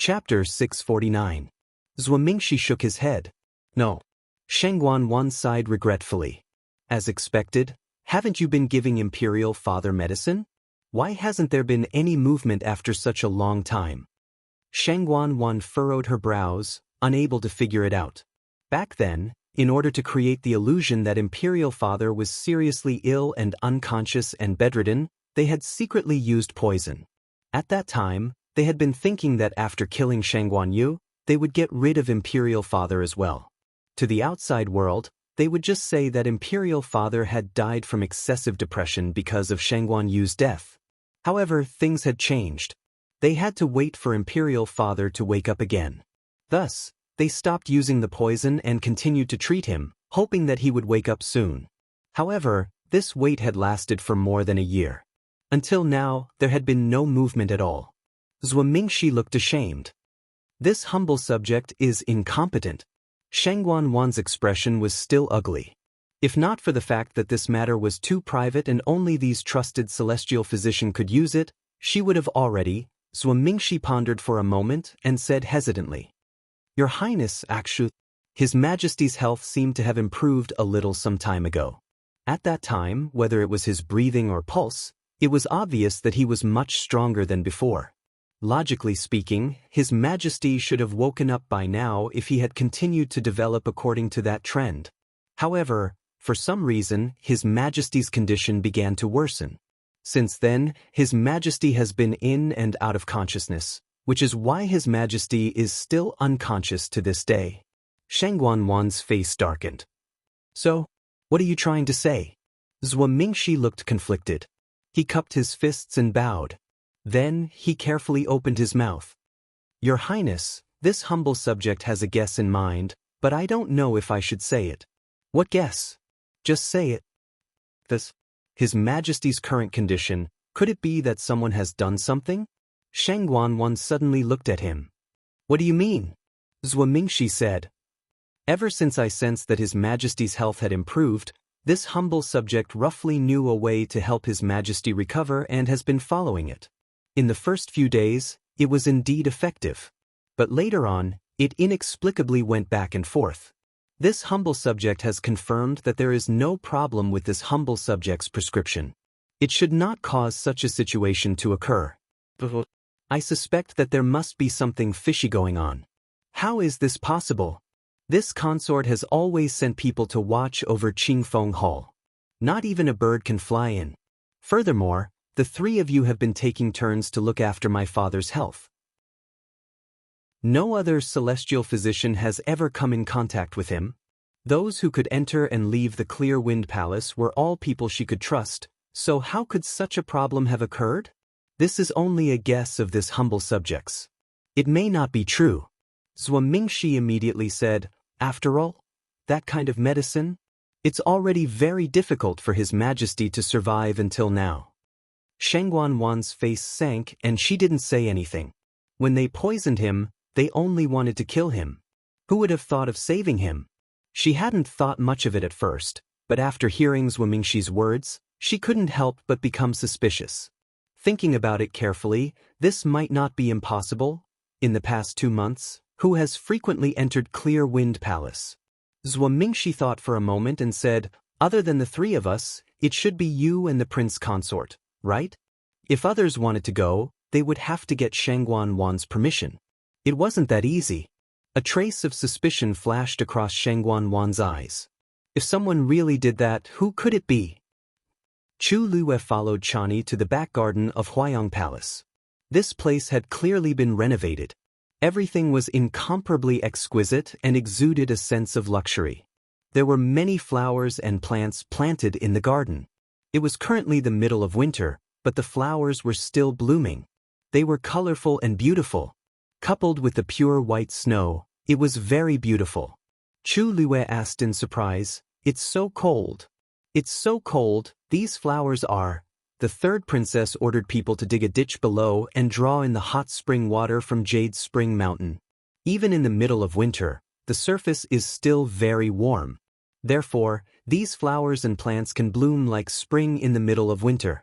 Chapter 649. Mingxi shook his head. No. Shengguan sighed regretfully. As expected, haven't you been giving Imperial Father medicine? Why hasn't there been any movement after such a long time? Shengguan furrowed her brows, unable to figure it out. Back then, in order to create the illusion that Imperial Father was seriously ill and unconscious and bedridden, they had secretly used poison. At that time, they had been thinking that after killing Shengguan Yu, they would get rid of Imperial Father as well. To the outside world, they would just say that Imperial Father had died from excessive depression because of Shengguan Yu's death. However, things had changed. They had to wait for Imperial Father to wake up again. Thus, they stopped using the poison and continued to treat him, hoping that he would wake up soon. However, this wait had lasted for more than a year. Until now, there had been no movement at all. Mingxi looked ashamed. This humble subject is incompetent. Shengguan's expression was still ugly. If not for the fact that this matter was too private and only these trusted celestial physician could use it, she would have already. Mingxi pondered for a moment and said hesitantly, "Your Highness, actually, His Majesty's health seemed to have improved a little some time ago. At that time, whether it was his breathing or pulse, it was obvious that he was much stronger than before. Logically speaking, His Majesty should have woken up by now if he had continued to develop according to that trend. However, for some reason, His Majesty's condition began to worsen. Since then, His Majesty has been in and out of consciousness, which is why His Majesty is still unconscious to this day." Shengguan's face darkened. "So, what are you trying to say?" Mingxi looked conflicted. He cupped his fists and bowed. Then, he carefully opened his mouth. "Your Highness, this humble subject has a guess in mind, but I don't know if I should say it." "What guess?" "Just say it." His Majesty's current condition, could it be that someone has done something?" Shengguan suddenly looked at him. "What do you mean?" Mingxi said. "Ever since I sensed that His Majesty's health had improved, this humble subject roughly knew a way to help His Majesty recover and has been following it. In the first few days, it was indeed effective. But later on, it inexplicably went back and forth. This humble subject has confirmed that there is no problem with this humble subject's prescription. It should not cause such a situation to occur. I suspect that there must be something fishy going on. How is this possible? This consort has always sent people to watch over Qingfeng Hall. Not even a bird can fly in. Furthermore, the three of you have been taking turns to look after my father's health. No other celestial physician has ever come in contact with him. Those who could enter and leave the Clear Wind Palace were all people she could trust, so how could such a problem have occurred? This is only a guess of this humble subject's. It may not be true. Mingxi immediately said, "After all, that kind of medicine? It's already very difficult for His Majesty to survive until now." Shengguan's face sank and she didn't say anything. When they poisoned him, they only wanted to kill him. Who would have thought of saving him? She hadn't thought much of it at first, but after hearing Mingxi's words, she couldn't help but become suspicious. Thinking about it carefully, this might not be impossible. In the past 2 months, who has frequently entered Clear Wind Palace? Mingxi thought for a moment and said, "Other than the three of us, it should be you and the prince consort, right? If others wanted to go, they would have to get Shengguan's permission." It wasn't that easy. A trace of suspicion flashed across Shengguan's eyes. If someone really did that, who could it be? Chu Lue followed Chani to the back garden of Huayang Palace. This place had clearly been renovated. Everything was incomparably exquisite and exuded a sense of luxury. There were many flowers and plants planted in the garden. It was currently the middle of winter, but the flowers were still blooming. They were colorful and beautiful. Coupled with the pure white snow, it was very beautiful. Chu Lue asked in surprise, "It's so cold." "It's so cold, these flowers are." The third princess ordered people to dig a ditch below and draw in the hot spring water from Jade Spring Mountain. Even in the middle of winter, the surface is still very warm. Therefore, these flowers and plants can bloom like spring in the middle of winter.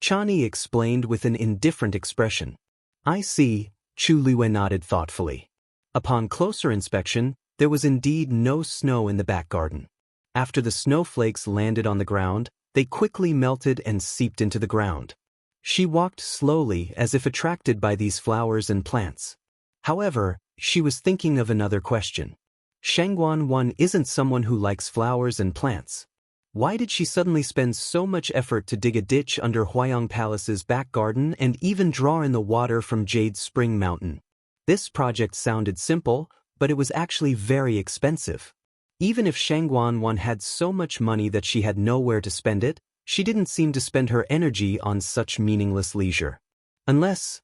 Chani explained with an indifferent expression. "I see." Chu Liyue nodded thoughtfully. Upon closer inspection, there was indeed no snow in the back garden. After the snowflakes landed on the ground, they quickly melted and seeped into the ground. She walked slowly as if attracted by these flowers and plants. However, she was thinking of another question. Shangguan isn't someone who likes flowers and plants. Why did she suddenly spend so much effort to dig a ditch under Huayang Palace's back garden and even draw in the water from Jade Spring Mountain? This project sounded simple, but it was actually very expensive. Even if Shangguan had so much money that she had nowhere to spend it, she didn't seem to spend her energy on such meaningless leisure. Unless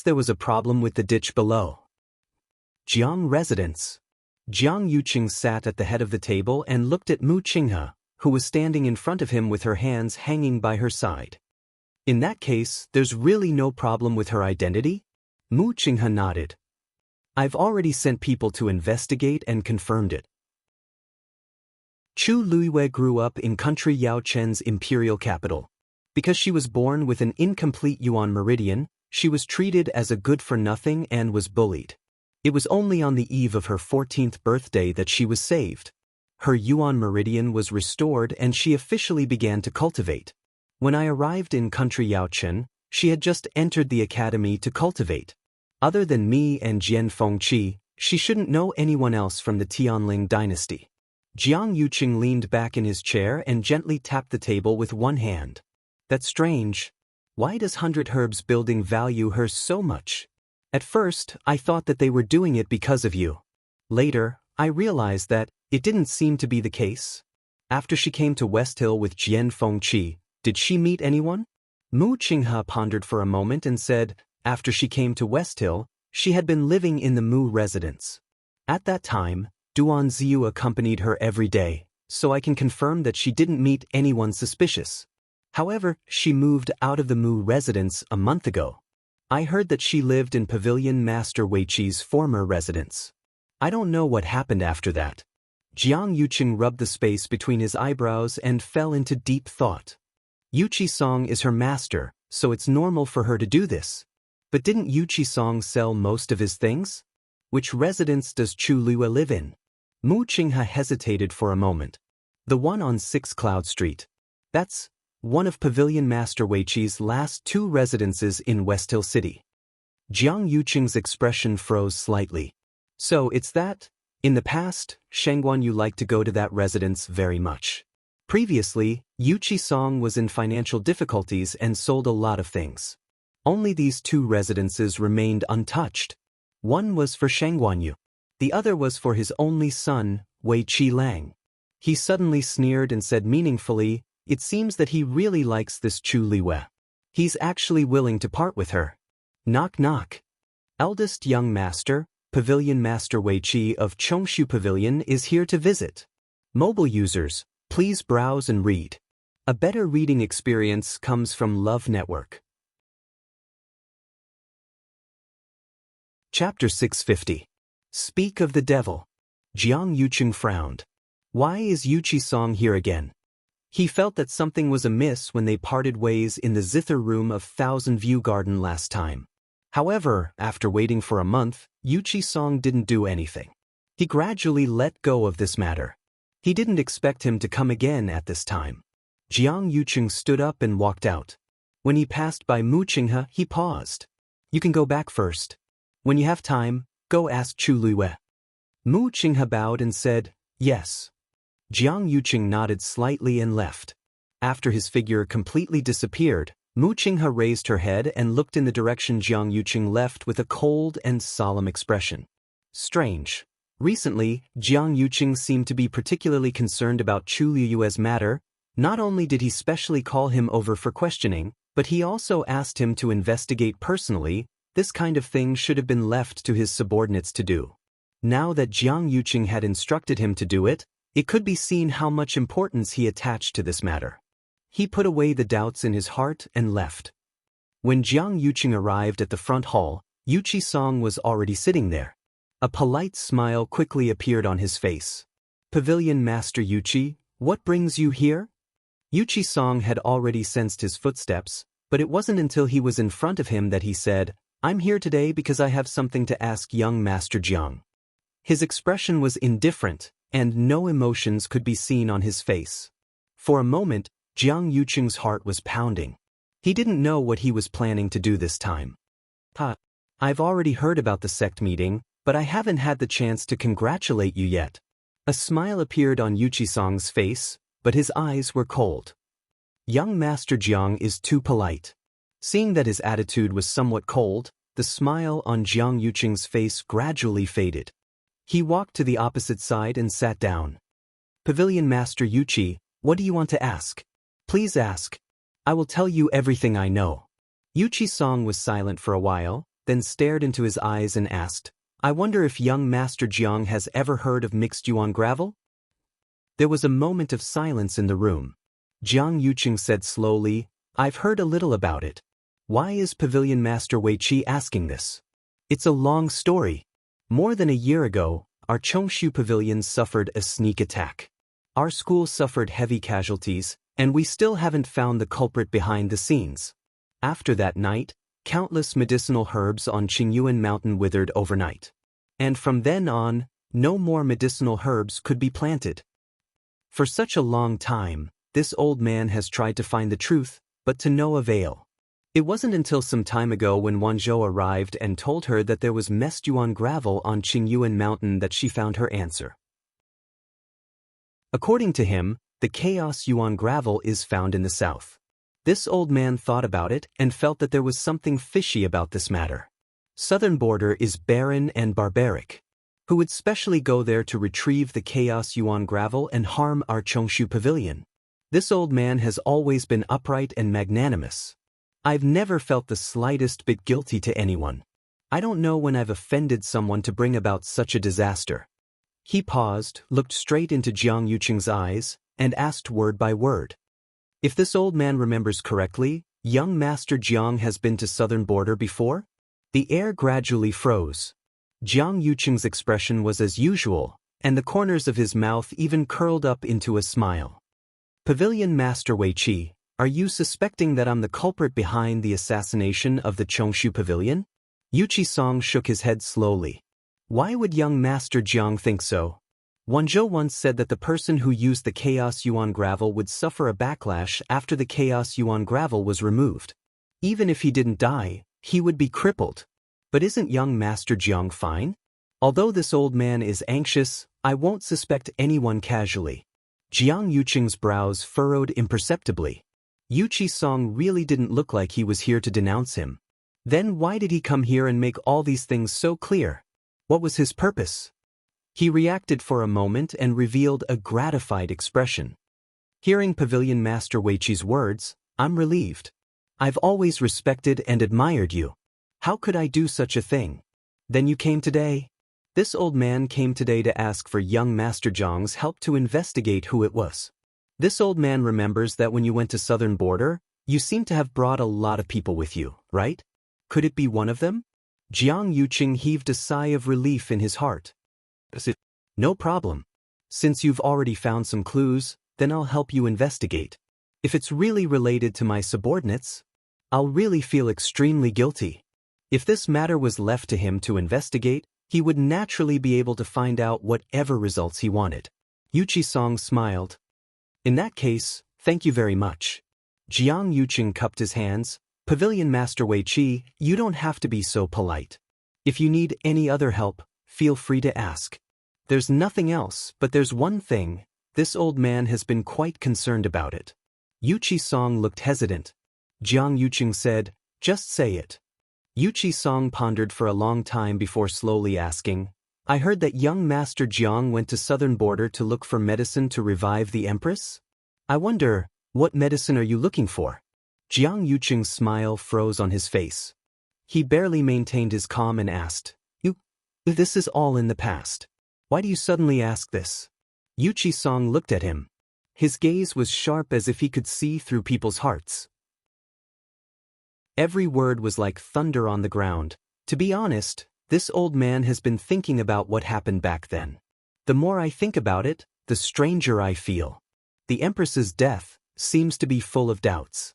there was a problem with the ditch below. Jiang residence. Jiang Yuqing sat at the head of the table and looked at Mu Qinghe, who was standing in front of him with her hands hanging by her side. In that case, there's really no problem with her identity? Mu Qinghe nodded. I've already sent people to investigate and confirmed it. Chu Liyue grew up in country Yao Chen's imperial capital. Because she was born with an incomplete Yuan meridian, she was treated as a good-for-nothing and was bullied. It was only on the eve of her 14th birthday that she was saved. Her Yuan meridian was restored and she officially began to cultivate. When I arrived in country Yao Chen, she had just entered the academy to cultivate. Other than me and Jian Fengqi, she shouldn't know anyone else from the Tianling dynasty. Jiang Yuqing leaned back in his chair and gently tapped the table with one hand. That's strange. Why does 100 Herbs Building value her so much? At first, I thought that they were doing it because of you. Later, I realized that it didn't seem to be the case. After she came to West Hill with Jian Fengqi, did she meet anyone? Mu Qinghe pondered for a moment and said, after she came to West Hill, she had been living in the Mu residence. At that time, Duan Ziyu accompanied her every day, so I can confirm that she didn't meet anyone suspicious. However, she moved out of the Mu residence a month ago. I heard that she lived in Pavilion Master Weiqi's former residence. I don't know what happened after that. Jiang Yuqing rubbed the space between his eyebrows and fell into deep thought. Yuqi Song is her master, so it's normal for her to do this. But didn't Yuqi Song sell most of his things? Which residence does Chu Liyue live in? Mu Qinghe hesitated for a moment. The one on 6 Cloud Street. That's one of Pavilion Master Weiqi's last 2 residences in West Hill City. Jiang Yuqing's expression froze slightly. So it's that? In the past, Shangguan liked to go to that residence very much. Previously, Yuqi Song was in financial difficulties and sold a lot of things. Only these 2 residences remained untouched. One was for Shangguan. The other was for his only son, Wei Qi Lang. He suddenly sneered and said meaningfully, it seems that he really likes this Chu Liyue. He's actually willing to part with her. Knock knock. Eldest young master, Pavilion Master Wei Qi of Chongshu Pavilion is here to visit. Mobile users, please browse and read. A better reading experience comes from Love Network. Chapter 650. Speak of the Devil. Jiang Yuqing frowned. Why is Yuqi Song here again? He felt that something was amiss when they parted ways in the zither room of Thousand View Garden last time. However, after waiting for a month, Yuqi Song didn't do anything. He gradually let go of this matter. He didn't expect him to come again at this time. Jiang Yuqing stood up and walked out. When he passed by Mu Qinghe, he paused. You can go back first. When you have time, go ask Chu Liyue. Mu Qinghe bowed and said, yes. Jiang Yuqing nodded slightly and left. After his figure completely disappeared, Mu Qinghe raised her head and looked in the direction Jiang Yuqing left with a cold and solemn expression. Strange. Recently, Jiang Yuqing seemed to be particularly concerned about Chu Liyue's matter. Not only did he specially call him over for questioning, but he also asked him to investigate personally. This kind of thing should have been left to his subordinates to do. Now that Jiang Yuqing had instructed him to do it, it could be seen how much importance he attached to this matter. He put away the doubts in his heart and left. When Jiang Yuqing arrived at the front hall, Yuqi Song was already sitting there. A polite smile quickly appeared on his face. Pavilion Master Yuqi, what brings you here? Yuqi Song had already sensed his footsteps, but it wasn't until he was in front of him that he said, I'm here today because I have something to ask young Master Jiang. His expression was indifferent, and no emotions could be seen on his face. For a moment, Jiang Yuqing's heart was pounding. He didn't know what he was planning to do this time. I've already heard about the sect meeting, but I haven't had the chance to congratulate you yet. A smile appeared on Yuqi-sang's face, but his eyes were cold. Young Master Jiang is too polite. Seeing that his attitude was somewhat cold, the smile on Jiang Yuqing's face gradually faded. He walked to the opposite side and sat down. Pavilion Master Yuqi, what do you want to ask? Please ask. I will tell you everything I know. Yuqi-sang was silent for a while, then stared into his eyes and asked, I wonder if young Master Jiang has ever heard of mixed yuan gravel? There was a moment of silence in the room. Jiang Yuqing said slowly, I've heard a little about it. Why is Pavilion Master Wei Qi asking this? It's a long story. More than a year ago, our Chongshu Pavilion suffered a sneak attack. Our school suffered heavy casualties, and we still haven't found the culprit behind the scenes. After that night, countless medicinal herbs on Qingyuan Mountain withered overnight. And from then on, no more medicinal herbs could be planted. For such a long time, this old man has tried to find the truth, but to no avail. It wasn't until some time ago when Wanzhou arrived and told her that there was messed yuan gravel on Qingyuan Mountain that she found her answer. According to him, the chaos yuan gravel is found in the south. This old man thought about it and felt that there was something fishy about this matter. Southern border is barren and barbaric. Who would specially go there to retrieve the chaos yuan gravel and harm our Chongshu Pavilion? This old man has always been upright and magnanimous. I've never felt the slightest bit guilty to anyone. I don't know when I've offended someone to bring about such a disaster. He paused, looked straight into Jiang Yuqing's eyes, and asked word by word. If this old man remembers correctly, young Master Jiang has been to southern border before? The air gradually froze. Jiang Yuqing's expression was as usual, and the corners of his mouth even curled up into a smile. Pavilion Master Wei Qi, are you suspecting that I'm the culprit behind the assassination of the Chongshu Pavilion? Yuqi-sang shook his head slowly. Why would young Master Jiang think so? Wanzhou once said that the person who used the chaos yuan gravel would suffer a backlash after the chaos yuan gravel was removed. Even if he didn't die, he would be crippled. But isn't young Master Jiang fine? Although this old man is anxious, I won't suspect anyone casually. Jiang Yuqing's brows furrowed imperceptibly. Yuqi-sang really didn't look like he was here to denounce him. Then why did he come here and make all these things so clear? What was his purpose? He reacted for a moment and revealed a gratified expression. Hearing Pavilion Master Wei Qi's words, I'm relieved. I've always respected and admired you. How could I do such a thing? Then you came today? This old man came today to ask for young Master Jiang's help to investigate who it was. This old man remembers that when you went to southern border, you seem to have brought a lot of people with you, right? Could it be one of them? Jiang Yuqing heaved a sigh of relief in his heart. No problem. Since you've already found some clues, then I'll help you investigate. If it's really related to my subordinates, I'll really feel extremely guilty. If this matter was left to him to investigate, he would naturally be able to find out whatever results he wanted. Yuqi-sang smiled. In that case, thank you very much. Jiang Yuqing cupped his hands. Pavilion Master Wei Qi, you don't have to be so polite. If you need any other help, feel free to ask. There's nothing else, but there's one thing. This old man has been quite concerned about it. Yuqi-sang looked hesitant. Jiang Yuqing said, just say it. Yuqi-sang pondered for a long time before slowly asking, I heard that young Master Jiang went to southern border to look for medicine to revive the Empress? I wonder, what medicine are you looking for? Jiang Yuqing's smile froze on his face. He barely maintained his calm and asked, This is all in the past. Why do you suddenly ask this? Yuqi-sang looked at him. His gaze was sharp as if he could see through people's hearts. Every word was like thunder on the ground. To be honest, this old man has been thinking about what happened back then. The more I think about it, the stranger I feel. The Empress's death seems to be full of doubts.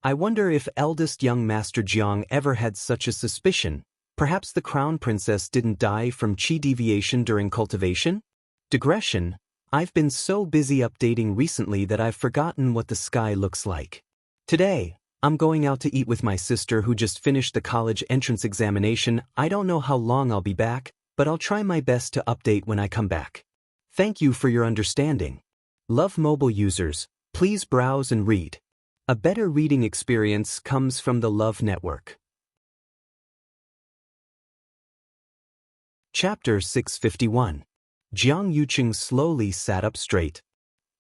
I wonder if eldest young Master Jiang ever had such a suspicion. Perhaps the crown princess didn't die from chi deviation during cultivation? Digression. I've been so busy updating recently that I've forgotten what the sky looks like. Today, I'm going out to eat with my sister who just finished the college entrance examination. I don't know how long I'll be back, but I'll try my best to update when I come back. Thank you for your understanding. Love mobile users, please browse and read. A better reading experience comes from the Love Network. Chapter 651. Jiang Yuqing slowly sat up straight.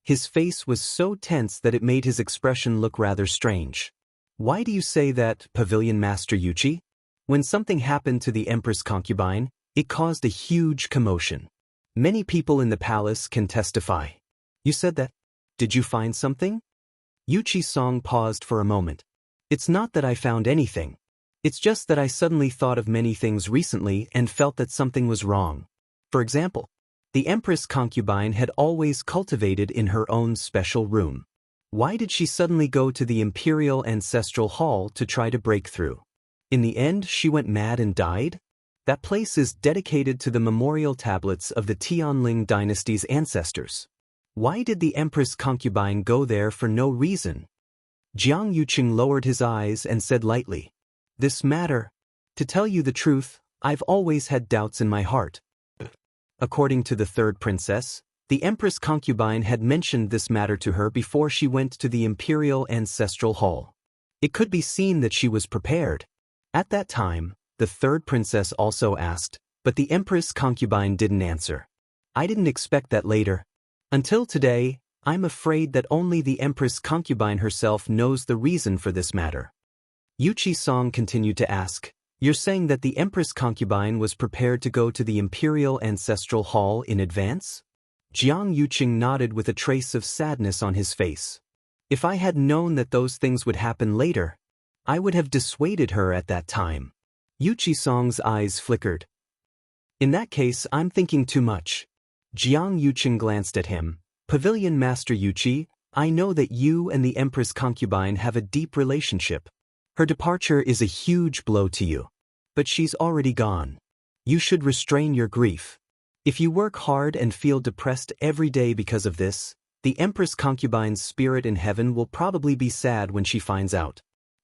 His face was so tense that it made his expression look rather strange. Why do you say that, Pavilion Master Yuqi? When something happened to the Empress concubine, it caused a huge commotion. Many people in the palace can testify. You said that. Did you find something? Yuqi Song paused for a moment. It's not that I found anything. It's just that I suddenly thought of many things recently and felt that something was wrong. For example, the Empress concubine had always cultivated in her own special room. Why did she suddenly go to the Imperial Ancestral Hall to try to break through? In the end, she went mad and died? That place is dedicated to the memorial tablets of the Tianling dynasty's ancestors. Why did the Empress concubine go there for no reason? Jiang Yuqing lowered his eyes and said lightly, "This matter, to tell you the truth, I've always had doubts in my heart." According to the third princess, the Empress concubine had mentioned this matter to her before she went to the Imperial Ancestral Hall. It could be seen that she was prepared. At that time, the third princess also asked, but the Empress concubine didn't answer. I didn't expect that later. Until today, I'm afraid that only the Empress concubine herself knows the reason for this matter. Yuqi Song continued to ask, "You're saying that the Empress concubine was prepared to go to the Imperial Ancestral Hall in advance?" Jiang Yuqing nodded with a trace of sadness on his face. "If I had known that those things would happen later, I would have dissuaded her at that time." Yuqi Song's eyes flickered. "In that case, I'm thinking too much." Jiang Yuqing glanced at him. "Pavilion Master Yuqi, I know that you and the Empress concubine have a deep relationship. Her departure is a huge blow to you. But she's already gone. You should restrain your grief. If you work hard and feel depressed every day because of this, the Empress concubine's spirit in heaven will probably be sad when she finds out."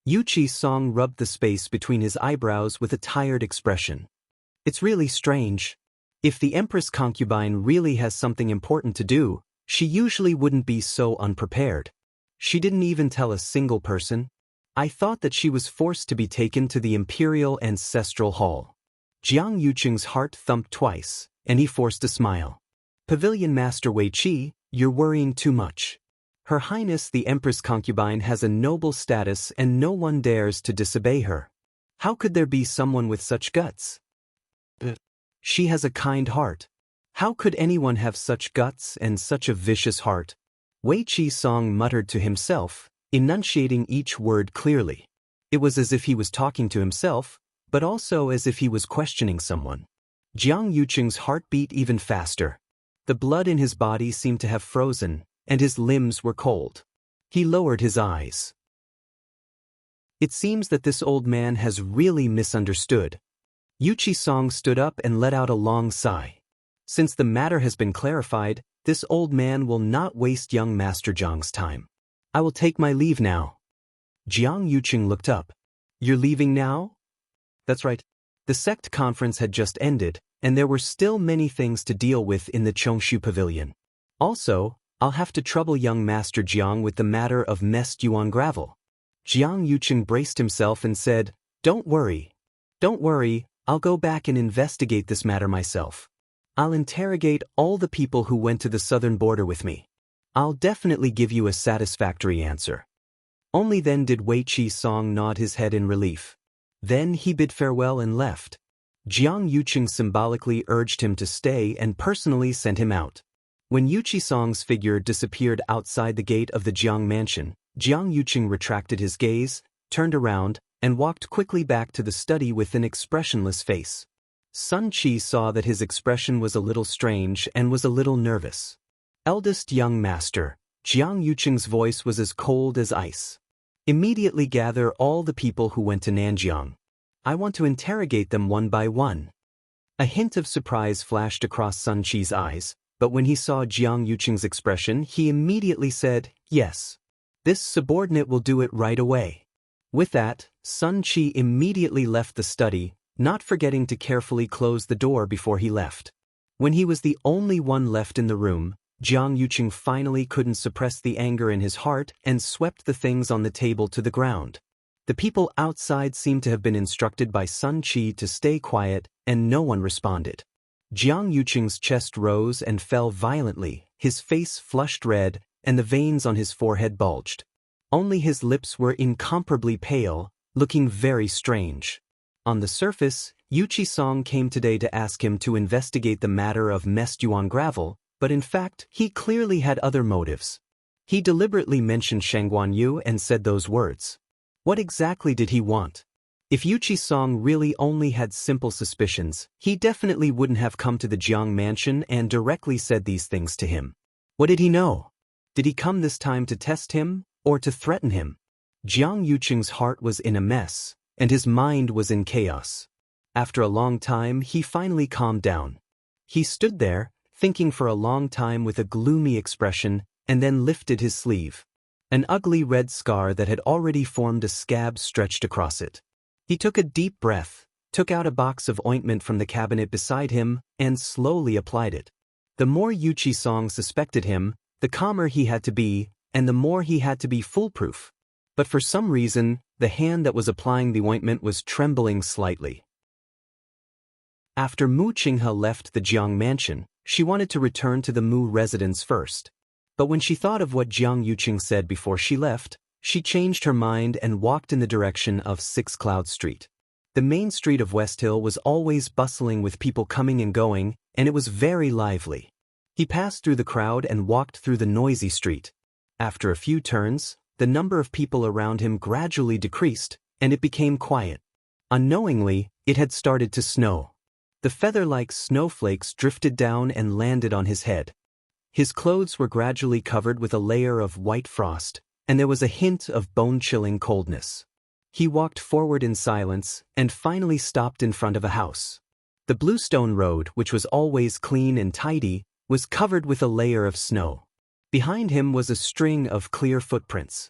Yuqi Song rubbed the space between his eyebrows with a tired expression. "It's really strange. If the Empress concubine really has something important to do, she usually wouldn't be so unprepared. She didn't even tell a single person. I thought that she was forced to be taken to the Imperial Ancestral Hall." Jiang Yuqing's heart thumped twice, and he forced a smile. "Pavilion Master Wei Qi, you're worrying too much. Her Highness the Empress concubine has a noble status and no one dares to disobey her. How could there be someone with such guts? She has a kind heart. How could anyone have such guts and such a vicious heart?" Wei Qi Song muttered to himself, enunciating each word clearly. It was as if he was talking to himself, but also as if he was questioning someone. Jiang Yuqing's heart beat even faster. The blood in his body seemed to have frozen, and his limbs were cold. He lowered his eyes. It seems that this old man has really misunderstood. Yuqi Song stood up and let out a long sigh. Since the matter has been clarified, this old man will not waste young Master Jiang's time. I will take my leave now. Jiang Yuqing looked up. You're leaving now? That's right. The sect conference had just ended, and there were still many things to deal with in the Chongshu Pavilion. Also, I'll have to trouble young Master Jiang with the matter of Mest Yuan gravel. Jiang Yuqing braced himself and said, Don't worry, I'll go back and investigate this matter myself. I'll interrogate all the people who went to the southern border with me. I'll definitely give you a satisfactory answer. Only then did Wei Qi Song nod his head in relief. Then he bid farewell and left. Jiang Yuqing symbolically urged him to stay and personally sent him out. When Yuqi Song's figure disappeared outside the gate of the Jiang mansion, Jiang Yuqing retracted his gaze, turned around, and walked quickly back to the study with an expressionless face. Sun Qi saw that his expression was a little strange and was a little nervous. Eldest young master, Jiang Yuqing's voice was as cold as ice. Immediately gather all the people who went to Nanjiang. I want to interrogate them one by one. A hint of surprise flashed across Sun Qi's eyes, but when he saw Jiang Yuqing's expression, he immediately said, "Yes. This subordinate will do it right away." With that, Sun Qi immediately left the study, not forgetting to carefully close the door before he left. When he was the only one left in the room, Jiang Yuqing finally couldn't suppress the anger in his heart and swept the things on the table to the ground. The people outside seemed to have been instructed by Sun Qi to stay quiet, and no one responded. Jiang Yuqing's chest rose and fell violently, his face flushed red, and the veins on his forehead bulged. Only his lips were incomparably pale, looking very strange. On the surface, Yu Qisong came today to ask him to investigate the matter of Mestuan gravel, but in fact, he clearly had other motives. He deliberately mentioned Shangguan Yu and said those words. What exactly did he want? If Yu Qisong really only had simple suspicions, he definitely wouldn't have come to the Jiang mansion and directly said these things to him. What did he know? Did he come this time to test him, or to threaten him? Jiang Yuqing's heart was in a mess, and his mind was in chaos. After a long time, he finally calmed down. He stood there, thinking for a long time with a gloomy expression, and then lifted his sleeve. An ugly red scar that had already formed a scab stretched across it. He took a deep breath, took out a box of ointment from the cabinet beside him, and slowly applied it. The more Yu Qisong suspected him, the calmer he had to be, and the more he had to be foolproof. But for some reason, the hand that was applying the ointment was trembling slightly. After Mu Qinghe left the Jiang mansion, she wanted to return to the Mu residence first. But when she thought of what Jiang Yuqing said before she left, she changed her mind and walked in the direction of Six Cloud Street. The main street of West Hill was always bustling with people coming and going, and it was very lively. He passed through the crowd and walked through the noisy street. After a few turns, the number of people around him gradually decreased, and it became quiet. Unknowingly, it had started to snow. The feather-like snowflakes drifted down and landed on his head. His clothes were gradually covered with a layer of white frost, and there was a hint of bone-chilling coldness. He walked forward in silence and finally stopped in front of a house. The bluestone road, which was always clean and tidy, was covered with a layer of snow. Behind him was a string of clear footprints.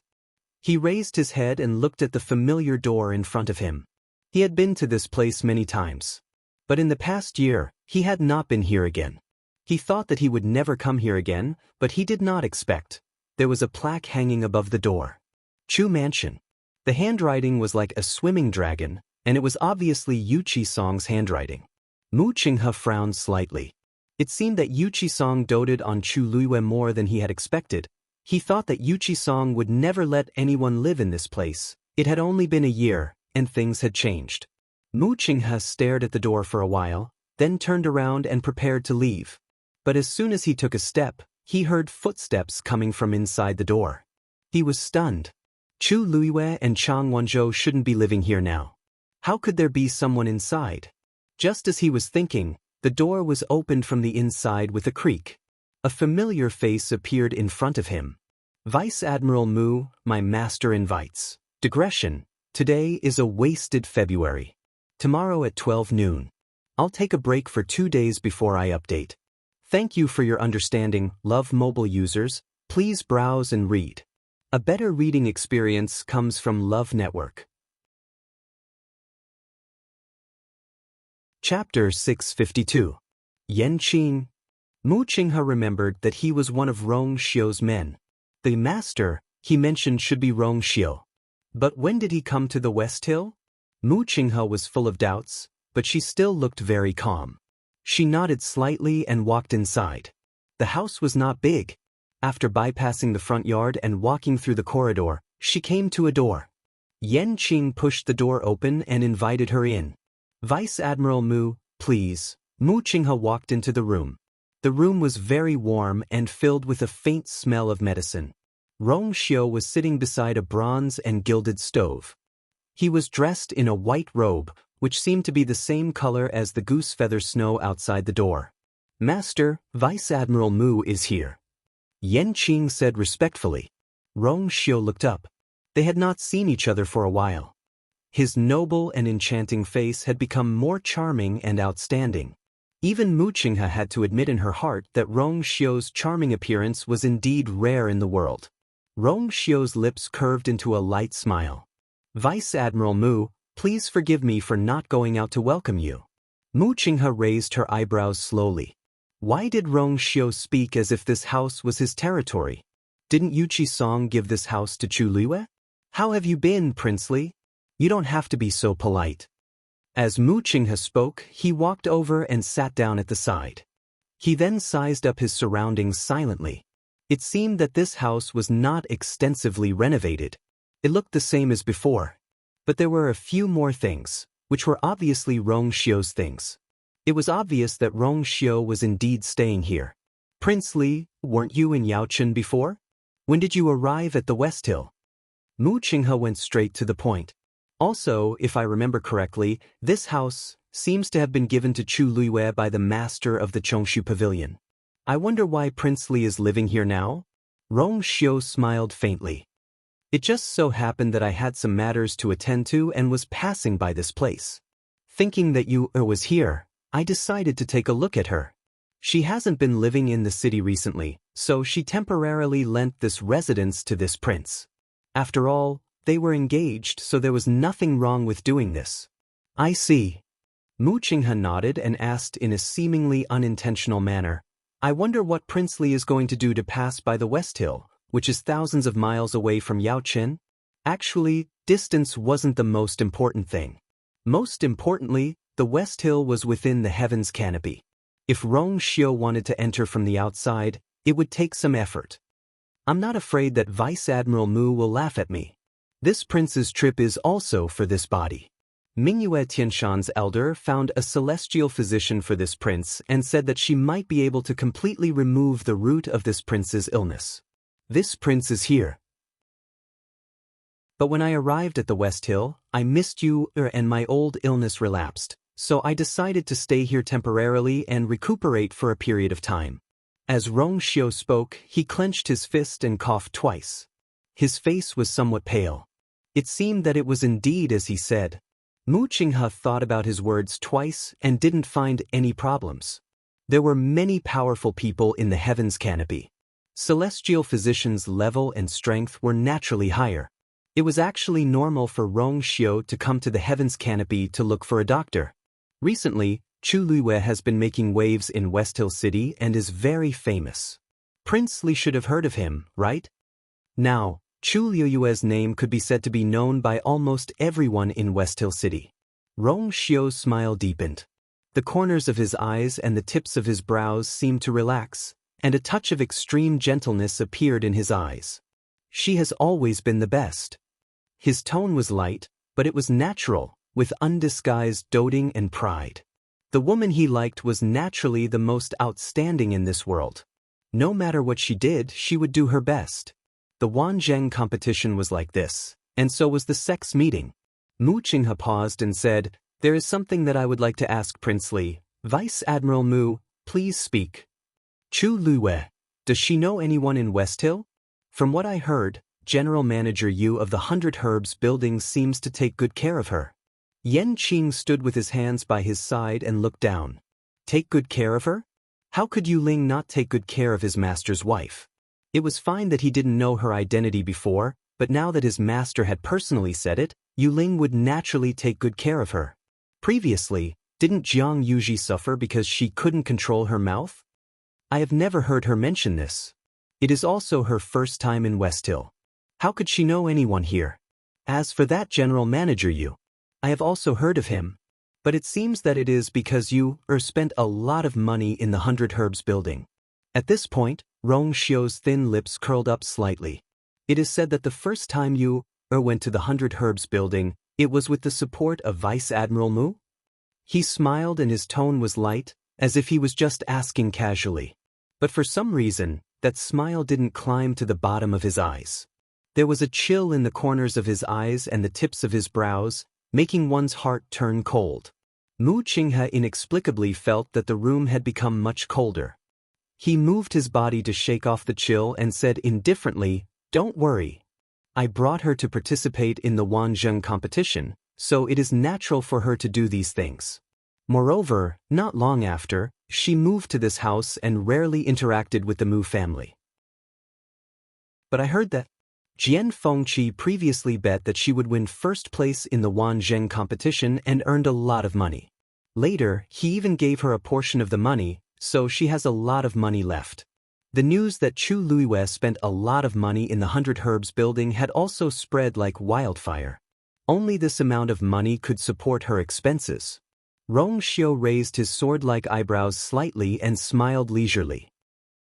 He raised his head and looked at the familiar door in front of him. He had been to this place many times. But in the past year, he had not been here again. He thought that he would never come here again, but he did not expect. There was a plaque hanging above the door. Chu Mansion. The handwriting was like a swimming dragon, and it was obviously Yu Qisong's handwriting. Mu Qinghe frowned slightly. It seemed that Yu Qisong doted on Chu Luiyue more than he had expected. He thought that Yu Qisong would never let anyone live in this place. It had only been a year, and things had changed. Mu Qinghe stared at the door for a while, then turned around and prepared to leave. But as soon as he took a step, he heard footsteps coming from inside the door. He was stunned. Chu Luiyue and Chang Wanzhou shouldn't be living here now. How could there be someone inside? Just as he was thinking, the door was opened from the inside with a creak. A familiar face appeared in front of him. Vice Admiral Mu, my master invites. Digression. Today is a wasted February. Tomorrow at 12 noon. I'll take a break for 2 days before I update. Thank you for your understanding, Love Mobile users. Please browse and read. A better reading experience comes from Love Network. Chapter 652. Yanqing. Mu Qinghe remembered that he was one of Rong Xiu's men. The master, he mentioned, should be Rong Xiu. But when did he come to the West Hill? Mu Qinghe was full of doubts, but she still looked very calm. She nodded slightly and walked inside. The house was not big. After bypassing the front yard and walking through the corridor, she came to a door. Yanqing pushed the door open and invited her in. Vice Admiral Mu, please. Mu Qinghe walked into the room. The room was very warm and filled with a faint smell of medicine. Rong Xiu was sitting beside a bronze and gilded stove. He was dressed in a white robe, which seemed to be the same color as the goose feather snow outside the door. Master, Vice Admiral Mu is here. Yanqing said respectfully. Rong Xiu looked up. They had not seen each other for a while. His noble and enchanting face had become more charming and outstanding. Even Mu Qinghe had to admit in her heart that Rong Xiu's charming appearance was indeed rare in the world. Rong Xiu's lips curved into a light smile. "Vice Admiral Mu, please forgive me for not going out to welcome you." Mu Qinghe raised her eyebrows slowly. Why did Rong Xiu speak as if this house was his territory? Didn't Yuqi Song give this house to Chu Liwei? "How have you been, Princely? You don't have to be so polite." As Mu Qinghe spoke, he walked over and sat down at the side. He then sized up his surroundings silently. It seemed that this house was not extensively renovated. It looked the same as before. But there were a few more things, which were obviously Rong Xiu's things. It was obvious that Rong Xiu was indeed staying here. "Prince Li, weren't you in Yaochen before? When did you arrive at the West Hill?" Mu Qinghe went straight to the point. "Also, if I remember correctly, this house seems to have been given to Chu Liwei by the master of the Chongshu Pavilion. I wonder why Prince Li is living here now?" Rong Xiu smiled faintly. "It just so happened that I had some matters to attend to and was passing by this place. Thinking that you was here, I decided to take a look at her. She hasn't been living in the city recently, so she temporarily lent this residence to this prince. After all, they were engaged, so there was nothing wrong with doing this." "I see." Mu Qinghe nodded and asked in a seemingly unintentional manner, "I wonder what Prince Li is going to do to pass by the West Hill, which is thousands of miles away from Yaochen?" Actually, distance wasn't the most important thing. Most importantly, the West Hill was within the heavens canopy. If Rong Xiu wanted to enter from the outside, it would take some effort. "I'm not afraid that Vice Admiral Mu will laugh at me. This prince's trip is also for this body." Mingyue Tianshan's elder found a celestial physician for this prince and said that she might be able to completely remove the root of this prince's illness. "This prince is here. But when I arrived at the West Hill, I missed you and my old illness relapsed, so I decided to stay here temporarily and recuperate for a period of time." As Rong Xiu spoke, he clenched his fist and coughed twice. His face was somewhat pale. It seemed that it was indeed as he said. Mu Qinghe thought about his words twice and didn't find any problems. There were many powerful people in the heavens canopy. Celestial physicians' level and strength were naturally higher. It was actually normal for Rong Xiu to come to the heavens canopy to look for a doctor. Recently, Chu Liwei has been making waves in West Hill City and is very famous. Prince Li should have heard of him, right? Now, Chu Liu's name could be said to be known by almost everyone in West Hill City. Rong Xiu's smile deepened. The corners of his eyes and the tips of his brows seemed to relax, and a touch of extreme gentleness appeared in his eyes. "She has always been the best." His tone was light, but it was natural, with undisguised doting and pride. The woman he liked was naturally the most outstanding in this world. No matter what she did, she would do her best. The Wanzheng competition was like this, and so was the sex meeting. Mu Qinghe paused and said, "There is something that I would like to ask Prince Li. Vice Admiral Mu, please speak." "Chu Liwei, does she know anyone in West Hill?" "From what I heard, General Manager Yu of the 100 Herbs building seems to take good care of her." Yan Qing stood with his hands by his side and looked down. "Take good care of her? How could Yu Ling not take good care of his master's wife?" It was fine that he didn't know her identity before, but now that his master had personally said it, Yu Ling would naturally take good care of her. Previously, didn't Jiang Yuji suffer because she couldn't control her mouth? I have never heard her mention this. It is also her first time in West Hill. How could she know anyone here? As for that general manager Yu, I have also heard of him. But it seems that it is because you spent a lot of money in the 100 Herbs building. At this point, Rong Xiu's thin lips curled up slightly. It is said that the first time you went to the 100 Herbs building, it was with the support of Vice Admiral Mu? He smiled and his tone was light, as if he was just asking casually. But for some reason, that smile didn't climb to the bottom of his eyes. There was a chill in the corners of his eyes and the tips of his brows, making one's heart turn cold. Mu Qinghe inexplicably felt that the room had become much colder. He moved his body to shake off the chill and said indifferently, "Don't worry. I brought her to participate in the Wanzheng competition, so it is natural for her to do these things. Moreover, not long after, she moved to this house and rarely interacted with the Mu family. But I heard that Jian Fengqi previously bet that she would win first place in the Wanzheng competition and earned a lot of money. Later, he even gave her a portion of the money, so she has a lot of money left. The news that Chu Luiyue spent a lot of money in the 100 Herbs building had also spread like wildfire. Only this amount of money could support her expenses. Rong Xiu raised his sword-like eyebrows slightly and smiled leisurely.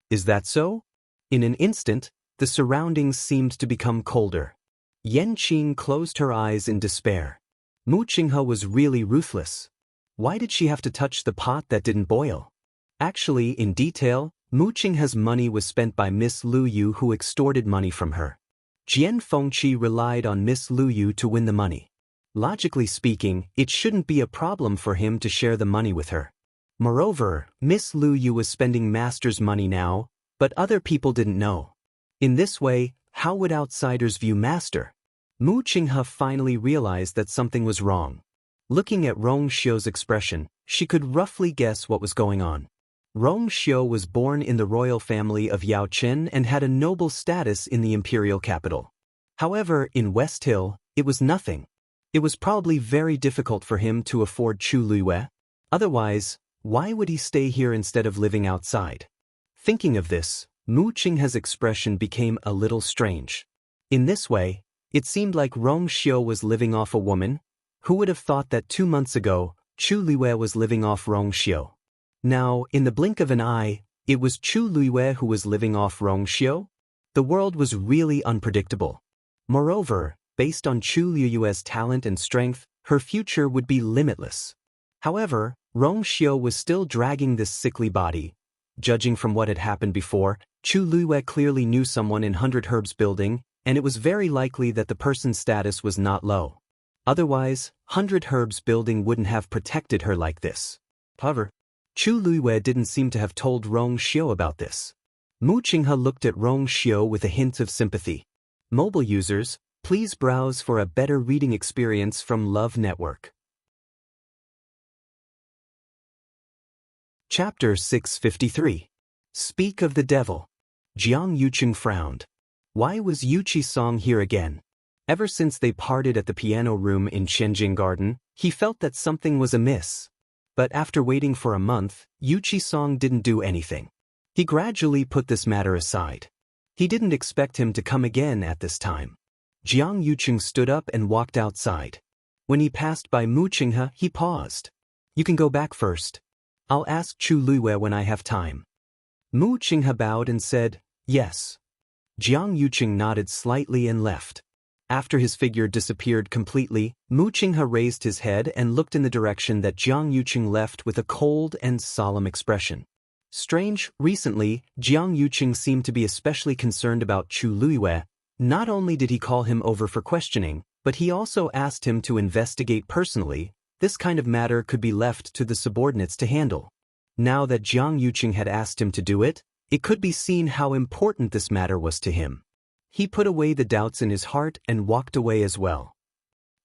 Is that so? In an instant, the surroundings seemed to become colder. Yan Qing closed her eyes in despair. Mu Qinghe was really ruthless. Why did she have to touch the pot that didn't boil? Actually, in detail, Mu Qinghe's money was spent by Miss Lu Yu, who extorted money from her. Jian Fengqi relied on Miss Lu Yu to win the money. Logically speaking, it shouldn't be a problem for him to share the money with her. Moreover, Miss Lu Yu was spending master's money now, but other people didn't know. In this way, how would outsiders view master? Mu Qinghe finally realized that something was wrong. Looking at Rong Xiu's expression, she could roughly guess what was going on. Rong Xiu was born in the royal family of Yao Chen and had a noble status in the imperial capital. However, in West Hill, it was nothing. It was probably very difficult for him to afford Chu Luiyue. Otherwise, why would he stay here instead of living outside? Thinking of this, Mu Qinghe's expression became a little strange. In this way, it seemed like Rong Xiu was living off a woman. Who would have thought that 2 months ago, Chu Luiyue was living off Rong Xiu? Now, in the blink of an eye, it was Chu Luiyue who was living off Rong Xiu? The world was really unpredictable. Moreover, based on Chu Luiyue's talent and strength, her future would be limitless. However, Rong Xiu was still dragging this sickly body. Judging from what had happened before, Chu Luiyue clearly knew someone in 100 Herbs building, and it was very likely that the person's status was not low. Otherwise, 100 Herbs building wouldn't have protected her like this. However, Chu Luiyue didn't seem to have told Rong Xiu about this. Mu Qinghe looked at Rong Xiu with a hint of sympathy. Mobile users, please browse for a better reading experience from Love Network. Chapter 653. Speak of the Devil. Jiang Yuqing frowned. Why was Yu Qisong here again? Ever since they parted at the piano room in Qianjing Garden, he felt that something was amiss. But after waiting for a month, Yu Qisong didn't do anything. He gradually put this matter aside. He didn't expect him to come again at this time. Jiang Yuqing stood up and walked outside. When he passed by Mu Qinghe, he paused. You can go back first. I'll ask Chu Luiyue when I have time. Mu Qinghe bowed and said, yes. Jiang Yuqing nodded slightly and left. After his figure disappeared completely, Mu Qinghe raised his head and looked in the direction that Jiang Yuqing left with a cold and solemn expression. Strange, recently, Jiang Yuqing seemed to be especially concerned about Chu Luiyue. Not only did he call him over for questioning, but he also asked him to investigate personally. This kind of matter could be left to the subordinates to handle. Now that Jiang Yuqing had asked him to do it, it could be seen how important this matter was to him. He put away the doubts in his heart and walked away as well.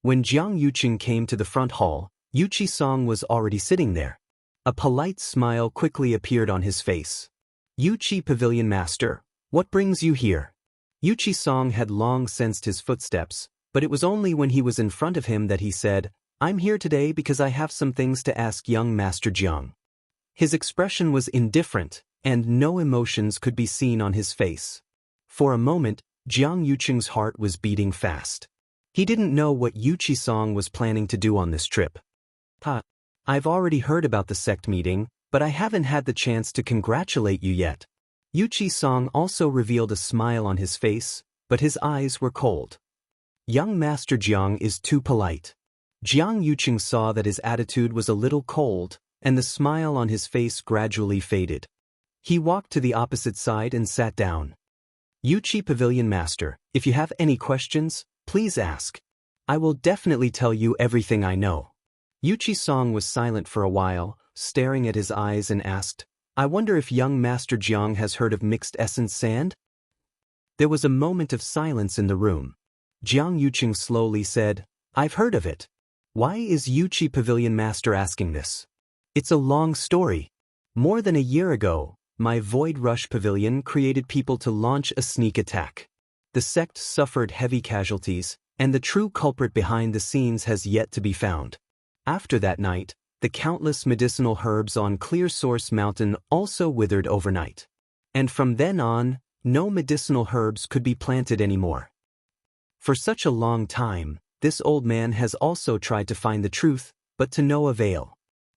When Jiang Yuqing came to the front hall, Yu Qisong was already sitting there. A polite smile quickly appeared on his face. Yu Qi Pavilion Master, what brings you here? Yu Qisong had long sensed his footsteps, but it was only when he was in front of him that he said, I'm here today because I have some things to ask young Master Jiang. His expression was indifferent, and no emotions could be seen on his face. For a moment, Jiang Yuqing's heart was beating fast. He didn't know what Yu Qisong was planning to do on this trip. I've already heard about the sect meeting, but I haven't had the chance to congratulate you yet. Yu Qisong also revealed a smile on his face, but his eyes were cold. Young Master Jiang is too polite. Jiang Yuqing saw that his attitude was a little cold, and the smile on his face gradually faded. He walked to the opposite side and sat down. Yu Qi Pavilion Master, if you have any questions, please ask. I will definitely tell you everything I know. Yu Qisong was silent for a while, staring at his eyes and asked, I wonder if young Master Jiang has heard of mixed essence sand? There was a moment of silence in the room. Jiang Yuqing slowly said, I've heard of it. Why is Yuqi Pavilion Master asking this? It's a long story. More than a year ago, my Void Rush Pavilion created people to launch a sneak attack. The sect suffered heavy casualties, and the true culprit behind the scenes has yet to be found. After that night, the countless medicinal herbs on Clear Source Mountain also withered overnight. And from then on, no medicinal herbs could be planted anymore. For such a long time, this old man has also tried to find the truth, but to no avail.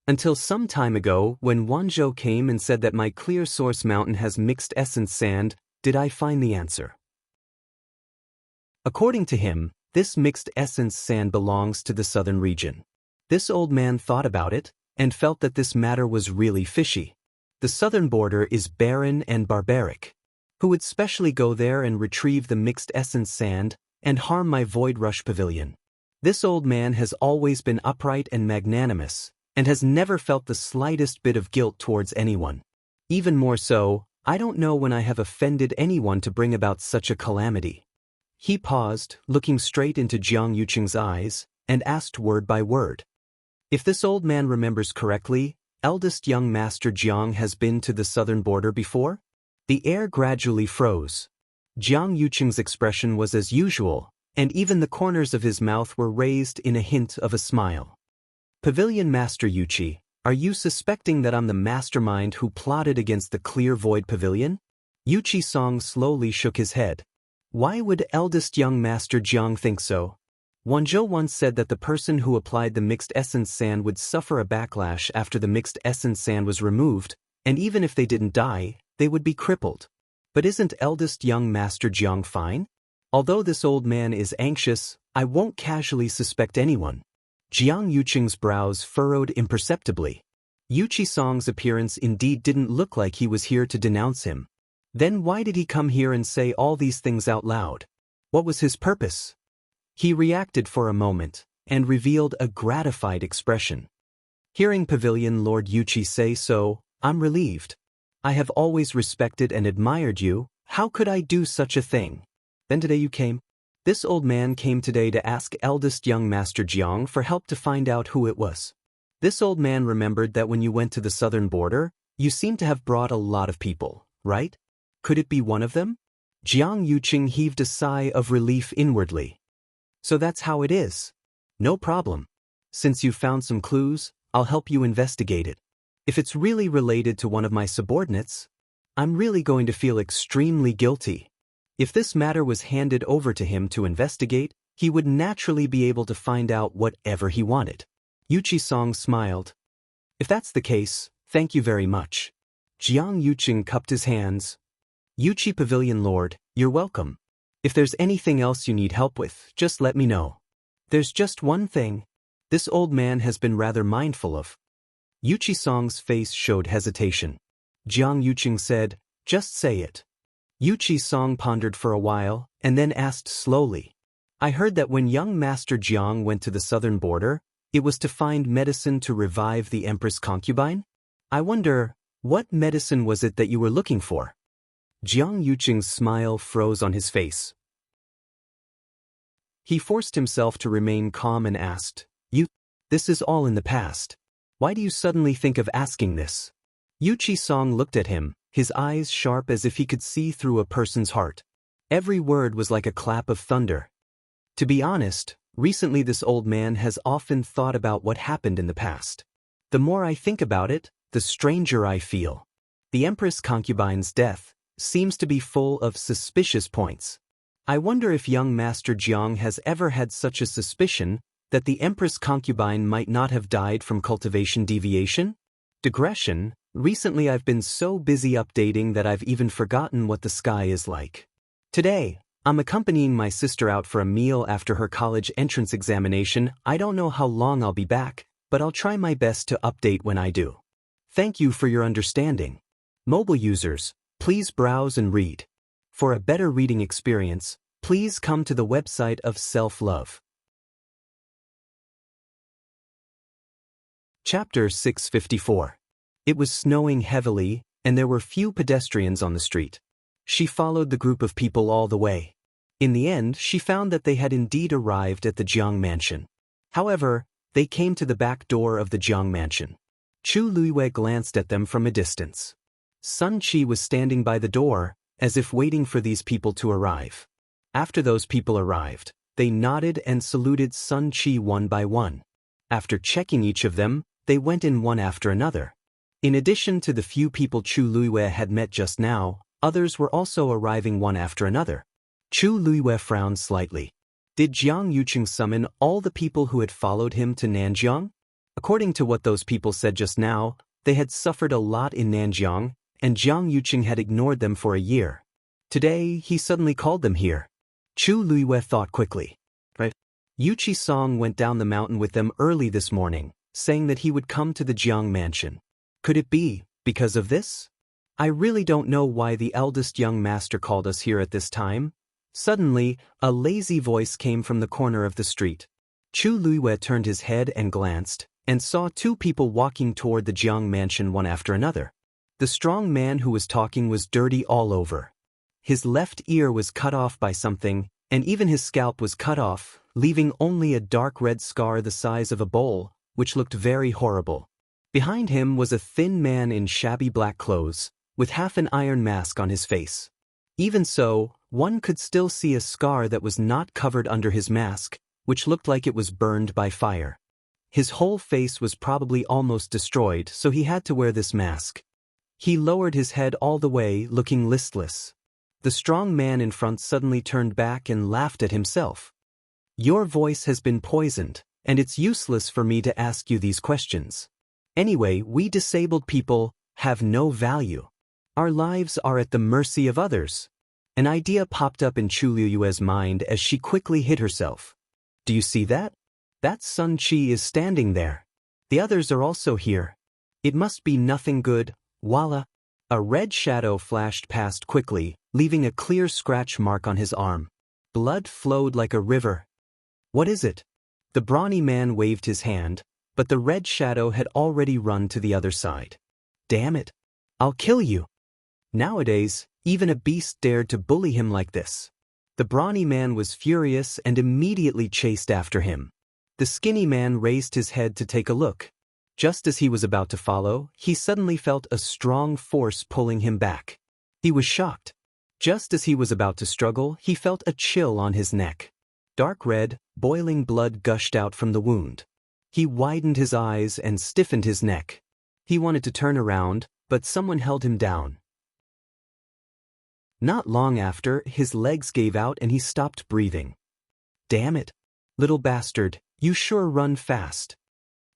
Until some time ago, when Wanzhou came and said that my Clear Source Mountain has mixed essence sand, did I find the answer. According to him, this mixed essence sand belongs to the southern region. This old man thought about it, and felt that this matter was really fishy. The southern border is barren and barbaric. Who would specially go there and retrieve the mixed essence sand, and harm my Void Rush Pavilion? This old man has always been upright and magnanimous, and has never felt the slightest bit of guilt towards anyone. Even more so, I don't know when I have offended anyone to bring about such a calamity. He paused, looking straight into Jiang Yuqing's eyes, and asked word by word. If this old man remembers correctly, eldest young Master Jiang has been to the southern border before? The air gradually froze. Jiang Yuqing's expression was as usual, and even the corners of his mouth were raised in a hint of a smile. Pavilion Master Yuqi, are you suspecting that I'm the mastermind who plotted against the Clear Void Pavilion? Yuqi Song slowly shook his head. Why would eldest young Master Jiang think so? Wanzhou once said that the person who applied the mixed essence sand would suffer a backlash after the mixed essence sand was removed, and even if they didn't die, they would be crippled. But isn't eldest young Master Jiang fine? Although this old man is anxious, I won't casually suspect anyone. Jiang Yuqing's brows furrowed imperceptibly. Yuqi Song's appearance indeed didn't look like he was here to denounce him. Then why did he come here and say all these things out loud? What was his purpose? He reacted for a moment, and revealed a gratified expression. Hearing Pavilion Lord Yuqi say so, I'm relieved. I have always respected and admired you, how could I do such a thing? Then today you came? This old man came today to ask eldest young Master Jiang for help to find out who it was. This old man remembered that when you went to the southern border, you seemed to have brought a lot of people, right? Could it be one of them? Jiang Yuqing heaved a sigh of relief inwardly. So that's how it is. No problem. Since you've found some clues, I'll help you investigate it. If it's really related to one of my subordinates, I'm really going to feel extremely guilty. If this matter was handed over to him to investigate, he would naturally be able to find out whatever he wanted. Yuqi Song smiled. If that's the case, thank you very much. Jiang Yuqing cupped his hands. Yuqi Pavilion Lord, you're welcome. If there's anything else you need help with, just let me know. There's just one thing this old man has been rather mindful of. Yuqi Song's face showed hesitation. Jiang Yuqing said, just say it. Yuqi Song pondered for a while, and then asked slowly. I heard that when young Master Jiang went to the southern border, it was to find medicine to revive the Empress concubine? I wonder, what medicine was it that you were looking for? Jiang Yuqing's smile froze on his face. He forced himself to remain calm and asked, this is all in the past. Why do you suddenly think of asking this? Yuqi Song looked at him, his eyes sharp as if he could see through a person's heart. Every word was like a clap of thunder. To be honest, recently this old man has often thought about what happened in the past. The more I think about it, the stranger I feel. The Empress concubine's death seems to be full of suspicious points. I wonder if young Master Jiang has ever had such a suspicion that the Empress concubine might not have died from cultivation deviation? Digression, recently I've been so busy updating that I've even forgotten what the sky is like. Today, I'm accompanying my sister out for a meal after her college entrance examination. I don't know how long I'll be back, but I'll try my best to update when I do. Thank you for your understanding. Mobile users, please browse and read. For a better reading experience, please come to the website of Self-Love. Chapter 654. It was snowing heavily, and there were few pedestrians on the street. She followed the group of people all the way. In the end, she found that they had indeed arrived at the Jiang mansion. However, they came to the back door of the Jiang mansion. Chu Luiwei glanced at them from a distance. Sun Qi was standing by the door, as if waiting for these people to arrive. After those people arrived, they nodded and saluted Sun Qi one by one. After checking each of them, they went in one after another. In addition to the few people Chu Luiwei had met just now, others were also arriving one after another. Chu Luiwei frowned slightly. Did Jiang Yuqing summon all the people who had followed him to Nanjiang? According to what those people said just now, they had suffered a lot in Nanjiang, and Jiang Yuqing had ignored them for a year. Today, he suddenly called them here. Chu Luiwei thought quickly. Right? Yuqi Song went down the mountain with them early this morning, saying that he would come to the Jiang mansion. Could it be because of this? I really don't know why the eldest young master called us here at this time. Suddenly, a lazy voice came from the corner of the street. Chu Luiwei turned his head and glanced, and saw two people walking toward the Jiang mansion one after another. The strong man who was talking was dirty all over. His left ear was cut off by something, and even his scalp was cut off, leaving only a dark red scar the size of a bowl, which looked very horrible. Behind him was a thin man in shabby black clothes, with half an iron mask on his face. Even so, one could still see a scar that was not covered under his mask, which looked like it was burned by fire. His whole face was probably almost destroyed, so he had to wear this mask. He lowered his head all the way, looking listless. The strong man in front suddenly turned back and laughed at himself. Your voice has been poisoned, and it's useless for me to ask you these questions. Anyway, we disabled people have no value. Our lives are at the mercy of others. An idea popped up in Chu Luiwei's mind as she quickly hid herself. Do you see that? That Sun Qi is standing there. The others are also here. It must be nothing good, voila. A red shadow flashed past quickly, leaving a clear scratch mark on his arm. Blood flowed like a river. What is it? The brawny man waved his hand, but the red shadow had already run to the other side. Damn it. I'll kill you. Nowadays, even a beast dared to bully him like this. The brawny man was furious and immediately chased after him. The skinny man raised his head to take a look. Just as he was about to follow, he suddenly felt a strong force pulling him back. He was shocked. Just as he was about to struggle, he felt a chill on his neck. Dark red, boiling blood gushed out from the wound. He widened his eyes and stiffened his neck. He wanted to turn around, but someone held him down. Not long after, his legs gave out and he stopped breathing. Damn it. Little bastard, you sure run fast.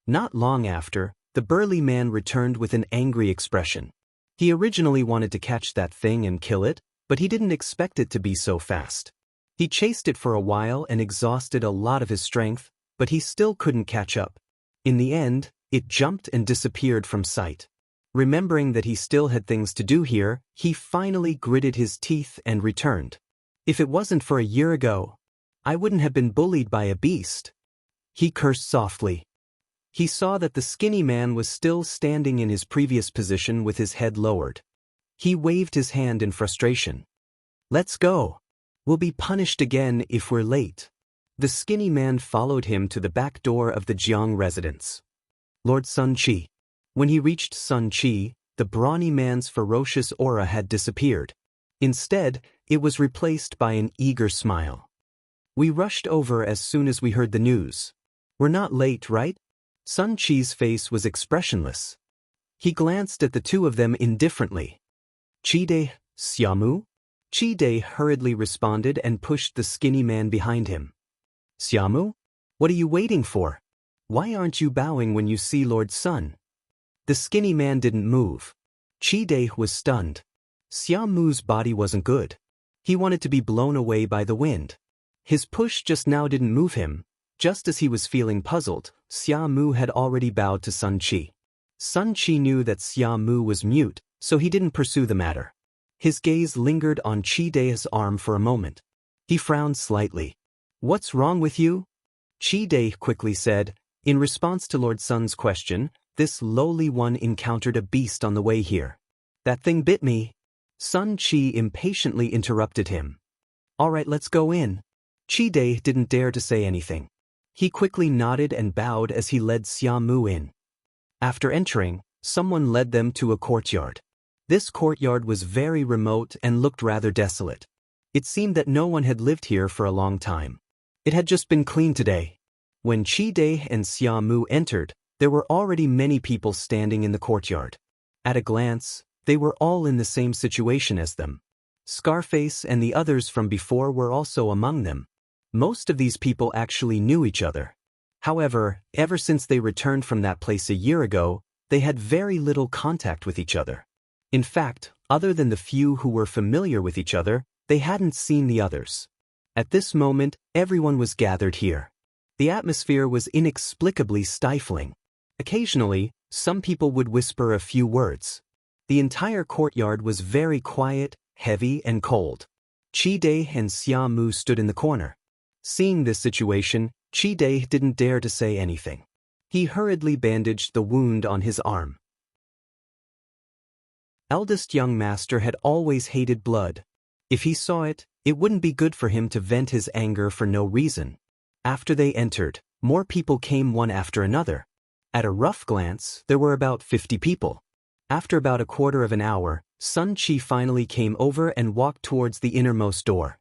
Not long after, the burly man returned with an angry expression. He originally wanted to catch that thing and kill it, but he didn't expect it to be so fast. He chased it for a while and exhausted a lot of his strength, but he still couldn't catch up. In the end, it jumped and disappeared from sight. Remembering that he still had things to do here, he finally gritted his teeth and returned. If it wasn't for a year ago, I wouldn't have been bullied by a beast. He cursed softly. He saw that the skinny man was still standing in his previous position with his head lowered. He waved his hand in frustration. Let's go. We'll be punished again if we're late. The skinny man followed him to the back door of the Jiang residence. Lord Sun Qi. When he reached Sun Qi, the brawny man's ferocious aura had disappeared. Instead, it was replaced by an eager smile. We rushed over as soon as we heard the news. We're not late, right? Sun Qi's face was expressionless. He glanced at the two of them indifferently. Qide, Xiamu? Qide hurriedly responded and pushed the skinny man behind him. Xiamu? What are you waiting for? Why aren't you bowing when you see Lord Sun? The skinny man didn't move. Qide was stunned. Xiamu's body wasn't good. He wanted to be blown away by the wind. His push just now didn't move him. Just as he was feeling puzzled, Xiamu had already bowed to Sun Qi. Sun Qi knew that Xiamu was mute, so he didn't pursue the matter. His gaze lingered on Qide's arm for a moment. He frowned slightly. What's wrong with you? Qide quickly said. In response to Lord Sun's question, this lowly one encountered a beast on the way here. That thing bit me. Sun Qi impatiently interrupted him. All right, let's go in. Chi-de didn't dare to say anything. He quickly nodded and bowed as he led Xiamu in. After entering, someone led them to a courtyard. This courtyard was very remote and looked rather desolate. It seemed that no one had lived here for a long time. It had just been cleaned today. When Chi-de and Xiamu entered, there were already many people standing in the courtyard. At a glance, they were all in the same situation as them. Scarface and the others from before were also among them. Most of these people actually knew each other. However, ever since they returned from that place a year ago, they had very little contact with each other. In fact, other than the few who were familiar with each other, they hadn't seen the others. At this moment, everyone was gathered here. The atmosphere was inexplicably stifling. Occasionally, some people would whisper a few words. The entire courtyard was very quiet, heavy, and cold. Chi-de and Xiamu stood in the corner. Seeing this situation, Chi-de didn't dare to say anything. He hurriedly bandaged the wound on his arm. Eldest young master had always hated blood. If he saw it, it wouldn't be good for him to vent his anger for no reason. After they entered, more people came one after another. At a rough glance, there were about 50 people. After about a quarter of an hour, Sun Chi finally came over and walked towards the innermost door.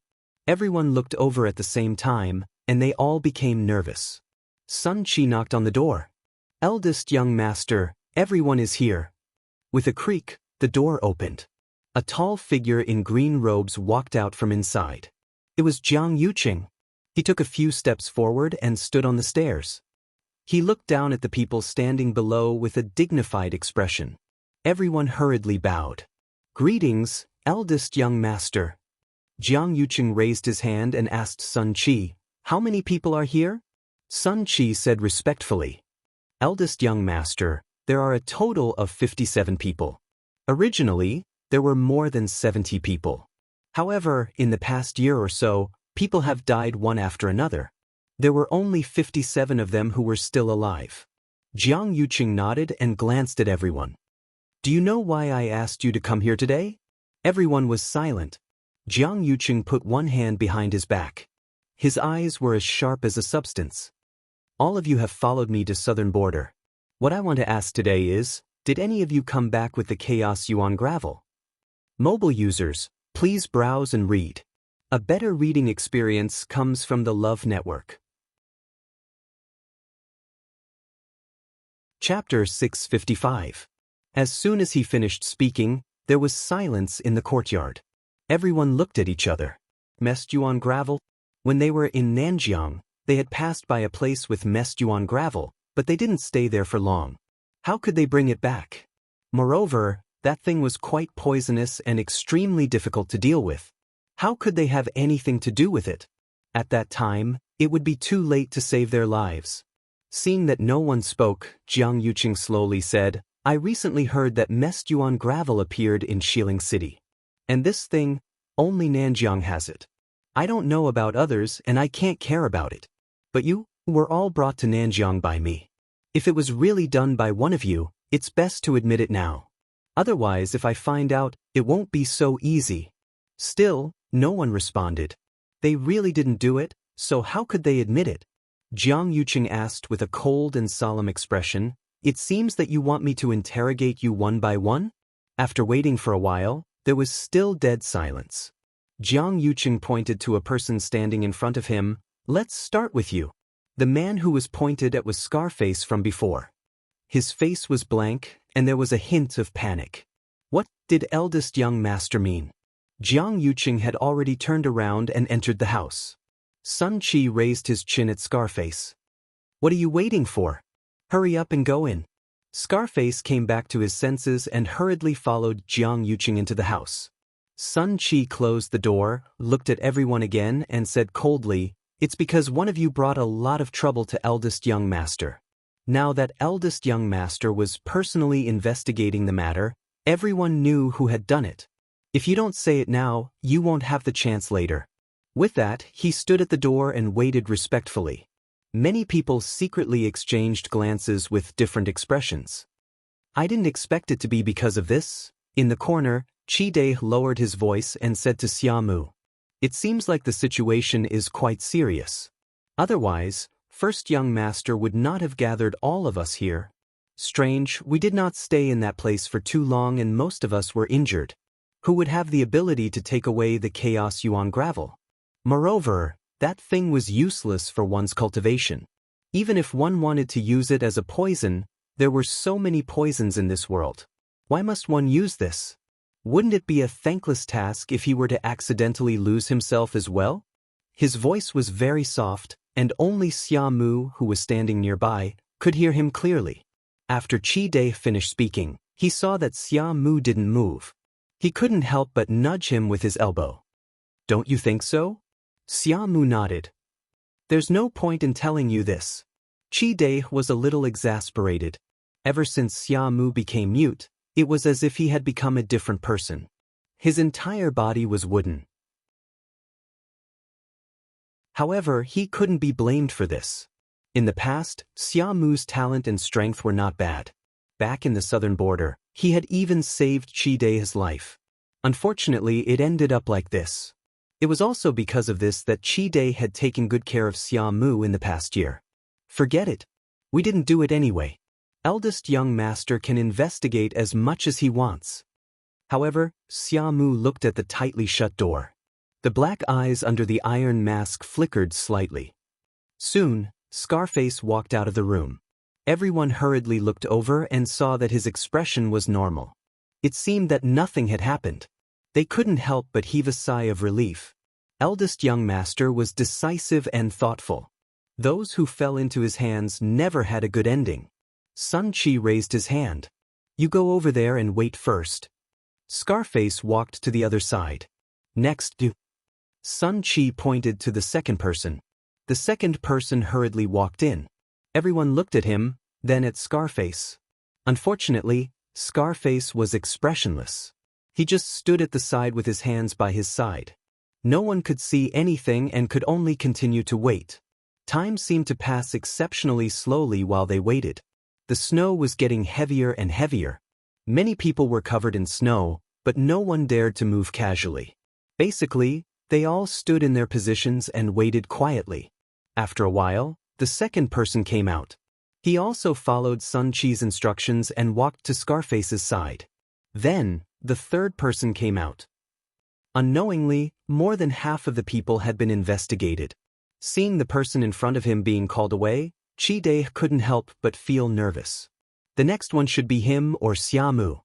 Everyone looked over at the same time, and they all became nervous. Sun Chi knocked on the door. Eldest young master, everyone is here. With a creak, the door opened. A tall figure in green robes walked out from inside. It was Jianghu. He took a few steps forward and stood on the stairs. He looked down at the people standing below with a dignified expression. Everyone hurriedly bowed. Greetings, eldest young master. Jianghu raised his hand and asked Sun Chi, "How many people are here?" Sun Chi said respectfully, "Eldest young master, there are a total of 57 people. Originally, there were more than 70 people. However, in the past year or so, people have died one after another. There were only 57 of them who were still alive." Jianghu nodded and glanced at everyone. "Do you know why I asked you to come here today?" Everyone was silent. Jianghu put one hand behind his back. His eyes were as sharp as a substance. "All of you have followed me to southern border. What I want to ask today is, did any of you come back with the Chaos Yuan Gravel? Mobile users, please browse and read. A better reading experience comes from the Love Network." Chapter 655. As soon as he finished speaking, there was silence in the courtyard. Everyone looked at each other. Yuan Gravel? When they were in Nanjiang, they had passed by a place with Yuan Gravel, but they didn't stay there for long. How could they bring it back? Moreover, that thing was quite poisonous and extremely difficult to deal with. How could they have anything to do with it? At that time, it would be too late to save their lives. Seeing that no one spoke, Jianghu slowly said, "I recently heard that Yuan Gravel appeared in Xiling City. And this thing, only Nanjiang has it. I don't know about others and I can't care about it. But you were all brought to Nanjiang by me. If it was really done by one of you, it's best to admit it now. Otherwise, if I find out, it won't be so easy." Still, no one responded. They really didn't do it, so how could they admit it? Jianghu asked with a cold and solemn expression, "It seems that you want me to interrogate you one by one?" After waiting for a while, there was still dead silence. Jianghu pointed to a person standing in front of him. "Let's start with you." The man who was pointed at was Scarface from before. His face was blank, and there was a hint of panic. What did eldest young master mean? Jianghu had already turned around and entered the house. Sun Chi raised his chin at Scarface. "What are you waiting for? Hurry up and go in." Scarface came back to his senses and hurriedly followed Jianghu into the house. Sun Chi closed the door, looked at everyone again, and said coldly, "It's because one of you brought a lot of trouble to eldest young master." Now that eldest young master was personally investigating the matter, everyone knew who had done it. If you don't say it now, you won't have the chance later. With that, he stood at the door and waited respectfully. Many people secretly exchanged glances with different expressions. "I didn't expect it to be because of this." In the corner, Chi-de lowered his voice and said to Xiamu, It seems like the situation is quite serious. Otherwise, first young master would not have gathered all of us here. Strange, we did not stay in that place for too long and most of us were injured. Who would have the ability to take away the chaos yuan gravel? Moreover, that thing was useless for one's cultivation. Even if one wanted to use it as a poison, there were so many poisons in this world. Why must one use this? Wouldn't it be a thankless task if he were to accidentally lose himself as well? His voice was very soft, and only Xia Mu, who was standing nearby, could hear him clearly. After Qi Dai finished speaking, he saw that Xia Mu didn't move. He couldn't help but nudge him with his elbow. Don't you think so? Xia Mu nodded. There's no point in telling you this. Qi Dai was a little exasperated. Ever since Xia Mu became mute, it was as if he had become a different person. His entire body was wooden. However, he couldn't be blamed for this. In the past, Xia Mu's talent and strength were not bad. Back in the southern border, he had even saved Qi Dai's life. Unfortunately, it ended up like this. It was also because of this that Qi Dai had taken good care of Xia Mu in the past year. Forget it. We didn't do it anyway. Eldest young master can investigate as much as he wants. However, Xia Mu looked at the tightly shut door. The black eyes under the iron mask flickered slightly. Soon, Scarface walked out of the room. Everyone hurriedly looked over and saw that his expression was normal. It seemed that nothing had happened. They couldn't help but heave a sigh of relief. Eldest young master was decisive and thoughtful. Those who fell into his hands never had a good ending. Sun Qi raised his hand. You go over there and wait first. Scarface walked to the other side. Next, Sun Qi pointed to the second person. The second person hurriedly walked in. Everyone looked at him, then at Scarface. Unfortunately, Scarface was expressionless. He just stood at the side with his hands by his side. No one could see anything and could only continue to wait. Time seemed to pass exceptionally slowly while they waited. The snow was getting heavier and heavier. Many people were covered in snow, but no one dared to move casually. Basically, they all stood in their positions and waited quietly. After a while, the second person came out. He also followed Sun Qi's instructions and walked to Scarface's side. Then, the third person came out. Unknowingly, more than half of the people had been investigated. Seeing the person in front of him being called away, Qi Dai couldn't help but feel nervous. The next one should be him or Xia Mu.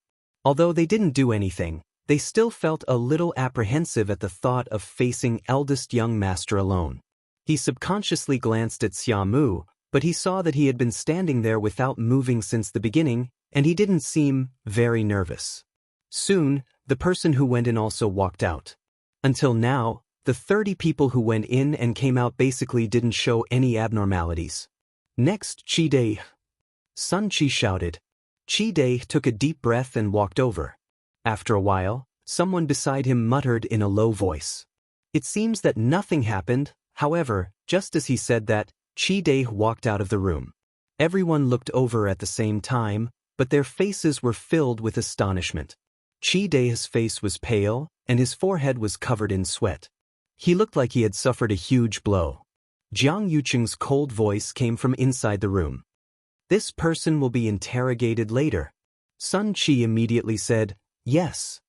Although they didn't do anything, they still felt a little apprehensive at the thought of facing eldest young master alone. He subconsciously glanced at Xia Mu, but he saw that he had been standing there without moving since the beginning, and he didn't seem very nervous. Soon, the person who went in also walked out. Until now, the 30 people who went in and came out basically didn't show any abnormalities. Next, Qi Dai. Sun Qi shouted. Qi Dai took a deep breath and walked over. After a while, someone beside him muttered in a low voice. It seems that nothing happened. However, just as he said that, Qi Dai walked out of the room. Everyone looked over at the same time, but their faces were filled with astonishment. Qi Dai's face was pale, and his forehead was covered in sweat. He looked like he had suffered a huge blow. Jiang Yucheng's cold voice came from inside the room. This person will be interrogated later. Sun Qi immediately said, yes.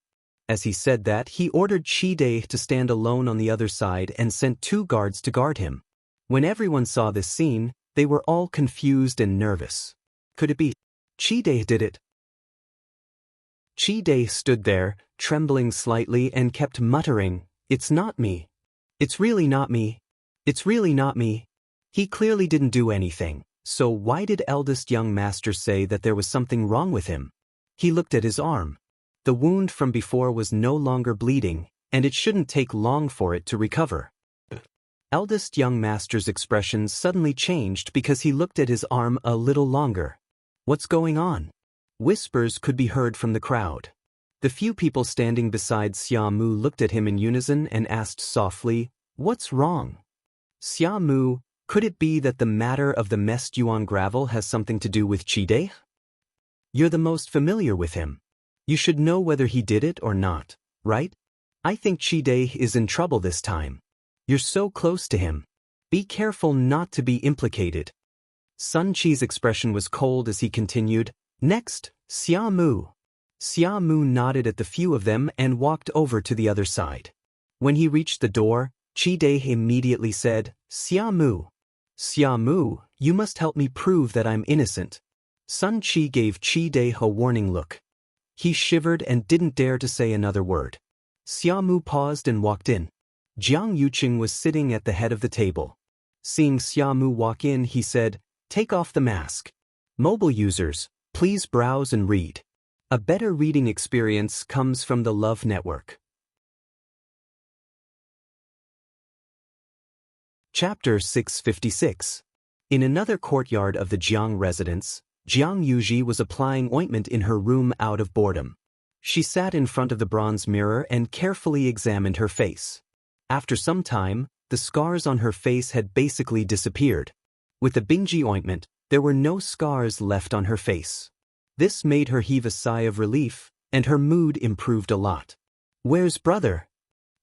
As he said that, he ordered Qi Dai to stand alone on the other side and sent 2 guards to guard him. When everyone saw this scene, they were all confused and nervous. Could it be Qi Dai did it? Qi Dai stood there, trembling slightly and kept muttering, it's not me. It's really not me. It's really not me. He clearly didn't do anything, so why did eldest young master say that there was something wrong with him? He looked at his arm. The wound from before was no longer bleeding, and it shouldn't take long for it to recover. Eldest young master's expression suddenly changed because he looked at his arm a little longer. What's going on? Whispers could be heard from the crowd. The few people standing beside Xia Mu looked at him in unison and asked softly, what's wrong? Xia Mu, could it be that the matter of the messed yuan gravel has something to do with Qi Dai? You're the most familiar with him. You should know whether he did it or not, right? I think Chide is in trouble this time. You're so close to him. Be careful not to be implicated. Sun Qi's expression was cold as he continued, Next, Xia Mu. Xia Mu nodded at the few of them and walked over to the other side. When he reached the door, Chide immediately said, Xia Mu. Xia Mu, you must help me prove that I'm innocent. Sun Qi gave Chide a warning look. He shivered and didn't dare to say another word. Xia Mu paused and walked in. Jiang Yuqing was sitting at the head of the table. Seeing Xia Mu walk in, he said, Take off the mask. Mobile users, please browse and read. A better reading experience comes from the Love Network. Chapter 656. In another courtyard of the Jiang residence, Jiang Yuji was applying ointment in her room out of boredom. She sat in front of the bronze mirror and carefully examined her face. After some time, the scars on her face had basically disappeared. With the Bingji ointment, there were no scars left on her face. This made her heave a sigh of relief, and her mood improved a lot. Where's brother?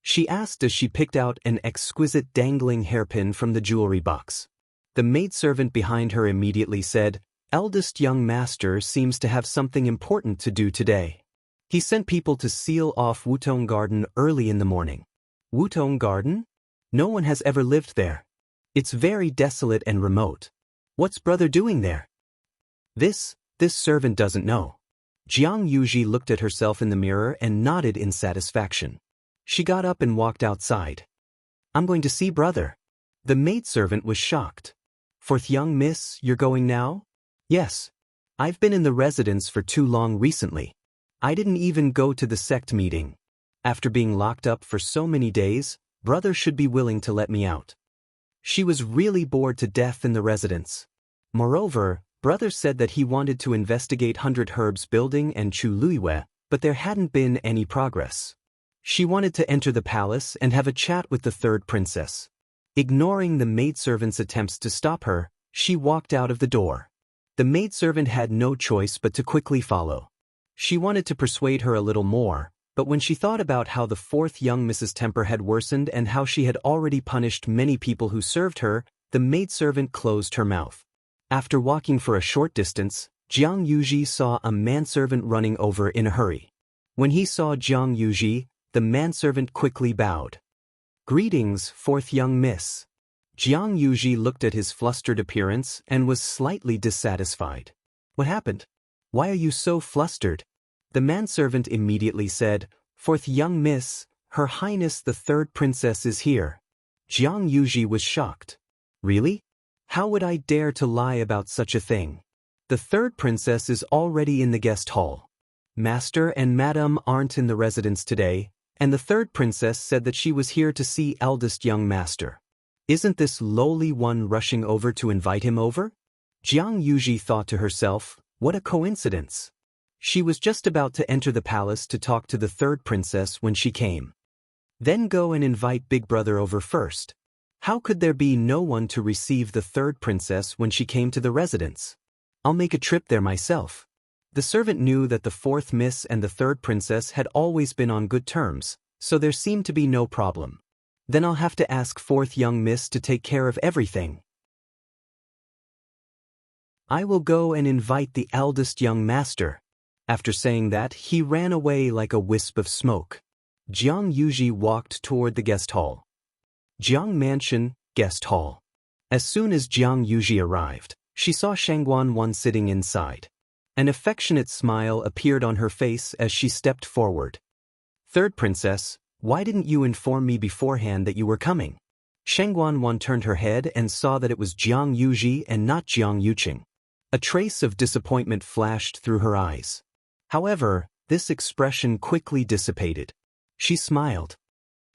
She asked as she picked out an exquisite dangling hairpin from the jewelry box. The maidservant behind her immediately said, Eldest young master seems to have something important to do today. He sent people to seal off Wutong Garden early in the morning. Wutong Garden? No one has ever lived there. It's very desolate and remote. What's brother doing there? This servant doesn't know. Jiang Yuji looked at herself in the mirror and nodded in satisfaction. She got up and walked outside. I'm going to see brother. The maidservant was shocked. Fourth young miss, you're going now? Yes. I've been in the residence for too long recently. I didn't even go to the sect meeting. After being locked up for so many days, brother should be willing to let me out. She was really bored to death in the residence. Moreover, brother said that he wanted to investigate 100 Herbs building and Chu Luiwe, but there hadn't been any progress. She wanted to enter the palace and have a chat with the third princess. Ignoring the maidservant's attempts to stop her, she walked out of the door. The maidservant had no choice but to quickly follow. She wanted to persuade her a little more, but when she thought about how the fourth young Mrs. Temper had worsened and how she had already punished many people who served her, the maidservant closed her mouth. After walking for a short distance, Jiang Yuji saw a manservant running over in a hurry. When he saw Jiang Yuji, the manservant quickly bowed. Greetings, fourth young miss. Jiang Yuji looked at his flustered appearance and was slightly dissatisfied. What happened? Why are you so flustered? The manservant immediately said, Fourth young miss, Her Highness the third princess is here. Jiang Yuji was shocked. Really? How would I dare to lie about such a thing? The third princess is already in the guest hall. Master and Madam aren't in the residence today, and the third princess said that she was here to see eldest young master. Isn't this lowly one rushing over to invite him over? Jiang Yuji thought to herself, what a coincidence. She was just about to enter the palace to talk to the third princess when she came. Then go and invite big brother over first. How could there be no one to receive the third princess when she came to the residence? I'll make a trip there myself. The servant knew that the fourth miss and the third princess had always been on good terms, so there seemed to be no problem. Then I'll have to ask fourth young miss to take care of everything. I will go and invite the eldest young master. After saying that, he ran away like a wisp of smoke. Jiang Yuji walked toward the guest hall. Jiang Mansion, guest hall. As soon as Jiang Yuji arrived, she saw Shangguan Wan sitting inside. An affectionate smile appeared on her face as she stepped forward. Third princess, why didn't you inform me beforehand that you were coming? Shangguan Wan turned her head and saw that it was Jiang Yuji and not Jiang Yuqing. A trace of disappointment flashed through her eyes. However, this expression quickly dissipated. She smiled.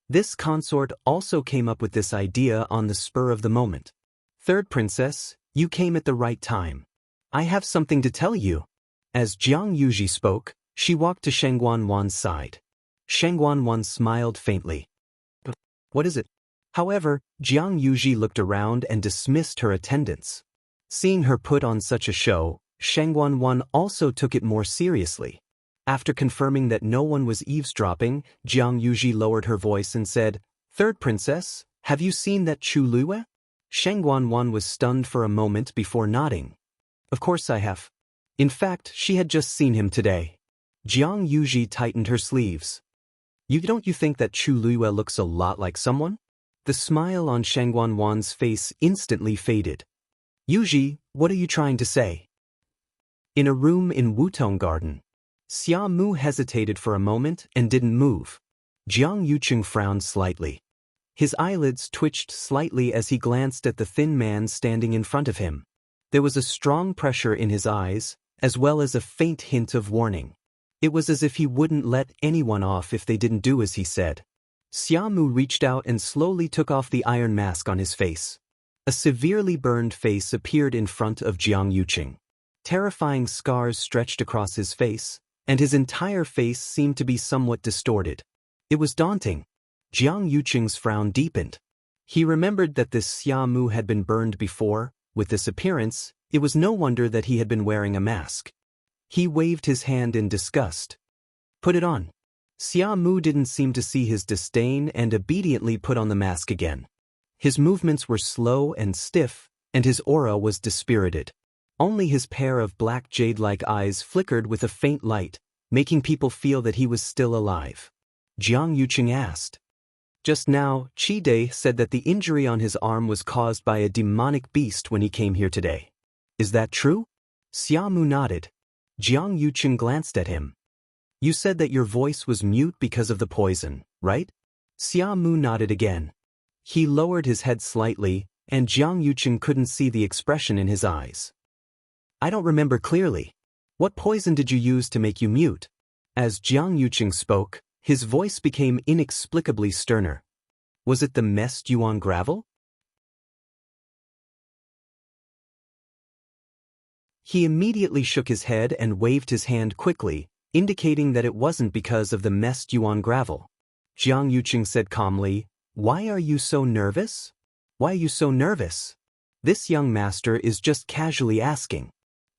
This consort also came up with this idea on the spur of the moment. Third princess, you came at the right time. I have something to tell you. As Jiang Yuji spoke, she walked to Shangguan Wan's side. Shangguan Wan smiled faintly. What is it? However, Jiang Yuji looked around and dismissed her attendance. Seeing her put on such a show, Shangguan Wan also took it more seriously. After confirming that no one was eavesdropping, Jianghu lowered her voice and said, "Third princess, have you seen that Chu Luo?" Sheng Guanwan was stunned for a moment before nodding. "Of course I have. In fact, she had just seen him today." Jianghu tightened her sleeves. Don't you think that Chu Luo looks a lot like someone?" The smile on Sheng Guanwan's face instantly faded. "Yuji, what are you trying to say?" In a room in Wutong Garden, Xia Mu hesitated for a moment and didn't move. Jiang Yuqing frowned slightly. His eyelids twitched slightly as he glanced at the thin man standing in front of him. There was a strong pressure in his eyes, as well as a faint hint of warning. It was as if he wouldn't let anyone off if they didn't do as he said. Xia Mu reached out and slowly took off the iron mask on his face. A severely burned face appeared in front of Jiang Yuqing. Terrifying scars stretched across his face, and his entire face seemed to be somewhat distorted. It was daunting. Jiang Yuqing's frown deepened. He remembered that this Xia Mu had been burned before. With this appearance, it was no wonder that he had been wearing a mask. He waved his hand in disgust. "Put it on." Xia Mu didn't seem to see his disdain and obediently put on the mask again. His movements were slow and stiff, and his aura was dispirited. Only his pair of black jade-like eyes flickered with a faint light, making people feel that he was still alive. Jiang Yuqing asked. "Just now, Qi Dai said that the injury on his arm was caused by a demonic beast when he came here today. Is that true?" Xia Mu nodded. Jiang Yuqing glanced at him. "You said that your voice was mute because of the poison, right?" Xia Mu nodded again. He lowered his head slightly, and Jiang Yuqing couldn't see the expression in his eyes. "I don't remember clearly. What poison did you use to make you mute?" As Jiang Yuqing spoke, his voice became inexplicably sterner. "Was it the mest yuan gravel?" He immediately shook his head and waved his hand quickly, indicating that it wasn't because of the mest yuan gravel. Jiang Yuqing said calmly, "Why are you so nervous?" "Why are you so nervous?" This young master is just casually asking.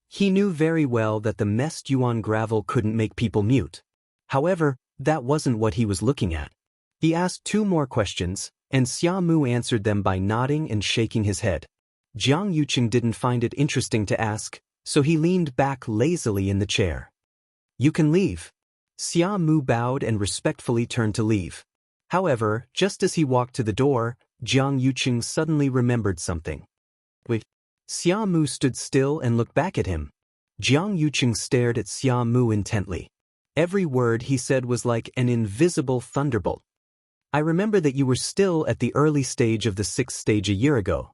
He knew very well that the mest yuan gravel couldn't make people mute. However, that wasn't what he was looking at. He asked 2 more questions, and Xia Mu answered them by nodding and shaking his head. Jiang Yuqing didn't find it interesting to ask, so he leaned back lazily in the chair. "You can leave." Xia Mu bowed and respectfully turned to leave. However, just as he walked to the door, Jiang Yuqing suddenly remembered something. "Wait." Xia Mu stood still and looked back at him. Jiang Yuqing stared at Xia Mu intently. Every word he said was like an invisible thunderbolt. "I remember that you were still at the early stage of the 6th stage a year ago.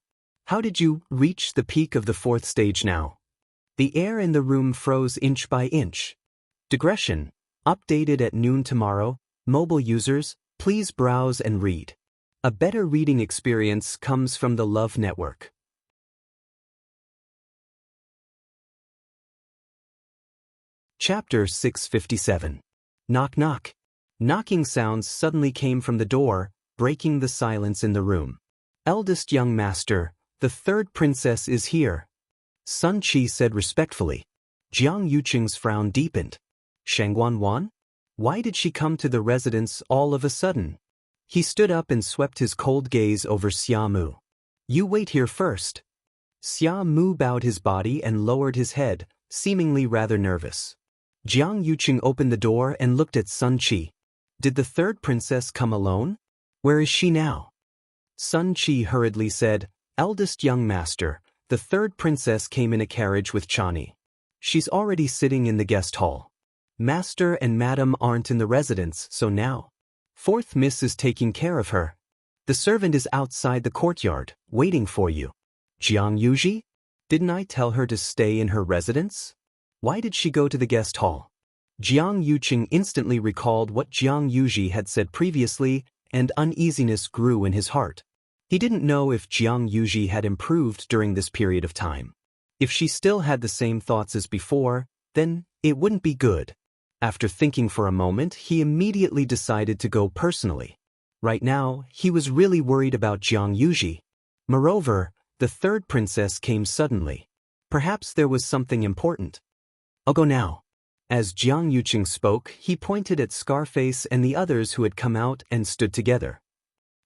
How did you reach the peak of the 4th stage now?" The air in the room froze inch by inch. Digression. Updated at noon tomorrow. Mobile users, please browse and read. A better reading experience comes from the Love Network. Chapter 657. Knock knock. Knocking sounds suddenly came from the door, breaking the silence in the room. "Eldest young master, the 3rd princess is here," Sun Qi said respectfully. Jiang Yuqing's frown deepened. "Sheng Guanwan? Why did she come to the residence all of a sudden?" He stood up and swept his cold gaze over Xia Mu. "You wait here first." Xia Mu bowed his body and lowered his head, seemingly rather nervous. Jiang Yuqing opened the door and looked at Sun Qi. "Did the 3rd princess come alone? Where is she now?" Sun Qi hurriedly said, "Eldest young master, the 3rd princess came in a carriage with Chani. She's already sitting in the guest hall. Master and madam aren't in the residence, so now 4th miss is taking care of her. The servant is outside the courtyard, waiting for you." "Jiang Yuji? Didn't I tell her to stay in her residence? Why did she go to the guest hall?" Jiang Yuqing instantly recalled what Jiang Yuji had said previously, and uneasiness grew in his heart. He didn't know if Jiang Yuji had improved during this period of time. If she still had the same thoughts as before, then it wouldn't be good. After thinking for a moment, he immediately decided to go personally. Right now, he was really worried about Jiang Yuji. Moreover, the 3rd princess came suddenly. Perhaps there was something important. "I'll go now." As Jiang Yuqing spoke, he pointed at Scarface and the others who had come out and stood together.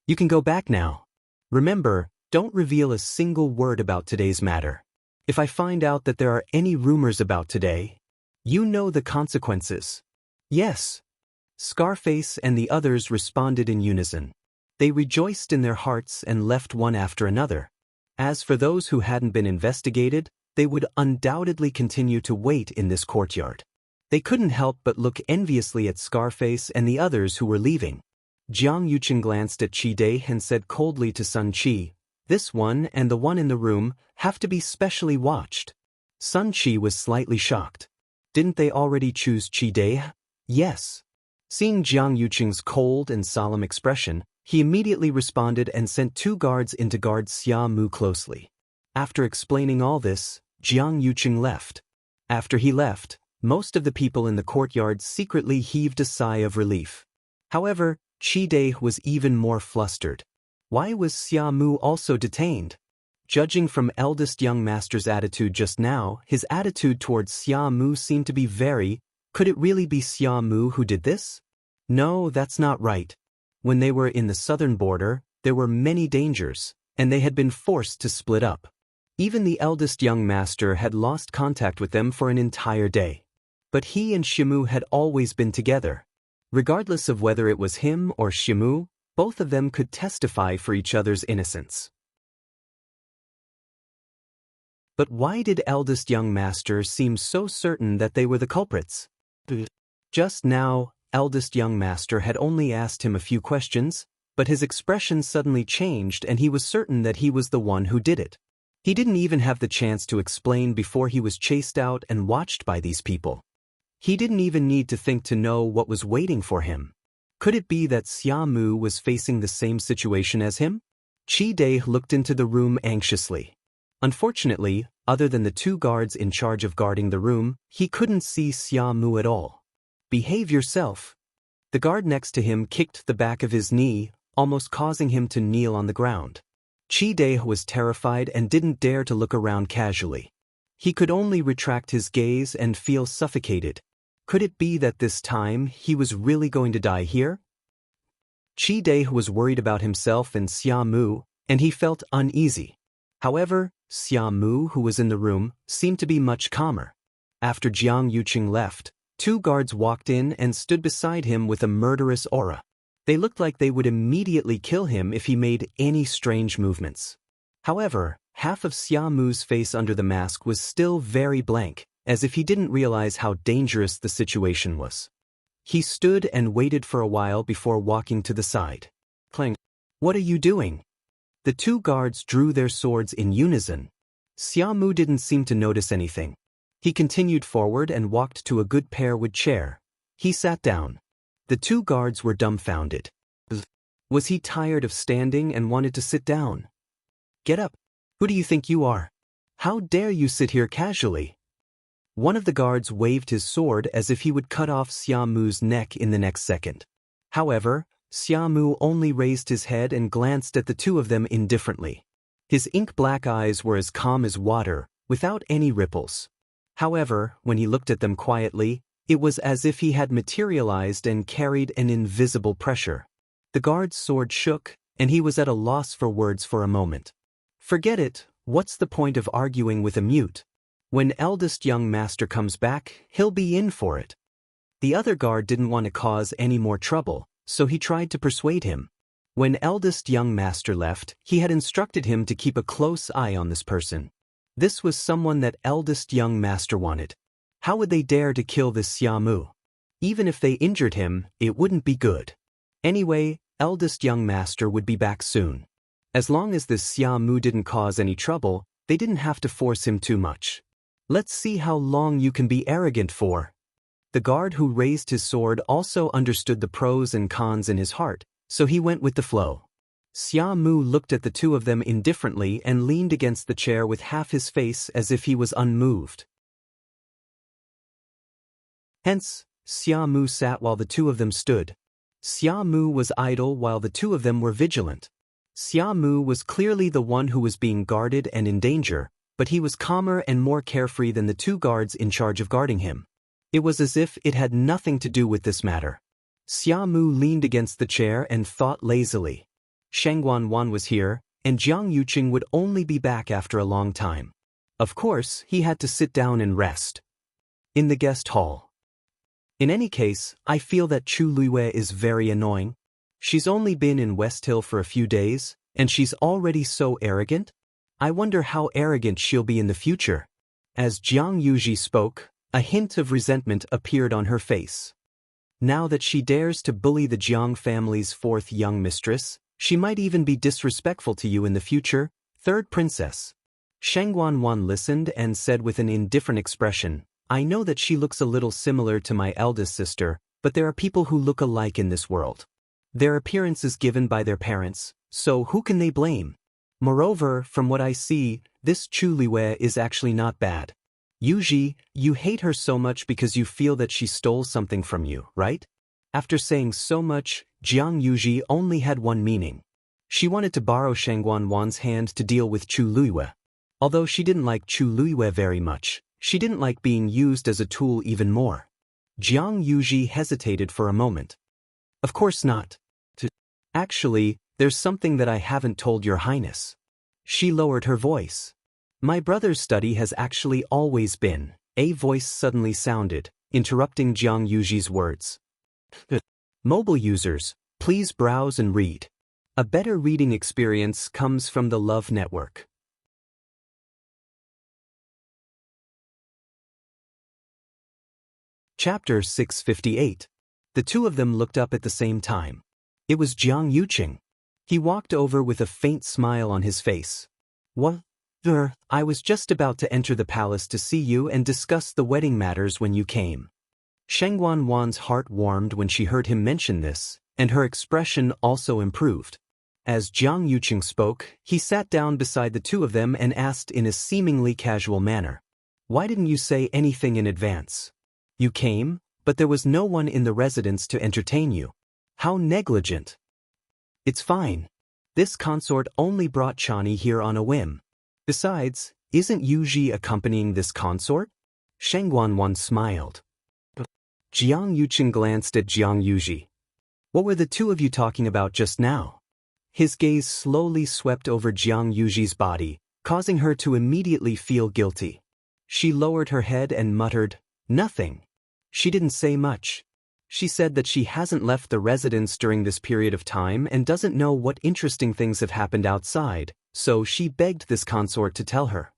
You can go back now. Remember, don't reveal a single word about today's matter. If I find out that there are any rumors about today, you know the consequences. Yes. Scarface and the others responded in unison. They rejoiced in their hearts and left one after another. As for those who hadn't been investigated, they would undoubtedly continue to wait in this courtyard. They couldn't help but look enviously at Scarface and the others who were leaving. Jiang Yuqing glanced at Qi Dai and said coldly to Sun Qi, "This one and the one in the room have to be specially watched." Sun Qi was slightly shocked. Didn't they already choose Qi Dai? Yes. Seeing Jiang Yuqing's cold and solemn expression, he immediately responded and sent 2 guards in to guard Xia Mu closely. After explaining all this, Jiang Yuqing left. After he left, most of the people in the courtyard secretly heaved a sigh of relief. However, Qi Dai was even more flustered. Why was Xia Mu also detained? Judging from eldest young master's attitude just now, his attitude towards Xia Mu seemed to be could it really be Xia Mu who did this? No, that's not right. When they were in the southern border, there were many dangers, and they had been forced to split up. Even the eldest young master had lost contact with them for an entire day. But he and Shimu had always been together. Regardless of whether it was him or Shimu, both of them could testify for each other's innocence. But why did eldest young master seem so certain that they were the culprits? Just now, eldest young master had only asked him a few questions, but his expression suddenly changed and he was certain that he was the one who did it. He didn't even have the chance to explain before he was chased out and watched by these people. He didn't even need to think to know what was waiting for him. Could it be that Xia Mu was facing the same situation as him? Qi Dai looked into the room anxiously. Unfortunately, other than the 2 guards in charge of guarding the room, he couldn't see Xia Mu at all. Behave yourself. The guard next to him kicked the back of his knee, almost causing him to kneel on the ground. Qi Dai was terrified and didn't dare to look around casually. He could only retract his gaze and feel suffocated. Could it be that this time he was really going to die here? Qi Dai was worried about himself and Xia Mu, and he felt uneasy. However, Xia Mu, who was in the room, seemed to be much calmer. After Jiang Yuqing left, 2 guards walked in and stood beside him with a murderous aura. They looked like they would immediately kill him if he made any strange movements. However, half of Xia Mu's face under the mask was still very blank, as if he didn't realize how dangerous the situation was. He stood and waited for a while before walking to the side. Clang. What are you doing? The 2 guards drew their swords in unison. Xia Mu didn't seem to notice anything. He continued forward and walked to a good pear-wood chair. He sat down. The 2 guards were dumbfounded. Was he tired of standing and wanted to sit down? Get up. Who do you think you are? How dare you sit here casually? One of the guards waved his sword as if he would cut off Xia Mu's neck in the next second. However, Xia Mu only raised his head and glanced at the 2 of them indifferently. His ink-black eyes were as calm as water, without any ripples. However, when he looked at them quietly, it was as if he had materialized and carried an invisible pressure. The guard's sword shook, and he was at a loss for words for a moment. Forget it, what's the point of arguing with a mute? When eldest young master comes back, he'll be in for it. The other guard didn't want to cause any more trouble, so he tried to persuade him. When eldest young master left, he had instructed him to keep a close eye on this person. This was someone that eldest young master wanted. How would they dare to kill this Xia Mu? Even if they injured him, it wouldn't be good. Anyway, eldest young master would be back soon. As long as this Xia Mu didn't cause any trouble, they didn't have to force him too much. Let's see how long you can be arrogant for. The guard who raised his sword also understood the pros and cons in his heart, so he went with the flow. Xia Mu looked at the 2 of them indifferently and leaned against the chair with half his face as if he was unmoved. Hence, Xia Mu sat while the 2 of them stood. Xia Mu was idle while the 2 of them were vigilant. Xia Mu was clearly the one who was being guarded and in danger, but he was calmer and more carefree than the 2 guards in charge of guarding him. It was as if it had nothing to do with this matter. Xiamu leaned against the chair and thought lazily. Shangguan was here, and Jiang Yuqing would only be back after a long time. Of course, he had to sit down and rest. In the guest hall. In any case, I feel that Chu Luiwei is very annoying. She's only been in West Hill for a few days, and she's already so arrogant? I wonder how arrogant she'll be in the future. As Jiang Yuji spoke, a hint of resentment appeared on her face. Now that she dares to bully the Jiang family's fourth young mistress, she might even be disrespectful to you in the future, third princess. Shangguan listened and said with an indifferent expression, I know that she looks a little similar to my eldest sister, but there are people who look alike in this world. Their appearance is given by their parents, so who can they blame? Moreover, from what I see, this Chu Liwei is actually not bad. Yuji, you hate her so much because you feel that she stole something from you, right? After saying so much, Jiang Yuji only had one meaning. She wanted to borrow Shangguan's hand to deal with Chu Luiwei. Although she didn't like Chu Luiwei very much, she didn't like being used as a tool even more. Jiang Yuji hesitated for a moment. Of course not. Actually, there's something that I haven't told your highness. She lowered her voice. My brother's study has actually always been. A voice suddenly sounded, interrupting Jiang Yuji's words. Mobile users, please browse and read. A better reading experience comes from the Love Network. Chapter 658. The two of them looked up at the same time. It was Jiang Yuqing. He walked over with a faint smile on his face. What? I was just about to enter the palace to see you and discuss the wedding matters when you came. Shangguan's heart warmed when she heard him mention this, and her expression also improved. As Jiang Yuqing spoke, he sat down beside the two of them and asked in a seemingly casual manner, Why didn't you say anything in advance? You came, but there was no one in the residence to entertain you. How negligent. It's fine. This consort only brought Chani here on a whim. Besides, isn't Yuji accompanying this consort? Shangguan smiled. Jiang Yuqing glanced at Jiang Yuji. What were the two of you talking about just now? His gaze slowly swept over Jiang Yuji's body, causing her to immediately feel guilty. She lowered her head and muttered, Nothing. She didn't say much. She said that she hasn't left the residence during this period of time and doesn't know what interesting things have happened outside, so she begged this consort to tell her.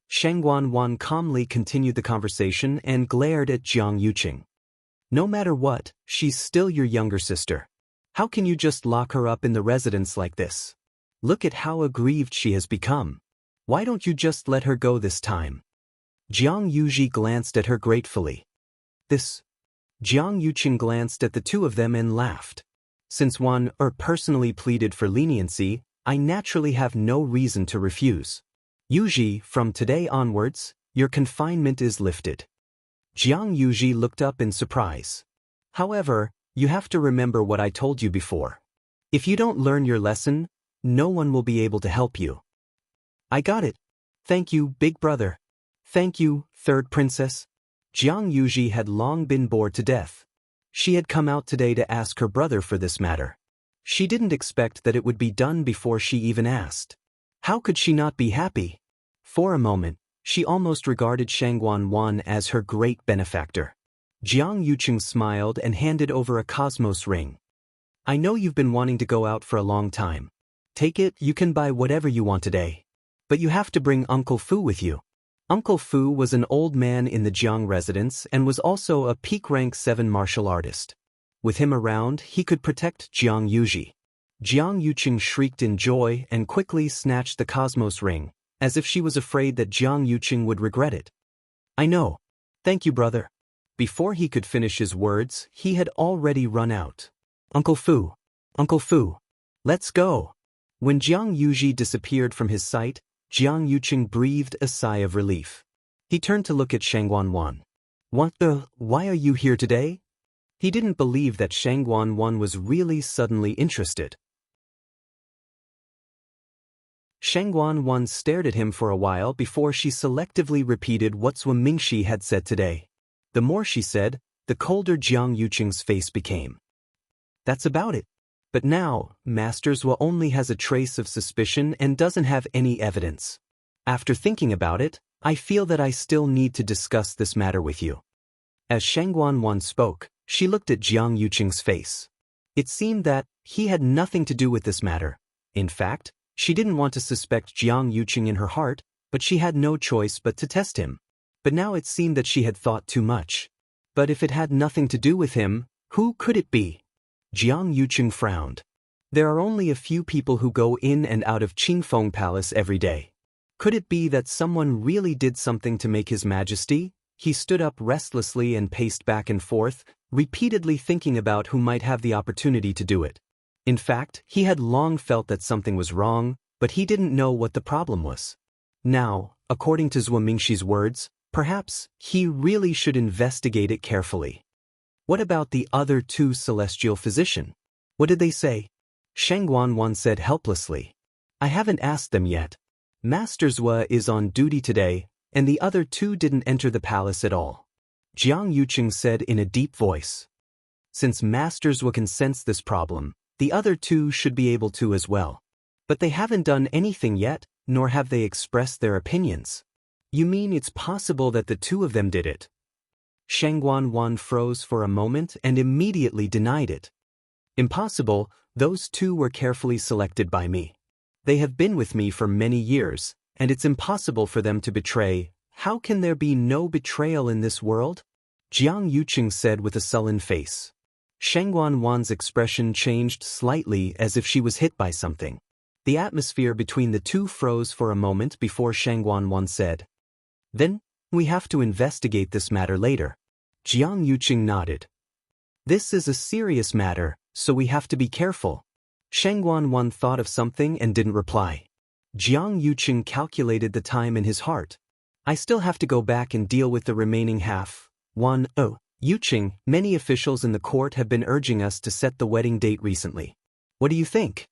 Shangguan calmly continued the conversation and glared at Jiang Yuqing. No matter what, she's still your younger sister. How can you just lock her up in the residence like this? Look at how aggrieved she has become. Why don't you just let her go this time? Jiang Yuji glanced at her gratefully. Jiang Yuqing glanced at the two of them and laughed. Since one personally pleaded for leniency, I naturally have no reason to refuse. Yuji, from today onwards, your confinement is lifted. Jiang Yuji looked up in surprise. However, you have to remember what I told you before. If you don't learn your lesson, no one will be able to help you. I got it. Thank you, big brother. Thank you, third princess. Jiang Yuji had long been bored to death. She had come out today to ask her brother for this matter. She didn't expect that it would be done before she even asked. How could she not be happy? For a moment, she almost regarded Shangguan as her great benefactor. Jiang Yuqing smiled and handed over a cosmos ring. I know you've been wanting to go out for a long time. Take it, you can buy whatever you want today. But you have to bring Uncle Fu with you. Uncle Fu was an old man in the Jiang residence and was also a peak rank 7 martial artist. With him around, he could protect Jiang Yuji. Jiang Yuqing shrieked in joy and quickly snatched the cosmos ring, as if she was afraid that Jiang Yuqing would regret it. I know. Thank you, brother. Before he could finish his words, he had already run out. Uncle Fu. Uncle Fu. Let's go. When Jiang Yuji disappeared from his sight, Jiang Yuqing breathed a sigh of relief. He turned to look at Shangguan. Why are you here today? He didn't believe that Shangguan was really suddenly interested. Shangguan stared at him for a while before she selectively repeated what Mingxi had said today. The more she said, the colder Jiang Yuqing's face became. That's about it. But now, Master Zhuo only has a trace of suspicion and doesn't have any evidence. After thinking about it, I feel that I still need to discuss this matter with you. As Shengguan Wan spoke, she looked at Jiang Yuqing's face. It seemed that he had nothing to do with this matter. In fact, she didn't want to suspect Jiang Yuqing in her heart, but she had no choice but to test him. But now it seemed that she had thought too much. But if it had nothing to do with him, who could it be? Jiang Yuqing frowned. There are only a few people who go in and out of Qingfeng Palace every day. Could it be that someone really did something to make His Majesty? He stood up restlessly and paced back and forth, repeatedly thinking about who might have the opportunity to do it. In fact, he had long felt that something was wrong, but he didn't know what the problem was. Now, according to Zhuo Mingxi's words, perhaps he really should investigate it carefully. What about the other two celestial physicians? What did they say? Shengguan Wan said helplessly. I haven't asked them yet. Master Zhuo is on duty today, and the other two didn't enter the palace at all. Jiang Yuqing said in a deep voice. Since Master Zhuo can sense this problem, the other two should be able to as well. But they haven't done anything yet, nor have they expressed their opinions. You mean it's possible that the two of them did it? Shengguan Wan froze for a moment and immediately denied it. Impossible, those two were carefully selected by me. They have been with me for many years, and it's impossible for them to betray. How can there be no betrayal in this world? Jiang Yuqing said with a sullen face. Shengguan Wan's expression changed slightly as if she was hit by something. The atmosphere between the two froze for a moment before Shengguan Wan said, Then, we have to investigate this matter later. Jiang Yuqing nodded. This is a serious matter, so we have to be careful. Shengguan Wan thought of something and didn't reply. Jiang Yuqing calculated the time in his heart. I still have to go back and deal with the remaining half. Yuqing, many officials in the court have been urging us to set the wedding date recently. What do you think?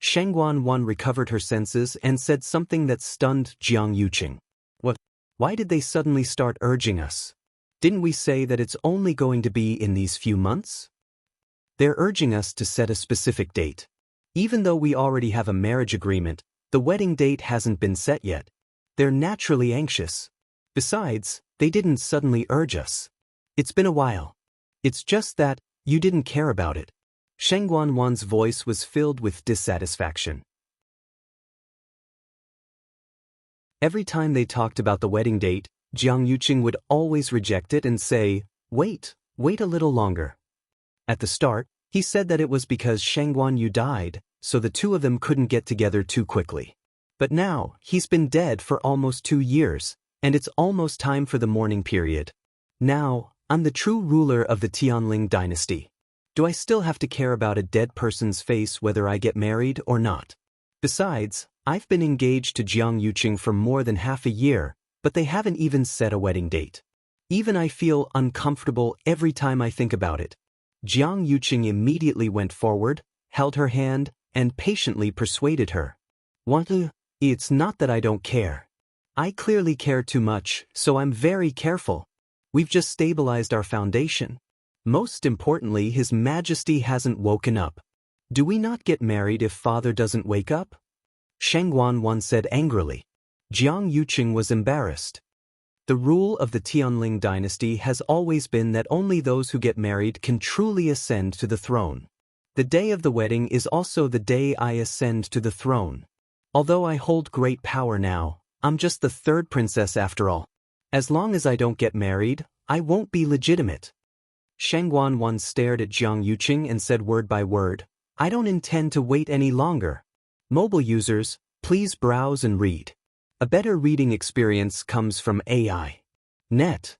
Shengguan Wan recovered her senses and said something that stunned Jiang Yuqing. What? Why did they suddenly start urging us? Didn't we say that it's only going to be in these few months? They're urging us to set a specific date. Even though we already have a marriage agreement, the wedding date hasn't been set yet. They're naturally anxious. Besides, they didn't suddenly urge us. It's been a while. It's just that you didn't care about it. Shengguan Wan's voice was filled with dissatisfaction. Every time they talked about the wedding date, Jiang Yuqing would always reject it and say, wait a little longer. At the start, he said that it was because Shengguan Yu died, so the two of them couldn't get together too quickly. But now, he's been dead for almost 2 years, and it's almost time for the mourning period. Now, I'm the true ruler of the Tianling dynasty. Do I still have to care about a dead person's face whether I get married or not? Besides, I've been engaged to Jiang Yuqing for more than half a year, but they haven't even set a wedding date. Even I feel uncomfortable every time I think about it. Jiang Yuqing immediately went forward, held her hand, and patiently persuaded her. It's not that I don't care. I clearly care too much, so I'm very careful. We've just stabilized our foundation. Most importantly, His Majesty hasn't woken up. Do we not get married if father doesn't wake up? Shengguan Wan said angrily. Jiang Yuqing was embarrassed. The rule of the Tianling dynasty has always been that only those who get married can truly ascend to the throne. The day of the wedding is also the day I ascend to the throne. Although I hold great power now, I'm just the third princess after all. As long as I don't get married, I won't be legitimate. Shengguan Wan stared at Jiang Yuqing and said word by word, I don't intend to wait any longer. Mobile users, please browse and read. A better reading experience comes from AI. Net.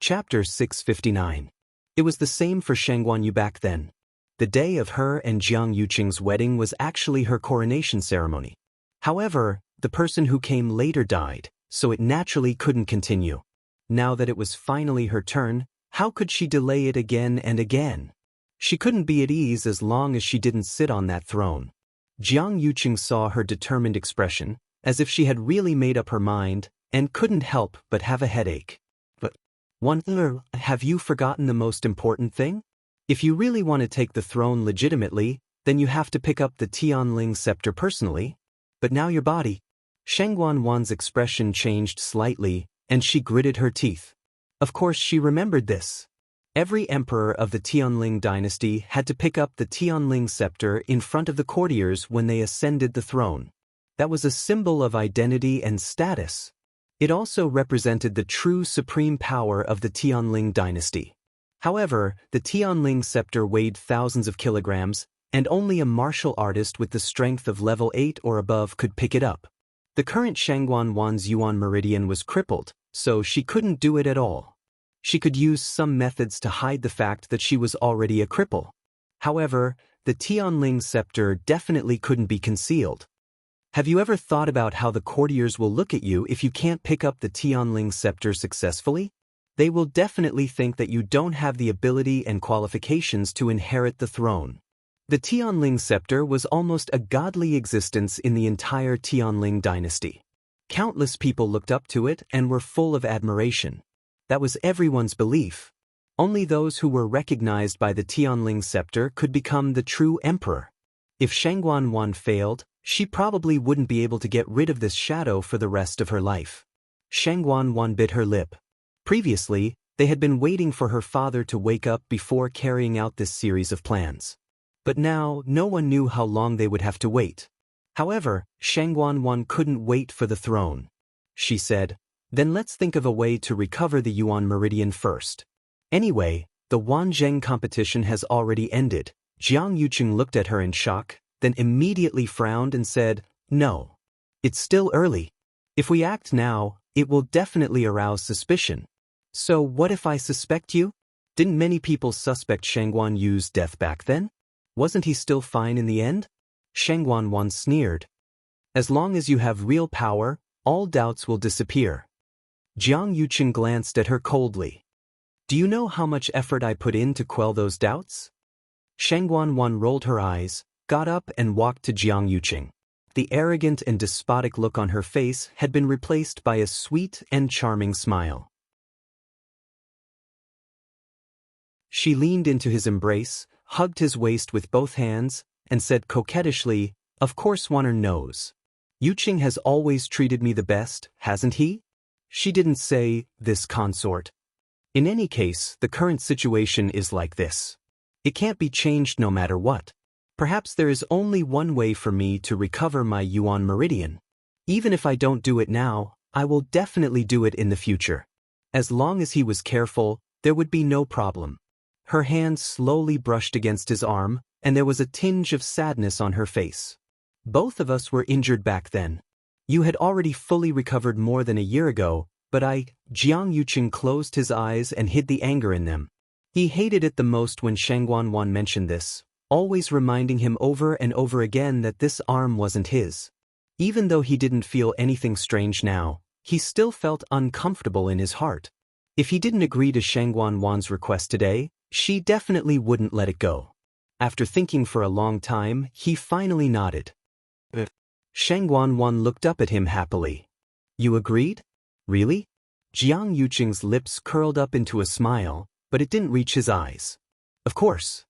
Chapter 659. It was the same for Shengguan Yu back then. The day of her and Jiang Yuqing's wedding was actually her coronation ceremony. However, the person who came later died, so it naturally couldn't continue. Now that it was finally her turn, how could she delay it again and again? She couldn't be at ease as long as she didn't sit on that throne. Jiang Yuqing saw her determined expression, as if she had really made up her mind, and couldn't help but have a headache. But, have you forgotten the most important thing? If you really want to take the throne legitimately, then you have to pick up the Tianling scepter personally. But now your body. Shengguan Wan's expression changed slightly, and she gritted her teeth. Of course she remembered this. Every emperor of the Tianling dynasty had to pick up the Tianling scepter in front of the courtiers when they ascended the throne. That was a symbol of identity and status. It also represented the true supreme power of the Tianling dynasty. However, the Tianling scepter weighed thousands of kilograms, and only a martial artist with the strength of level 8 or above could pick it up. The current Shengguan Wan's Yuan meridian was crippled, so she couldn't do it at all. She could use some methods to hide the fact that she was already a cripple. However, the Tianling scepter definitely couldn't be concealed. Have you ever thought about how the courtiers will look at you if you can't pick up the Tianling scepter successfully? They will definitely think that you don't have the ability and qualifications to inherit the throne. The Tianling scepter was almost a godly existence in the entire Tianling dynasty. Countless people looked up to it and were full of admiration. That was everyone's belief. Only those who were recognized by the Tianling scepter could become the true emperor. If Shengguan Wan failed, she probably wouldn't be able to get rid of this shadow for the rest of her life. Shengguan Wan bit her lip. Previously, they had been waiting for her father to wake up before carrying out this series of plans. But now, no one knew how long they would have to wait. However, Shengguan Wan couldn't wait for the throne. She said, "Then let's think of a way to recover the Yuan meridian first." Anyway, the Wanzheng competition has already ended. Jiang Yuqing looked at her in shock, then immediately frowned and said, "No. It's still early. If we act now, it will definitely arouse suspicion. So what if I suspect you? Didn't many people suspect Shengguan Yu's death back then? Wasn't he still fine in the end?" Shengguan Wan sneered. "As long as you have real power, all doubts will disappear." Jiang Yuqing glanced at her coldly. "Do you know how much effort I put in to quell those doubts?" Shengguan Wan rolled her eyes, got up and walked to Jiang Yuqing. The arrogant and despotic look on her face had been replaced by a sweet and charming smile. She leaned into his embrace, hugged his waist with both hands, and said coquettishly, "Of course Wanner knows. Yuqing has always treated me the best, hasn't he?" She didn't say, "this consort." In any case, the current situation is like this. It can't be changed no matter what. Perhaps there is only one way for me to recover my Yuan meridian. Even if I don't do it now, I will definitely do it in the future. As long as he was careful, there would be no problem. Her hand slowly brushed against his arm, and there was a tinge of sadness on her face. "Both of us were injured back then. You had already fully recovered more than a year ago, but Jiang Yuqing closed his eyes and hid the anger in them. He hated it the most when Shengguan Wan mentioned this, always reminding him over and over again that this arm wasn't his. Even though he didn't feel anything strange now, he still felt uncomfortable in his heart. If he didn't agree to Shengguan Wan's request today, she definitely wouldn't let it go. After thinking for a long time, he finally nodded. Shengguan Wan looked up at him happily. "You agreed? Really?" Jiang Yuqing's lips curled up into a smile, but it didn't reach his eyes. "Of course.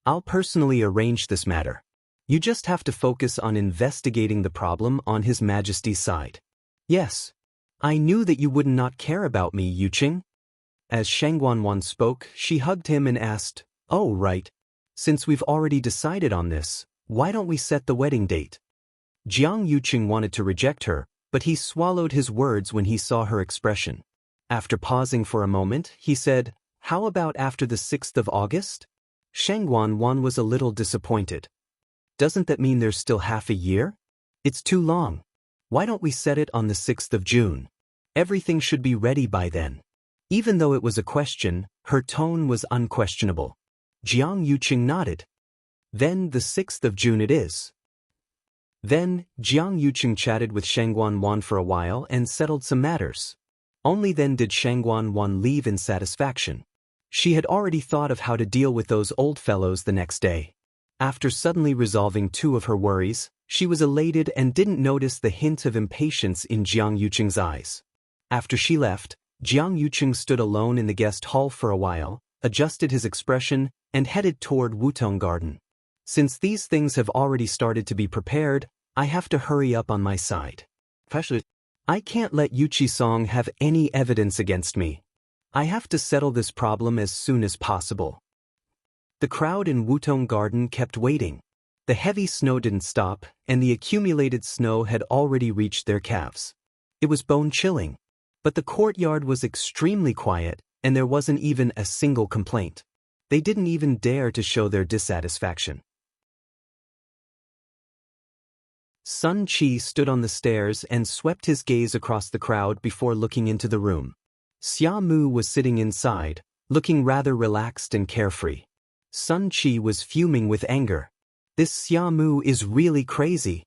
I'll personally arrange this matter. You just have to focus on investigating the problem on His Majesty's side." "Yes. I knew that you would not care about me, Yuqing." As Shengguan Wan spoke, she hugged him and asked, "Oh, right. Since we've already decided on this, why don't we set the wedding date?" Jiang Yuqing wanted to reject her, but he swallowed his words when he saw her expression. After pausing for a moment, he said, "How about after the 6th of August? Shengguan Wan was a little disappointed. "Doesn't that mean there's still half a year? It's too long. Why don't we set it on the 6th of June? Everything should be ready by then." Even though it was a question, her tone was unquestionable. Jiang Yuqing nodded. "Then the 6th of June it is." Then, Jiang Yuqing chatted with Shengguan Wan for a while and settled some matters. Only then did Shengguan Wan leave in satisfaction. She had already thought of how to deal with those old fellows the next day. After suddenly resolving two of her worries, She was elated and didn't notice the hint of impatience in Jiang Yuqing's eyes. After she left, Jiang Yuqing stood alone in the guest hall for a while, adjusted his expression, and headed toward Wutong Garden. Since these things have already started to be prepared, I have to hurry up on my side. I can't let Yuqi-song have any evidence against me. I have to settle this problem as soon as possible. The crowd in Wutong Garden kept waiting. The heavy snow didn't stop, and the accumulated snow had already reached their calves. It was bone-chilling. But the courtyard was extremely quiet, and there wasn't even a single complaint. They didn't even dare to show their dissatisfaction. Sun Qi stood on the stairs and swept his gaze across the crowd before looking into the room. Xia Mu was sitting inside, looking rather relaxed and carefree. Sun Qi was fuming with anger. This Xia Mu is really crazy.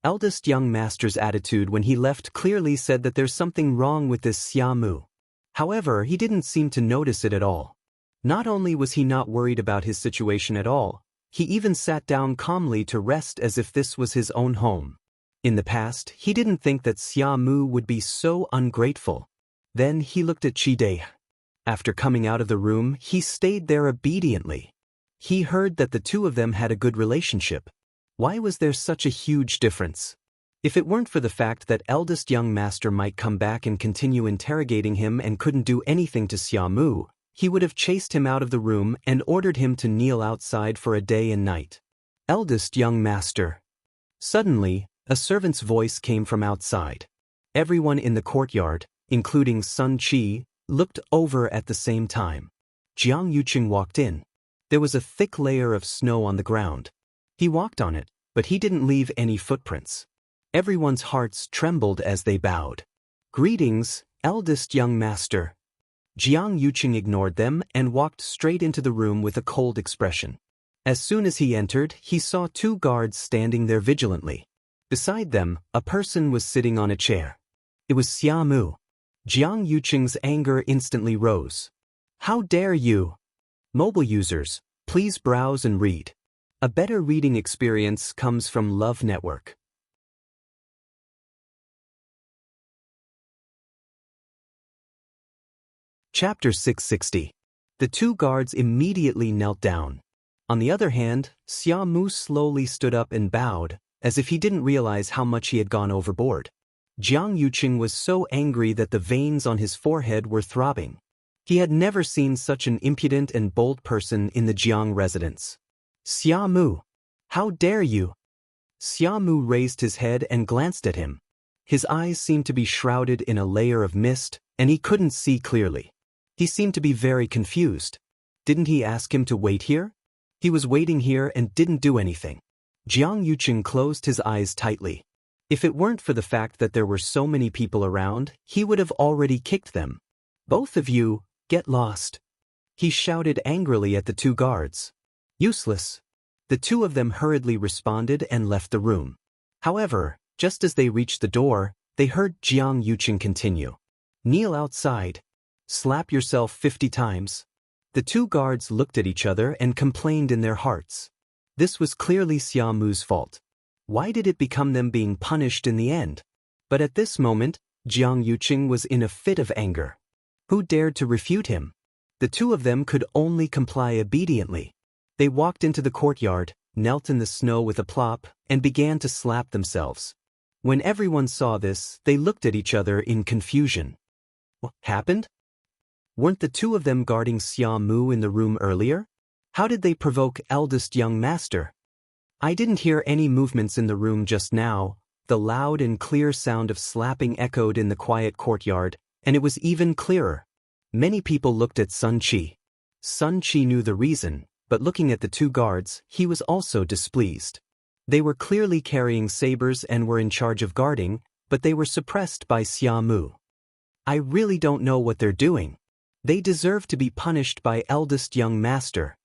Eldest young master's attitude when he left clearly said that there's something wrong with this Xia Mu. However, he didn't seem to notice it at all. Not only was he not worried about his situation at all, he even sat down calmly to rest as if this was his own home. In the past, he didn't think that Xia Mu would be so ungrateful. Then he looked at Qi Dai. After coming out of the room, he stayed there obediently. He heard that the two of them had a good relationship. Why was there such a huge difference? If it weren't for the fact that eldest young master might come back and continue interrogating him and couldn't do anything to Xia Mu, he would have chased him out of the room and ordered him to kneel outside for a day and night. Eldest young master. Suddenly, a servant's voice came from outside. Everyone in the courtyard, including Sun Qi, looked over at the same time. Jiang Yuqing walked in. There was a thick layer of snow on the ground. He walked on it, but he didn't leave any footprints. Everyone's hearts trembled as they bowed. Greetings, eldest young master. Jiang Yuqing ignored them and walked straight into the room with a cold expression. As soon as he entered, he saw two guards standing there vigilantly. Beside them, a person was sitting on a chair. It was Xia Mu. Jiang Yuqing's anger instantly rose. How dare you? Mobile users, please browse and read. A better reading experience comes from Love Network. Chapter 660. The two guards immediately knelt down. On the other hand, Xia Mu slowly stood up and bowed, as if he didn't realize how much he had gone overboard. Jiang Yuqing was so angry that the veins on his forehead were throbbing. He had never seen such an impudent and bold person in the Jiang residence. Xia Mu, how dare you? Xia Mu raised his head and glanced at him. His eyes seemed to be shrouded in a layer of mist, and he couldn't see clearly. He seemed to be very confused. Didn't he ask him to wait here? He was waiting here and didn't do anything. Jiang Yuqing closed his eyes tightly. If it weren't for the fact that there were so many people around, he would have already kicked them. Both of you, get lost. He shouted angrily at the two guards. Useless. The two of them hurriedly responded and left the room. However, just as they reached the door, they heard Jiang Yuqing continue. Kneel outside. Slap yourself 50 times. The two guards looked at each other and complained in their hearts. This was clearly Xia Mu's fault. Why did it become them being punished in the end? But at this moment, Jiang Yuqing was in a fit of anger. Who dared to refute him? The two of them could only comply obediently. They walked into the courtyard, knelt in the snow with a plop, and began to slap themselves. When everyone saw this, they looked at each other in confusion. What happened? Weren't the two of them guarding Xia Mu in the room earlier? How did they provoke eldest young master? I didn't hear any movements in the room just now. The loud and clear sound of slapping echoed in the quiet courtyard, and it was even clearer. Many people looked at Sun Qi. Sun Qi knew the reason, but looking at the two guards, he was also displeased. They were clearly carrying sabers and were in charge of guarding, but they were suppressed by Xia Mu. I really don't know what they're doing. They deserve to be punished by eldest young master.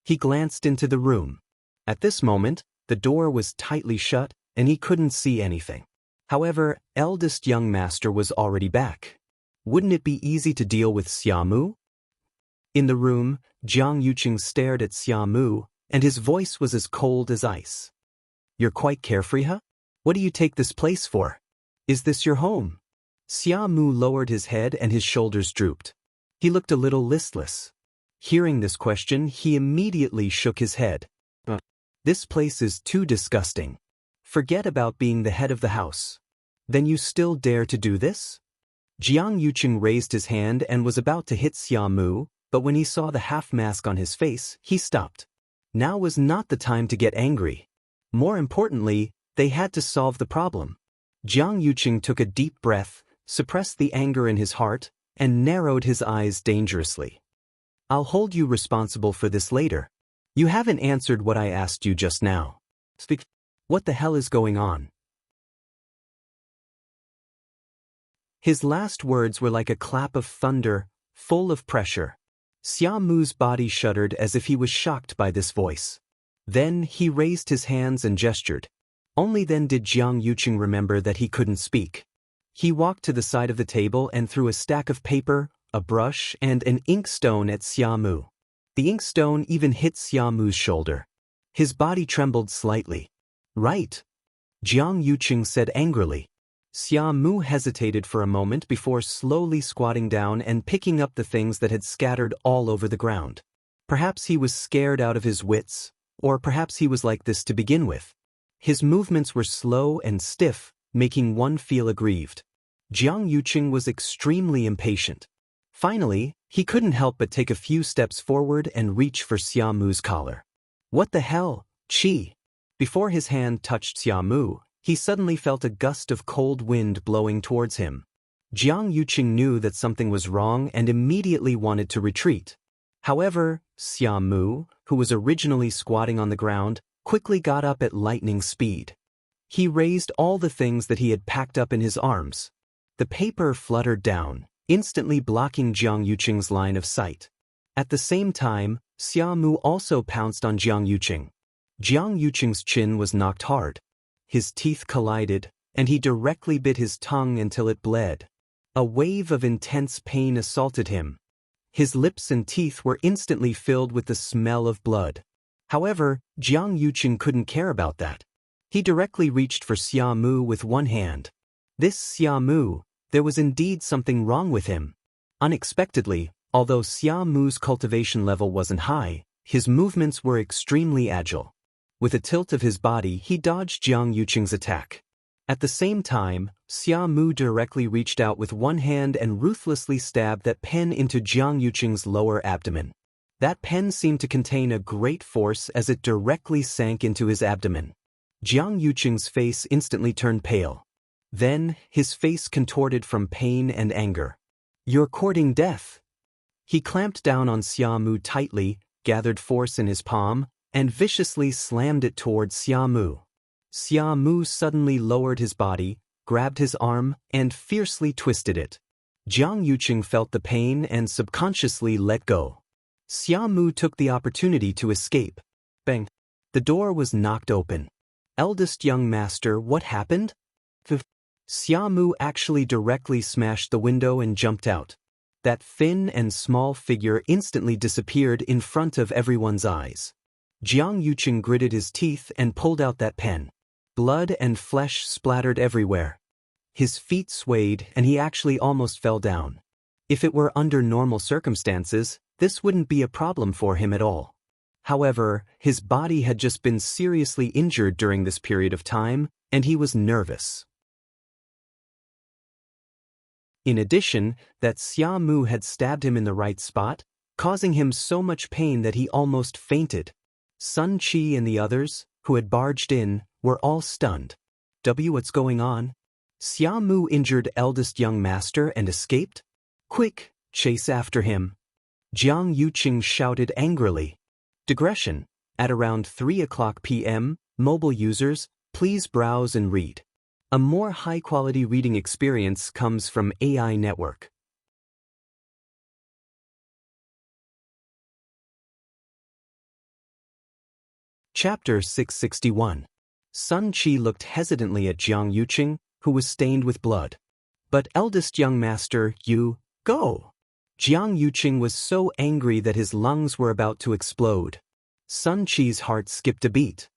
He glanced into the room. At this moment, the door was tightly shut, and he couldn't see anything. However, eldest young master was already back. Wouldn't it be easy to deal with Xia Mu? In the room, Jiang Yuqing stared at Xia Mu, and his voice was as cold as ice. You're quite carefree, huh? What do you take this place for? Is this your home? Xiamu lowered his head and his shoulders drooped. He looked a little listless. Hearing this question, he immediately shook his head. This place is too disgusting. Forget about being the head of the house. Then you still dare to do this? Jianghu raised his hand and was about to hit Xiamu, but when he saw the half-mask on his face, he stopped. Now was not the time to get angry. More importantly, they had to solve the problem. Jianghu took a deep breath, suppressed the anger in his heart, and narrowed his eyes dangerously. I'll hold you responsible for this later. You haven't answered what I asked you just now. Speak. What the hell is going on? His last words were like a clap of thunder, full of pressure. Xiamu's body shuddered as if he was shocked by this voice. Then he raised his hands and gestured. Only then did Jianghu remember that he couldn't speak. He walked to the side of the table and threw a stack of paper, a brush, and an inkstone at Xiamu. The inkstone even hit Xiamu's shoulder. His body trembled slightly. Right, Jianghu said angrily. Xiamu hesitated for a moment before slowly squatting down and picking up the things that had scattered all over the ground. Perhaps he was scared out of his wits, or perhaps he was like this to begin with. His movements were slow and stiff, making one feel aggrieved. Jianghu was extremely impatient. Finally, he couldn't help but take a few steps forward and reach for Xiamu's collar. What the hell, Qi? Before his hand touched Xiamu, he suddenly felt a gust of cold wind blowing towards him. Jianghu knew that something was wrong and immediately wanted to retreat. However, Xiamu, who was originally squatting on the ground, quickly got up at lightning speed. He raised all the things that he had packed up in his arms. The paper fluttered down, instantly blocking Jianghu's line of sight. At the same time, Xiamu also pounced on Jianghu. Jianghu's chin was knocked hard. His teeth collided, and he directly bit his tongue until it bled. A wave of intense pain assaulted him. His lips and teeth were instantly filled with the smell of blood. However, Jianghu couldn't care about that. He directly reached for Xiamu with one hand. This Xiamu, there was indeed something wrong with him. Unexpectedly, although Xiamu's cultivation level wasn't high, his movements were extremely agile. With a tilt of his body, he dodged Jianghu's attack. At the same time, Xiamu directly reached out with one hand and ruthlessly stabbed that pen into Jianghu's lower abdomen. That pen seemed to contain a great force as it directly sank into his abdomen. Jianghu's face instantly turned pale. Then, his face contorted from pain and anger. You're courting death. He clamped down on Xiamu tightly, gathered force in his palm, and viciously slammed it towards Xiamu. Xiamu suddenly lowered his body, grabbed his arm, and fiercely twisted it. Jianghu felt the pain and subconsciously let go. Xiamu took the opportunity to escape. Bang! The door was knocked open. Eldest young master, what happened? Xiamu actually directly smashed the window and jumped out. That thin and small figure instantly disappeared in front of everyone's eyes. Jianghu gritted his teeth and pulled out that pen. Blood and flesh splattered everywhere. His feet swayed and he actually almost fell down. If it were under normal circumstances, this wouldn't be a problem for him at all. However, his body had just been seriously injured during this period of time, and he was nervous. In addition, that Xiamu had stabbed him in the right spot, causing him so much pain that he almost fainted. Sun Qi and the others, who had barged in, were all stunned. What's going on? Xiamu injured eldest young master and escaped? Quick, chase after him. Jianghu shouted angrily. Digression. At around 3:00 p.m., mobile users, please browse and read. A more high-quality reading experience comes from AI Network. Chapter 661. Sun Qi looked hesitantly at Jianghu, who was stained with blood. But eldest young master, you, go! Jianghu was so angry that his lungs were about to explode. Sun Qi's heart skipped a beat.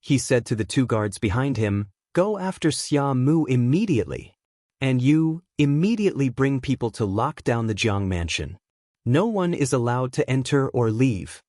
He said to the two guards behind him, "Go after Xia Mu immediately. And you, immediately bring people to lock down the Jiang mansion. No one is allowed to enter or leave."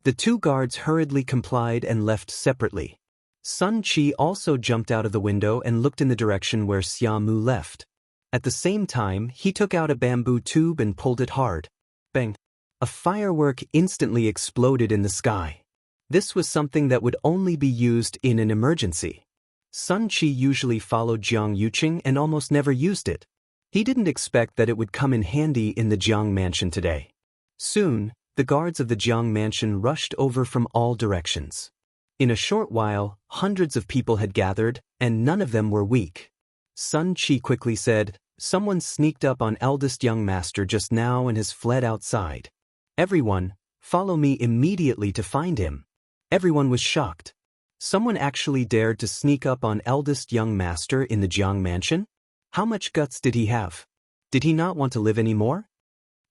The two guards hurriedly complied and left separately. Sun Qi also jumped out of the window and looked in the direction where Xia Mu left. At the same time, he took out a bamboo tube and pulled it hard. Bang! A firework instantly exploded in the sky. This was something that would only be used in an emergency. Sun Qi usually followed Jiang Yuqing and almost never used it. He didn't expect that it would come in handy in the Jiang mansion today. Soon, the guards of the Jiang mansion rushed over from all directions. In a short while, hundreds of people had gathered, and none of them were weak. Sun Qi quickly said, "Someone sneaked up on eldest young master just now and has fled outside. Everyone, follow me immediately to find him." Everyone was shocked. Someone actually dared to sneak up on eldest young master in the Jiang mansion? How much guts did he have? Did he not want to live anymore?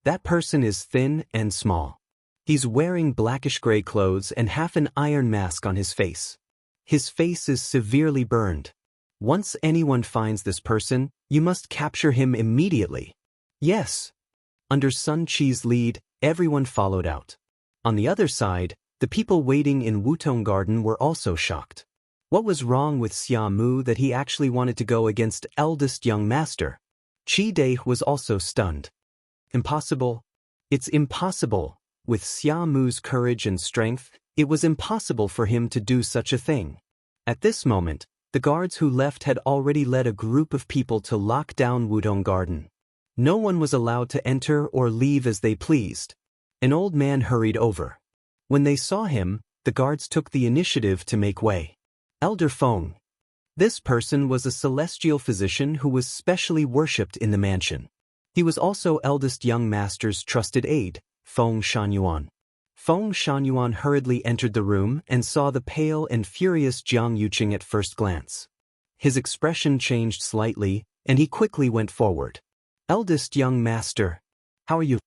That person is thin and small. He's wearing blackish-gray clothes and half an iron mask on his face. His face is severely burned. Once anyone finds this person, you must capture him immediately. Yes. Under Sun Qi's lead, everyone followed out. On the other side, the people waiting in Wutong Garden were also shocked. What was wrong with Xia Mu that he actually wanted to go against eldest young master? Qi Dai was also stunned. Impossible. It's impossible. With Xia Mu's courage and strength, it was impossible for him to do such a thing. At this moment, the guards who left had already led a group of people to lock down Wutong Garden. No one was allowed to enter or leave as they pleased. An old man hurried over. When they saw him, the guards took the initiative to make way. Elder Feng. This person was a celestial physician who was specially worshipped in the mansion. He was also eldest young master's trusted aide, Feng Shanyuan. Feng Shanyuan hurriedly entered the room and saw the pale and furious Jiang Yuqing at first glance. His expression changed slightly, and he quickly went forward. "Eldest young master, how are you?"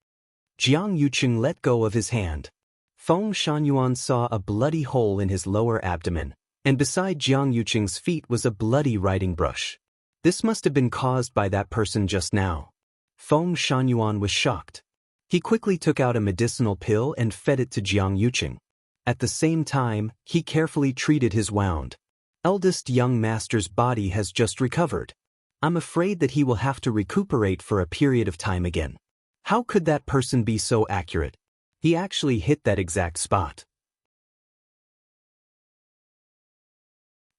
Jiang Yuqing let go of his hand. Feng Shanyuan saw a bloody hole in his lower abdomen, and beside Jiang Yuqing's feet was a bloody writing brush. This must have been caused by that person just now. Feng Shanyuan was shocked. He quickly took out a medicinal pill and fed it to Jiang Yuqing. At the same time, he carefully treated his wound. "Eldest young master's body has just recovered. I'm afraid that he will have to recuperate for a period of time again." How could that person be so accurate? He actually hit that exact spot.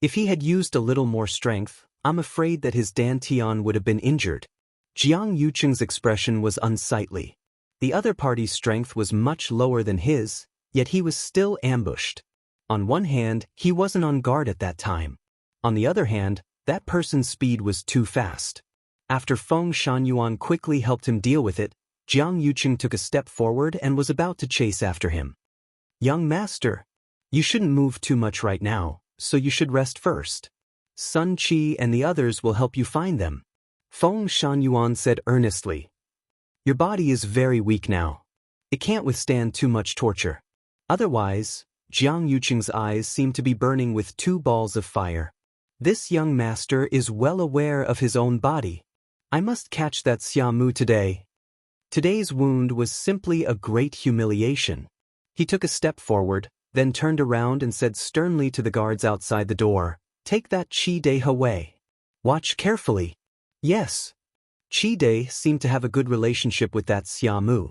If he had used a little more strength, I'm afraid that his dantian would have been injured. Jiang Yuqing's expression was unsightly. The other party's strength was much lower than his, yet he was still ambushed. On one hand, he wasn't on guard at that time. On the other hand, that person's speed was too fast. After Feng Shanyuan quickly helped him deal with it, Jiang Yuqing took a step forward and was about to chase after him. "Young master, you shouldn't move too much right now, so you should rest first. Sun Qi and the others will help you find them," Feng Shanyuan said earnestly. "Your body is very weak now. It can't withstand too much torture. Otherwise," Jiang Yuqing's eyes seemed to be burning with two balls of fire. "This young master is well aware of his own body. I must catch that Xia Mu today." Today's wound was simply a great humiliation. He took a step forward, then turned around and said sternly to the guards outside the door, "Take that Qi Dai away. Watch carefully." Yes. Qi Dai seemed to have a good relationship with that Xia Mu.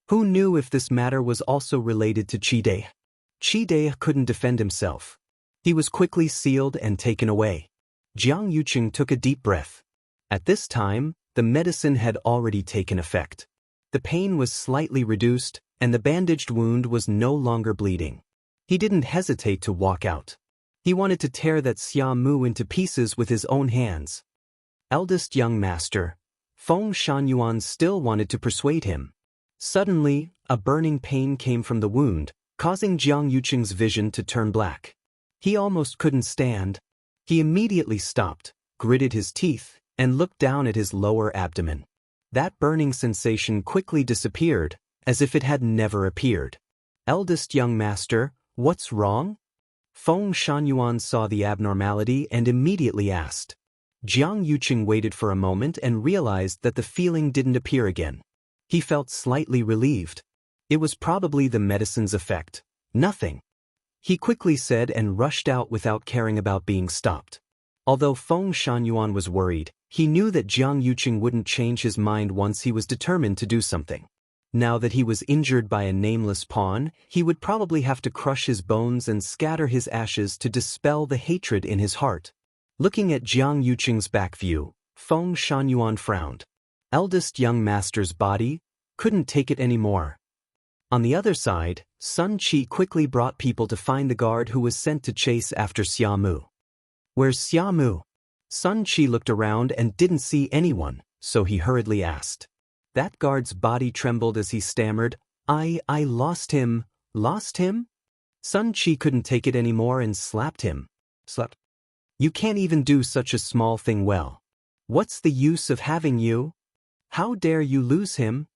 Who knew if this matter was also related to Qi Dai? Qi Dai couldn't defend himself. He was quickly sealed and taken away. Jiang Yuqing took a deep breath. At this time, the medicine had already taken effect. The pain was slightly reduced, and the bandaged wound was no longer bleeding. He didn't hesitate to walk out. He wanted to tear that Xia Mu into pieces with his own hands. Eldest young master, Feng Shanyuan still wanted to persuade him. Suddenly, a burning pain came from the wound, causing Jiang Yuqing's vision to turn black. He almost couldn't stand. He immediately stopped, gritted his teeth, and looked down at his lower abdomen. That burning sensation quickly disappeared, as if it had never appeared. "Eldest young master, what's wrong?" Feng Shunyuan saw the abnormality and immediately asked. Jiang Yuqing waited for a moment and realized that the feeling didn't appear again. He felt slightly relieved. It was probably the medicine's effect. Nothing. He quickly said and rushed out without caring about being stopped. Although Feng Shunyuan was worried, he knew that Jiang Yuqing wouldn't change his mind once he was determined to do something. Now that he was injured by a nameless pawn, he would probably have to crush his bones and scatter his ashes to dispel the hatred in his heart. Looking at Jiang Yuqing's back view, Feng Shunyuan frowned. Eldest young master's body couldn't take it anymore. On the other side, Sun Qi quickly brought people to find the guard who was sent to chase after Xiamu. Where's Xiamu? Sun Qi looked around and didn't see anyone, so he hurriedly asked. That guard's body trembled as he stammered, I lost him. Lost him? Sun Qi couldn't take it anymore and slapped him. Slapped? You can't even do such a small thing well. What's the use of having you? How dare you lose him?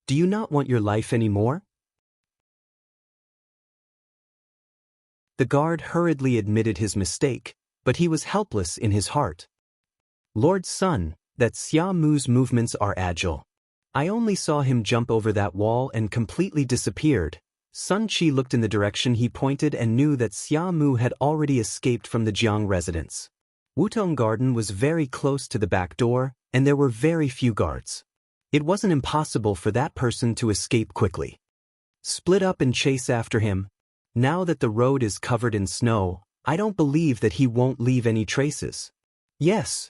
Do you not want your life anymore? The guard hurriedly admitted his mistake, but he was helpless in his heart. Lord Sun, that Xiamu's movements are agile. I only saw him jump over that wall and completely disappeared. Sun Qi looked in the direction he pointed and knew that Xiamu had already escaped from the Jiang residence. Wutong Garden was very close to the back door, and there were very few guards. It wasn't impossible for that person to escape quickly. Split up and chase after him. Now that the road is covered in snow, I don't believe that he won't leave any traces. Yes.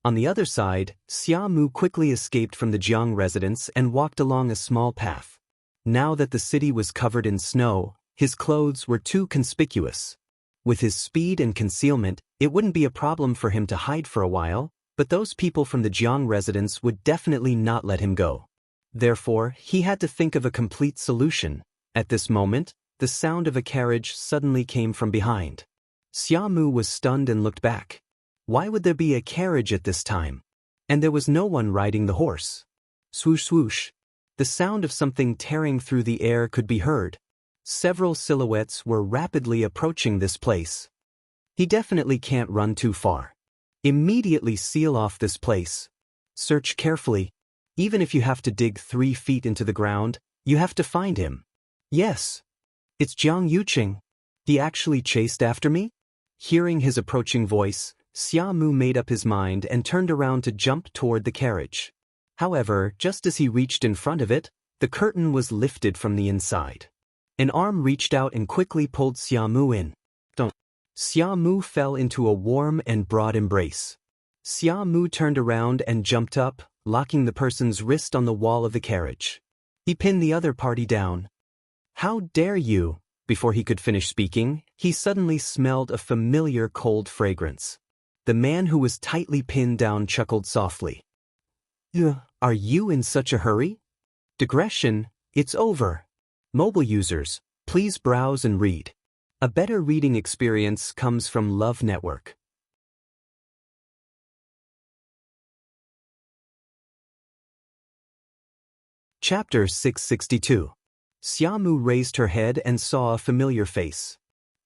On the other side, Xiamu quickly escaped from the Jiang residence and walked along a small path. Now that the city was covered in snow, his clothes were too conspicuous. With his speed and concealment, it wouldn't be a problem for him to hide for a while, but those people from the Jiang residence would definitely not let him go. Therefore, he had to think of a complete solution. At this moment, the sound of a carriage suddenly came from behind. Xiamu was stunned and looked back. Why would there be a carriage at this time? And there was no one riding the horse. Swoosh swoosh. The sound of something tearing through the air could be heard. Several silhouettes were rapidly approaching this place. He definitely can't run too far. Immediately seal off this place. Search carefully. Even if you have to dig 3 feet into the ground, you have to find him. Yes. It's Jiang Yuqing. He actually chased after me? Hearing his approaching voice, Xiamu made up his mind and turned around to jump toward the carriage. However, just as he reached in front of it, the curtain was lifted from the inside. An arm reached out and quickly pulled Xiamu in. Xiamu fell into a warm and broad embrace. Xiamu turned around and jumped up, locking the person's wrist on the wall of the carriage. He pinned the other party down. How dare you? Before he could finish speaking, he suddenly smelled a familiar cold fragrance. The man who was tightly pinned down chuckled softly. Are you in such a hurry? Digression, it's over. Mobile users, please browse and read. A better reading experience comes from Love Network. Chapter 662. Xiamu raised her head and saw a familiar face.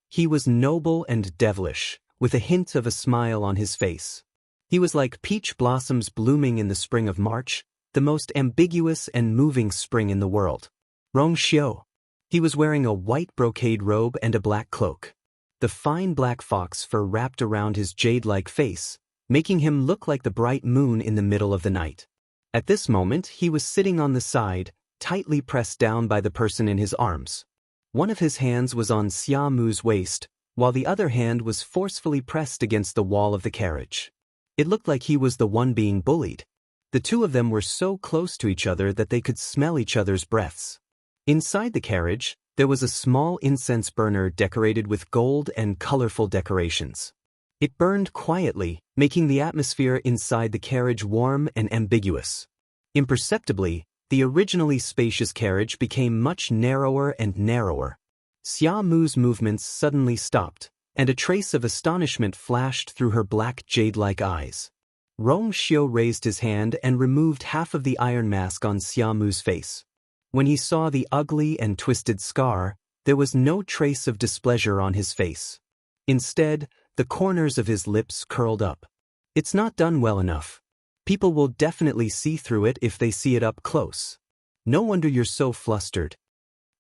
He was noble and devilish, with a hint of a smile on his face. He was like peach blossoms blooming in the spring of March, the most ambiguous and moving spring in the world. Rongxiu. He was wearing a white brocade robe and a black cloak. The fine black fox fur wrapped around his jade-like face, making him look like the bright moon in the middle of the night. At this moment, he was sitting on the side, tightly pressed down by the person in his arms. One of his hands was on Xiamu's waist, while the other hand was forcefully pressed against the wall of the carriage. It looked like he was the one being bullied. The two of them were so close to each other that they could smell each other's breaths. Inside the carriage, there was a small incense burner decorated with gold and colorful decorations. It burned quietly, making the atmosphere inside the carriage warm and ambiguous. Imperceptibly, the originally spacious carriage became much narrower and narrower. Xiamu's movements suddenly stopped, and a trace of astonishment flashed through her black jade-like eyes. Rongxiu raised his hand and removed half of the iron mask on Xiamu's face. When he saw the ugly and twisted scar, There was no trace of displeasure on his face. Instead, the corners of his lips curled up. It's not done well enough. People will definitely see through it if they see it up close. No wonder you're so flustered.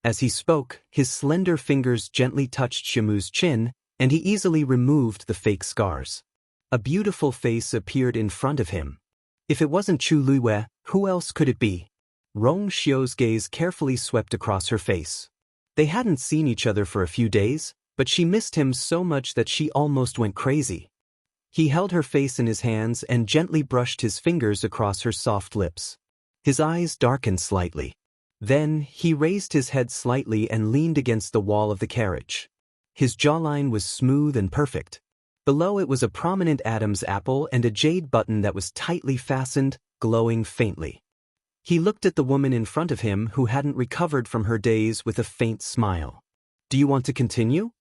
As he spoke, his slender fingers gently touched Shimu's chin, and he easily removed the fake scars. A beautiful face appeared in front of him. If it wasn't Chu Luiwei, who else could it be? Rong Xiu's gaze carefully swept across her face. They hadn't seen each other for a few days, but she missed him so much that she almost went crazy. He held her face in his hands and gently brushed his fingers across her soft lips. His eyes darkened slightly. Then, he raised his head slightly and leaned against the wall of the carriage. His jawline was smooth and perfect. Below it was a prominent Adam's apple and a jade button that was tightly fastened, glowing faintly. He looked at the woman in front of him who hadn't recovered from her daze with a faint smile. "Do you want to continue?"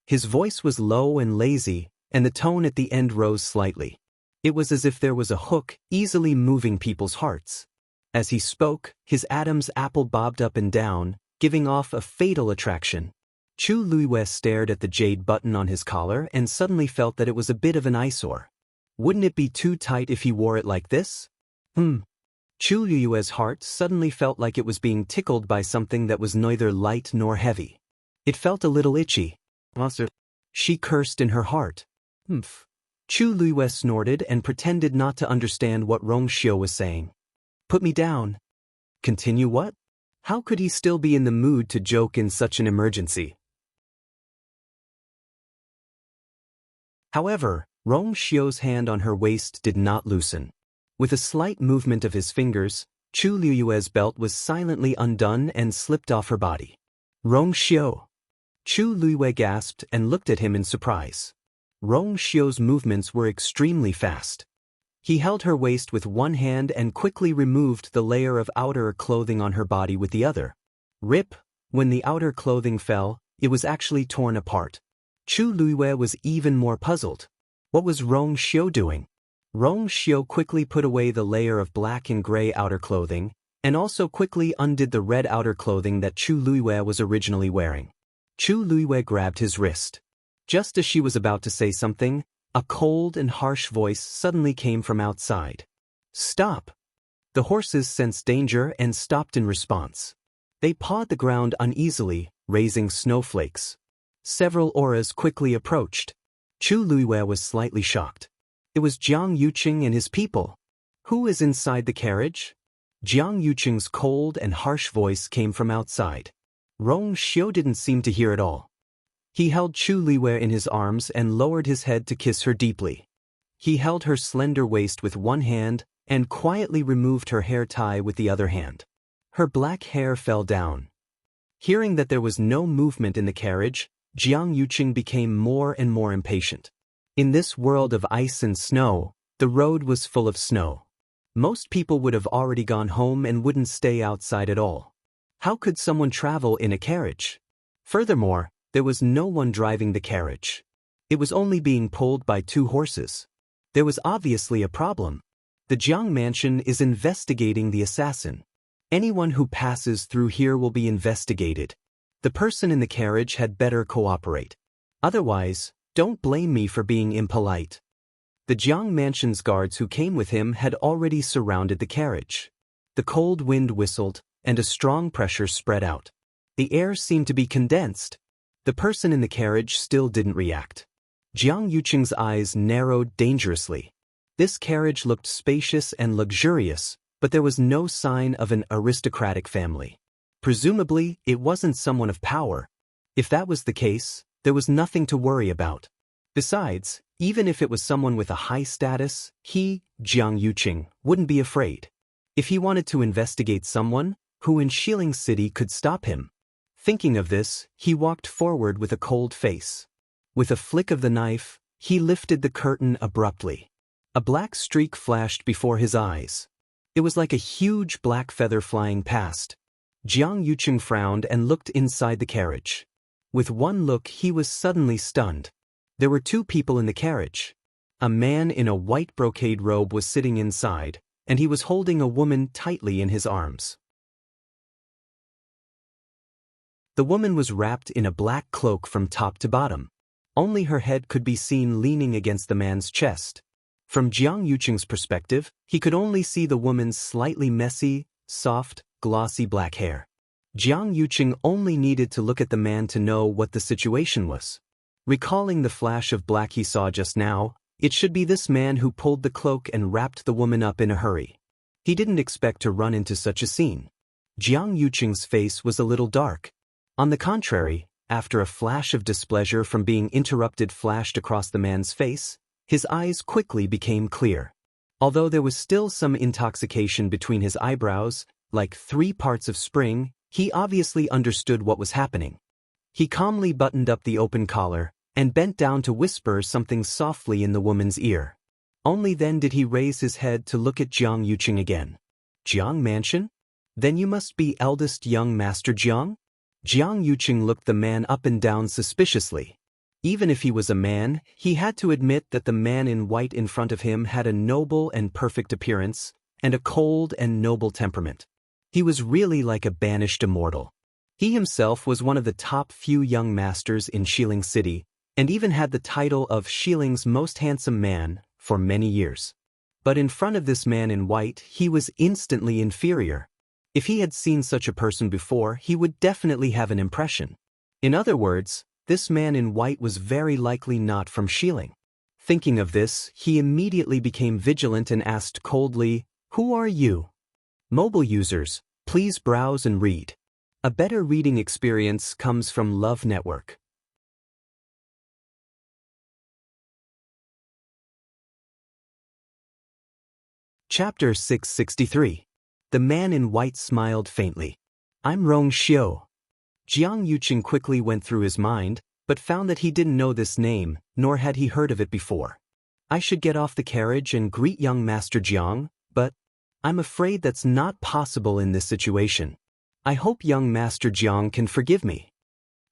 His voice was low and lazy, and the tone at the end rose slightly. It was as if there was a hook easily moving people's hearts. As he spoke, his Adam's apple bobbed up and down, giving off a fatal attraction. Chu Luiwei stared at the jade button on his collar and suddenly felt that it was a bit of an eyesore. Wouldn't it be too tight if he wore it like this? Chu Luiwei's heart suddenly felt like it was being tickled by something that was neither light nor heavy. It felt a little itchy. She cursed in her heart. Chu Luiwei snorted and pretended not to understand what Rong Xiu was saying. "Put me down." Continue what? How could he still be in the mood to joke in such an emergency? However, Rong Xiu's hand on her waist did not loosen. With a slight movement of his fingers, Chu Luiwei's belt was silently undone and slipped off her body. "Rong Xiu!" Chu Luiwei gasped and looked at him in surprise. Rong Xiu's movements were extremely fast. He held her waist with one hand and quickly removed the layer of outer clothing on her body with the other. Rip! When the outer clothing fell, it was actually torn apart. Chu Luiwei was even more puzzled. What was Rong Xiu doing? Rong Xiu quickly put away the layer of black and gray outer clothing, and also quickly undid the red outer clothing that Chu Luiwei was originally wearing. Chu Luiwei grabbed his wrist. Just as she was about to say something, a cold and harsh voice suddenly came from outside. "Stop!" The horses sensed danger and stopped in response. They pawed the ground uneasily, raising snowflakes. Several auras quickly approached. Chu Luiwei was slightly shocked. It was Jiang Yuqing and his people. "Who is inside the carriage?" Jiang Yuqing's cold and harsh voice came from outside. Rong Xiu didn't seem to hear it all. He held Chu Luiwei in his arms and lowered his head to kiss her deeply. He held her slender waist with one hand and quietly removed her hair tie with the other hand. Her black hair fell down. Hearing that there was no movement in the carriage, Jiang Yuqing became more and more impatient. In this world of ice and snow, the road was full of snow. Most people would have already gone home and wouldn't stay outside at all. How could someone travel in a carriage? Furthermore, there was no one driving the carriage. It was only being pulled by two horses. There was obviously a problem. The Jiang mansion is investigating the assassin. Anyone who passes through here will be investigated. The person in the carriage had better cooperate. Otherwise, don't blame me for being impolite. The Jiang mansion's guards who came with him had already surrounded the carriage. The cold wind whistled, and a strong pressure spread out. The air seemed to be condensed. The person in the carriage still didn't react. Jiang Yuqing's eyes narrowed dangerously. This carriage looked spacious and luxurious, but there was no sign of an aristocratic family. Presumably, it wasn't someone of power. If that was the case, there was nothing to worry about. Besides, even if it was someone with a high status, he, Jiang Yuqing, wouldn't be afraid. If he wanted to investigate someone, who in Shilling City could stop him? Thinking of this, he walked forward with a cold face. With a flick of the knife, he lifted the curtain abruptly. A black streak flashed before his eyes. It was like a huge black feather flying past. Jiang Yuqing frowned and looked inside the carriage. With one look, he was suddenly stunned. There were two people in the carriage. A man in a white brocade robe was sitting inside, and he was holding a woman tightly in his arms. The woman was wrapped in a black cloak from top to bottom. Only her head could be seen leaning against the man's chest. From Jiang Yuqing's perspective, he could only see the woman's slightly messy, soft, glossy black hair. Jiang Yuqing only needed to look at the man to know what the situation was. Recalling the flash of black he saw just now, it should be this man who pulled the cloak and wrapped the woman up in a hurry. He didn't expect to run into such a scene. Jiang Yuqing's face was a little dark. On the contrary, after a flash of displeasure from being interrupted flashed across the man's face, his eyes quickly became clear. Although there was still some intoxication between his eyebrows, like 3 parts of spring, he obviously understood what was happening. He calmly buttoned up the open collar and bent down to whisper something softly in the woman's ear. Only then did he raise his head to look at Jiang Yuqing again. Jiang Mansion? Then you must be eldest young Master Jiang? Jiang Yuqing looked the man up and down suspiciously. Even if he was a man, he had to admit that the man in white in front of him had a noble and perfect appearance, and a cold and noble temperament. He was really like a banished immortal. He himself was one of the top few young masters in Xiling City, and even had the title of Xiling's most handsome man for many years. But in front of this man in white, he was instantly inferior. If he had seen such a person before, he would definitely have an impression. In other words, this man in white was very likely not from Xiling. Thinking of this, he immediately became vigilant and asked coldly, "Who are you?" Mobile users, please browse and read. A better reading experience comes from Love Network. Chapter 663. The man in white smiled faintly. I'm Rong Xiu. Jiang Yuqing quickly went through his mind, but found that he didn't know this name, nor had he heard of it before. I should get off the carriage and greet young Master Jiang, but I'm afraid that's not possible in this situation. I hope young Master Jiang can forgive me.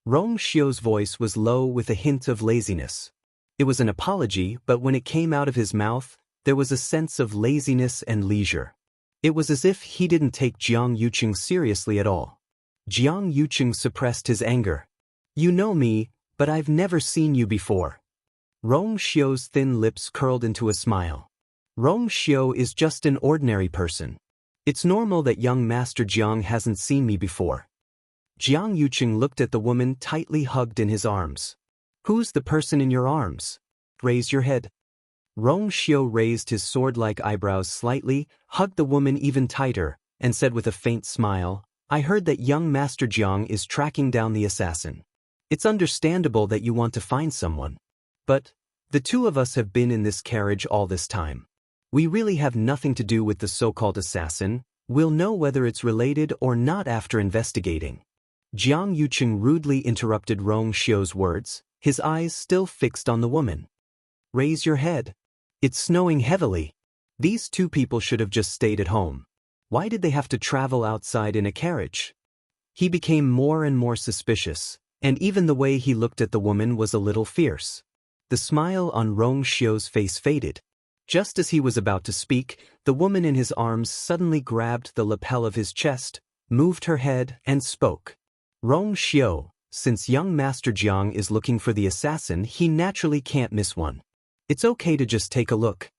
Rong Xiu's voice was low with a hint of laziness. It was an apology, but when it came out of his mouth, there was a sense of laziness and leisure. It was as if he didn't take Jiang Yuqing seriously at all. Jiang Yuqing suppressed his anger. You know me, but I've never seen you before. Rong Xiu's thin lips curled into a smile. Rong Xiu is just an ordinary person. It's normal that young Master Jiang hasn't seen me before. Jiang Yuqing looked at the woman tightly hugged in his arms. Who's the person in your arms? Raise your head. Rong Xiu raised his sword-like eyebrows slightly, hugged the woman even tighter, and said with a faint smile, I heard that young Master Jiang is tracking down the assassin. It's understandable that you want to find someone. But the two of us have been in this carriage all this time. We really have nothing to do with the so-called assassin. We'll know whether it's related or not after investigating. Jiang Yuqing rudely interrupted Rong Xiu's words, his eyes still fixed on the woman. Raise your head. It's snowing heavily. These two people should have just stayed at home. Why did they have to travel outside in a carriage? He became more and more suspicious, and even the way he looked at the woman was a little fierce. The smile on Rong Xiu's face faded. Just as he was about to speak, the woman in his arms suddenly grabbed the lapel of his chest, moved her head, and spoke. Rong Xiu, since young Master Jiang is looking for the assassin, he naturally can't miss one. It's okay to just take a look.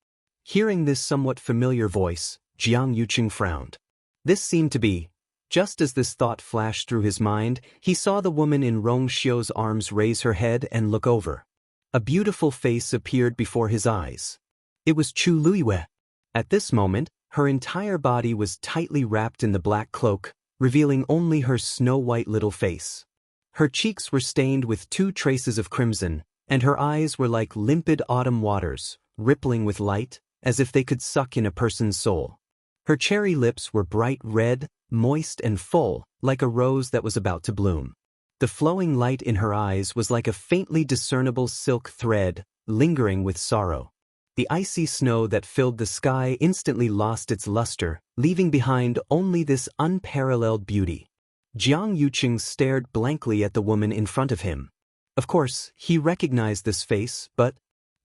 Hearing this somewhat familiar voice, Jiang Yuqing frowned. This seemed to be, just as this thought flashed through his mind, he saw the woman in Rong Xiu's arms raise her head and look over. A beautiful face appeared before his eyes. It was Chu Luiyue. At this moment, her entire body was tightly wrapped in the black cloak, revealing only her snow-white little face. Her cheeks were stained with 2 traces of crimson, and her eyes were like limpid autumn waters, rippling with light, as if they could suck in a person's soul. Her cherry lips were bright red, moist and full, like a rose that was about to bloom. The flowing light in her eyes was like a faintly discernible silk thread, lingering with sorrow. The icy snow that filled the sky instantly lost its luster, leaving behind only this unparalleled beauty. Jiang Yuqing stared blankly at the woman in front of him. Of course, he recognized this face, but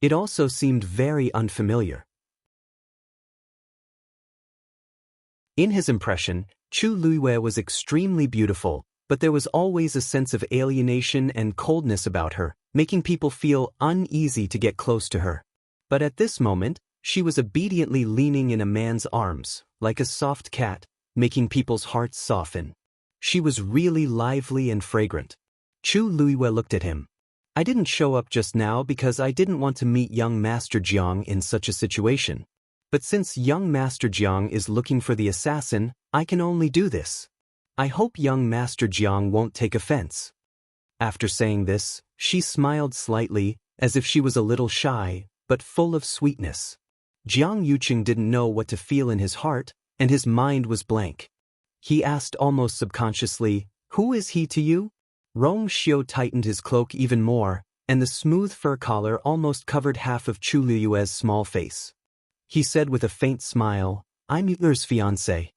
it also seemed very unfamiliar. In his impression, Chu Luiyue was extremely beautiful, but there was always a sense of alienation and coldness about her, making people feel uneasy to get close to her. But at this moment, she was obediently leaning in a man's arms, like a soft cat, making people's hearts soften. She was really lively and fragrant. Chu Luiyue looked at him. I didn't show up just now because I didn't want to meet young Master Jiang in such a situation. But since young Master Jiang is looking for the assassin, I can only do this. I hope young Master Jiang won't take offense. After saying this, she smiled slightly, as if she was a little shy, but full of sweetness. Jiang Yuqing didn't know what to feel in his heart, and his mind was blank. He asked almost subconsciously, "Who is he to you?" Rong Xiu tightened his cloak even more, and the smooth fur collar almost covered half of Chu Liyue's small face. He said with a faint smile, "I'm Yu's fiancé."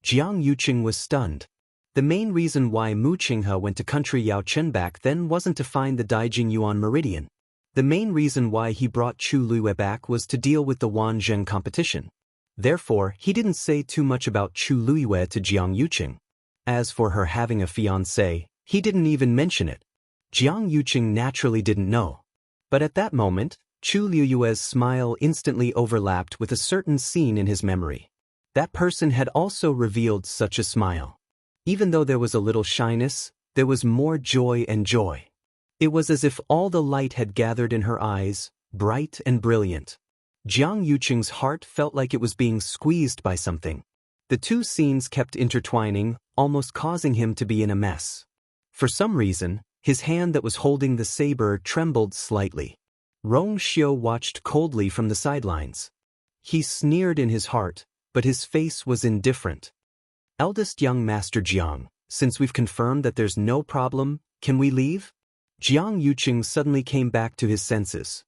Jiang Yuqing was stunned. The main reason why Mu Qinghe went to country Yaochen back then wasn't to find the Daijing Yuan meridian. The main reason why he brought Chu Luiyue back was to deal with the Wanzheng competition. Therefore, he didn't say too much about Chu Luiyue to Jiang Yuqing. As for her having a fiancé, he didn't even mention it. Jiang Yuqing naturally didn't know. But at that moment, Chu Liyue's smile instantly overlapped with a certain scene in his memory. That person had also revealed such a smile. Even though there was a little shyness, there was more joy and joy. It was as if all the light had gathered in her eyes, bright and brilliant. Jiang Yuqing's heart felt like it was being squeezed by something. The two scenes kept intertwining, almost causing him to be in a mess. For some reason, his hand that was holding the saber trembled slightly. Rong Xiu watched coldly from the sidelines. He sneered in his heart, but his face was indifferent. Eldest young Master Jiang, since we've confirmed that there's no problem, can we leave? Jiang Yuqing suddenly came back to his senses.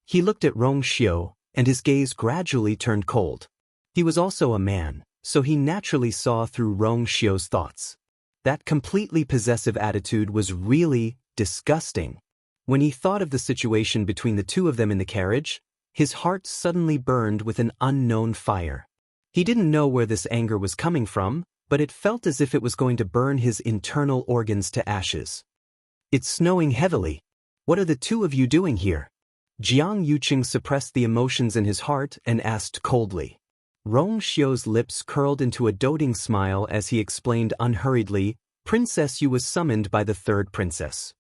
He looked at Rong Xiu, and his gaze gradually turned cold. He was also a man, so he naturally saw through Rong Xiu's thoughts. That completely possessive attitude was really disgusting. When he thought of the situation between the two of them in the carriage, his heart suddenly burned with an unknown fire. He didn't know where this anger was coming from, but it felt as if it was going to burn his internal organs to ashes. It's snowing heavily. What are the two of you doing here? Jiang Yuqing suppressed the emotions in his heart and asked coldly. Rong Xiu's lips curled into a doting smile as he explained unhurriedly, Princess Yu was summoned by the third princess.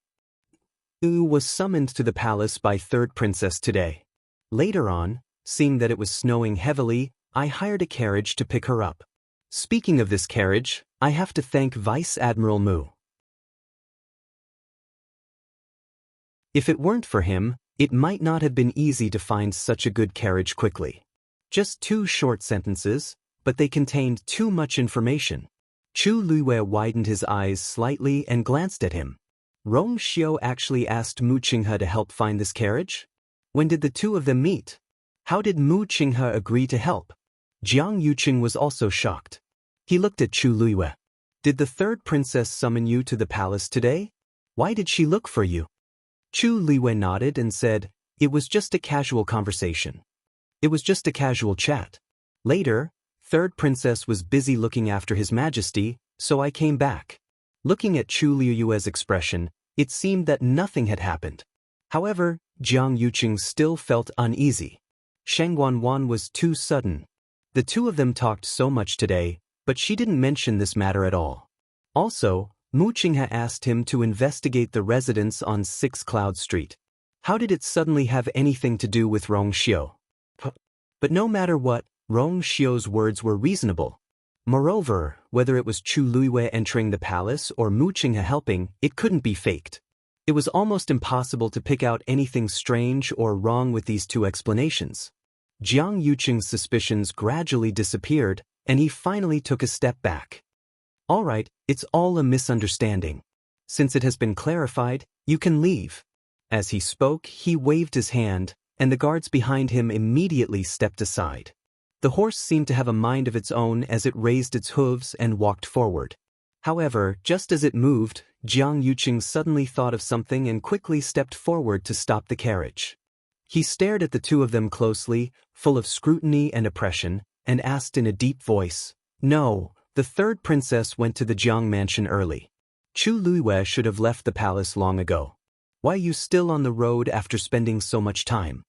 Yu was summoned to the palace by third princess today. Later on, seeing that it was snowing heavily, I hired a carriage to pick her up. Speaking of this carriage, I have to thank Vice Admiral Mu. If it weren't for him, it might not have been easy to find such a good carriage quickly. Just 2 short sentences, but they contained too much information. Chu Luiyue widened his eyes slightly and glanced at him. Rong Xiu actually asked Mu Qinghe to help find this carriage? When did the two of them meet? How did Mu Qinghe agree to help? Jiang Yuqing was also shocked. He looked at Chu Luiyue. Did the third princess summon you to the palace today? Why did she look for you? Chu Luiyue nodded and said, "It was just a casual conversation. It was just a casual chat. Later, third princess was busy looking after His Majesty, so I came back." Looking at Chu Liyue's expression, it seemed that nothing had happened. However, Jiang Yuqing still felt uneasy. Sheng Guanwan was too sudden. The two of them talked so much today, but she didn't mention this matter at all. Also, Mu Qinghe asked him to investigate the residence on 6 Cloud Street. How did it suddenly have anything to do with Rong Xiu? But no matter what, Rong Xiu's words were reasonable. Moreover, whether it was Chu Luiyue entering the palace or Mu Qinghe helping, it couldn't be faked. It was almost impossible to pick out anything strange or wrong with these two explanations. Jiang Yuqing's suspicions gradually disappeared, and he finally took a step back. All right, it's all a misunderstanding. Since it has been clarified, you can leave. As he spoke, he waved his hand, and the guards behind him immediately stepped aside. The horse seemed to have a mind of its own as it raised its hooves and walked forward. However, just as it moved, Jiang Yuqing suddenly thought of something and quickly stepped forward to stop the carriage. He stared at the two of them closely, full of scrutiny and oppression, and asked in a deep voice, "No, the third princess went to the Jiang mansion early." Chu Luiyue should have left the palace long ago. Why are you still on the road after spending so much time?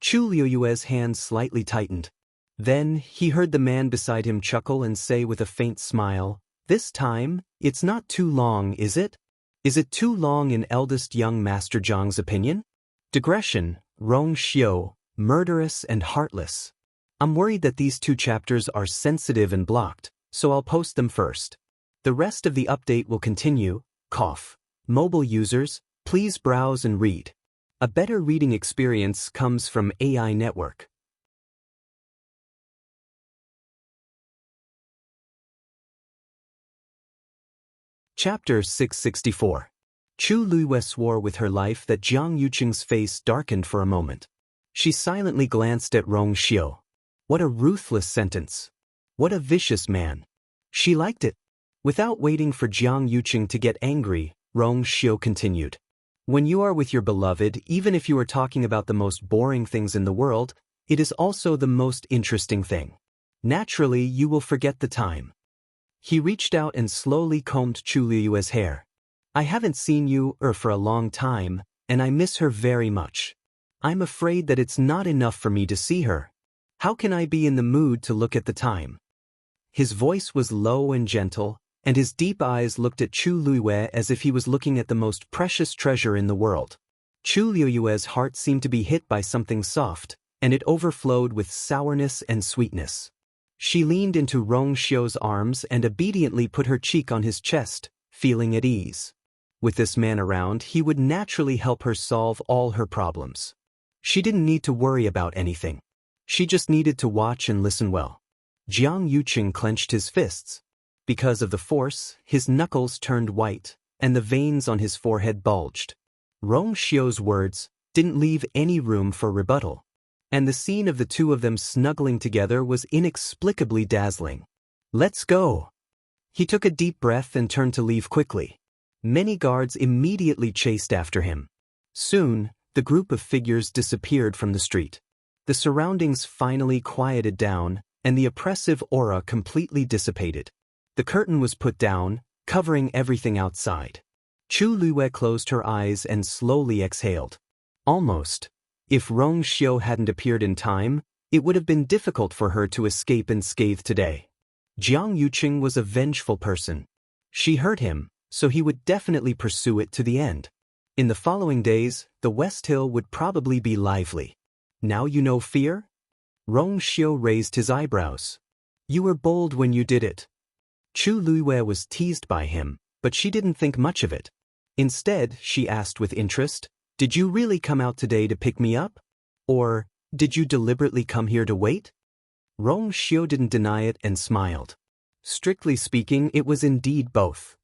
Chu Luiyue's hands slightly tightened. Then, he heard the man beside him chuckle and say with a faint smile, "This time, it's not too long, is it? Is it too long in eldest young Master Zhang's opinion? Digression, Rong Xiu, murderous and heartless. I'm worried that these 2 chapters are sensitive and blocked, so I'll post them first. The rest of the update will continue. Cough. Mobile users, please browse and read. A better reading experience comes from AI Network. Chapter 664. Chu Luiyue swore with her life that Jiang Yuqing's face darkened for a moment. She silently glanced at Rong Xiu. What a ruthless sentence. What a vicious man. She liked it. Without waiting for Jiang Yuqing to get angry, Rong Xiu continued. When you are with your beloved, even if you are talking about the most boring things in the world, it is also the most interesting thing. Naturally, you will forget the time. He reached out and slowly combed Chu Luiyue's hair. I haven't seen you for a long time, and I miss her very much. I'm afraid that it's not enough for me to see her. How can I be in the mood to look at the time? His voice was low and gentle, and his deep eyes looked at Chu Luiyue as if he was looking at the most precious treasure in the world. Chu Luiyue's heart seemed to be hit by something soft, and it overflowed with sourness and sweetness. She leaned into Rong Xiu's arms and obediently put her cheek on his chest, feeling at ease. With this man around, he would naturally help her solve all her problems. She didn't need to worry about anything. She just needed to watch and listen well. Jiang Yuqing clenched his fists. Because of the force, his knuckles turned white, and the veins on his forehead bulged. Rong Xiu's words didn't leave any room for rebuttal, and the scene of the 2 of them snuggling together was inexplicably dazzling. Let's go. He took a deep breath and turned to leave quickly. Many guards immediately chased after him. Soon, the group of figures disappeared from the street. The surroundings finally quieted down, and the oppressive aura completely dissipated. The curtain was put down, covering everything outside. Chu Luiyue closed her eyes and slowly exhaled. Almost. If Rong Xiu hadn't appeared in time, it would have been difficult for her to escape unscathed today. Jiang Yuqing was a vengeful person. She hurt him, so he would definitely pursue it to the end. In the following days, the West Hill would probably be lively. Now you know fear? Rong Xiu raised his eyebrows. You were bold when you did it. Chu Luiyue was teased by him, but she didn't think much of it. Instead, she asked with interest, "Did you really come out today to pick me up? Or, did you deliberately come here to wait?" Rong Xiu didn't deny it and smiled. Strictly speaking, it was indeed both.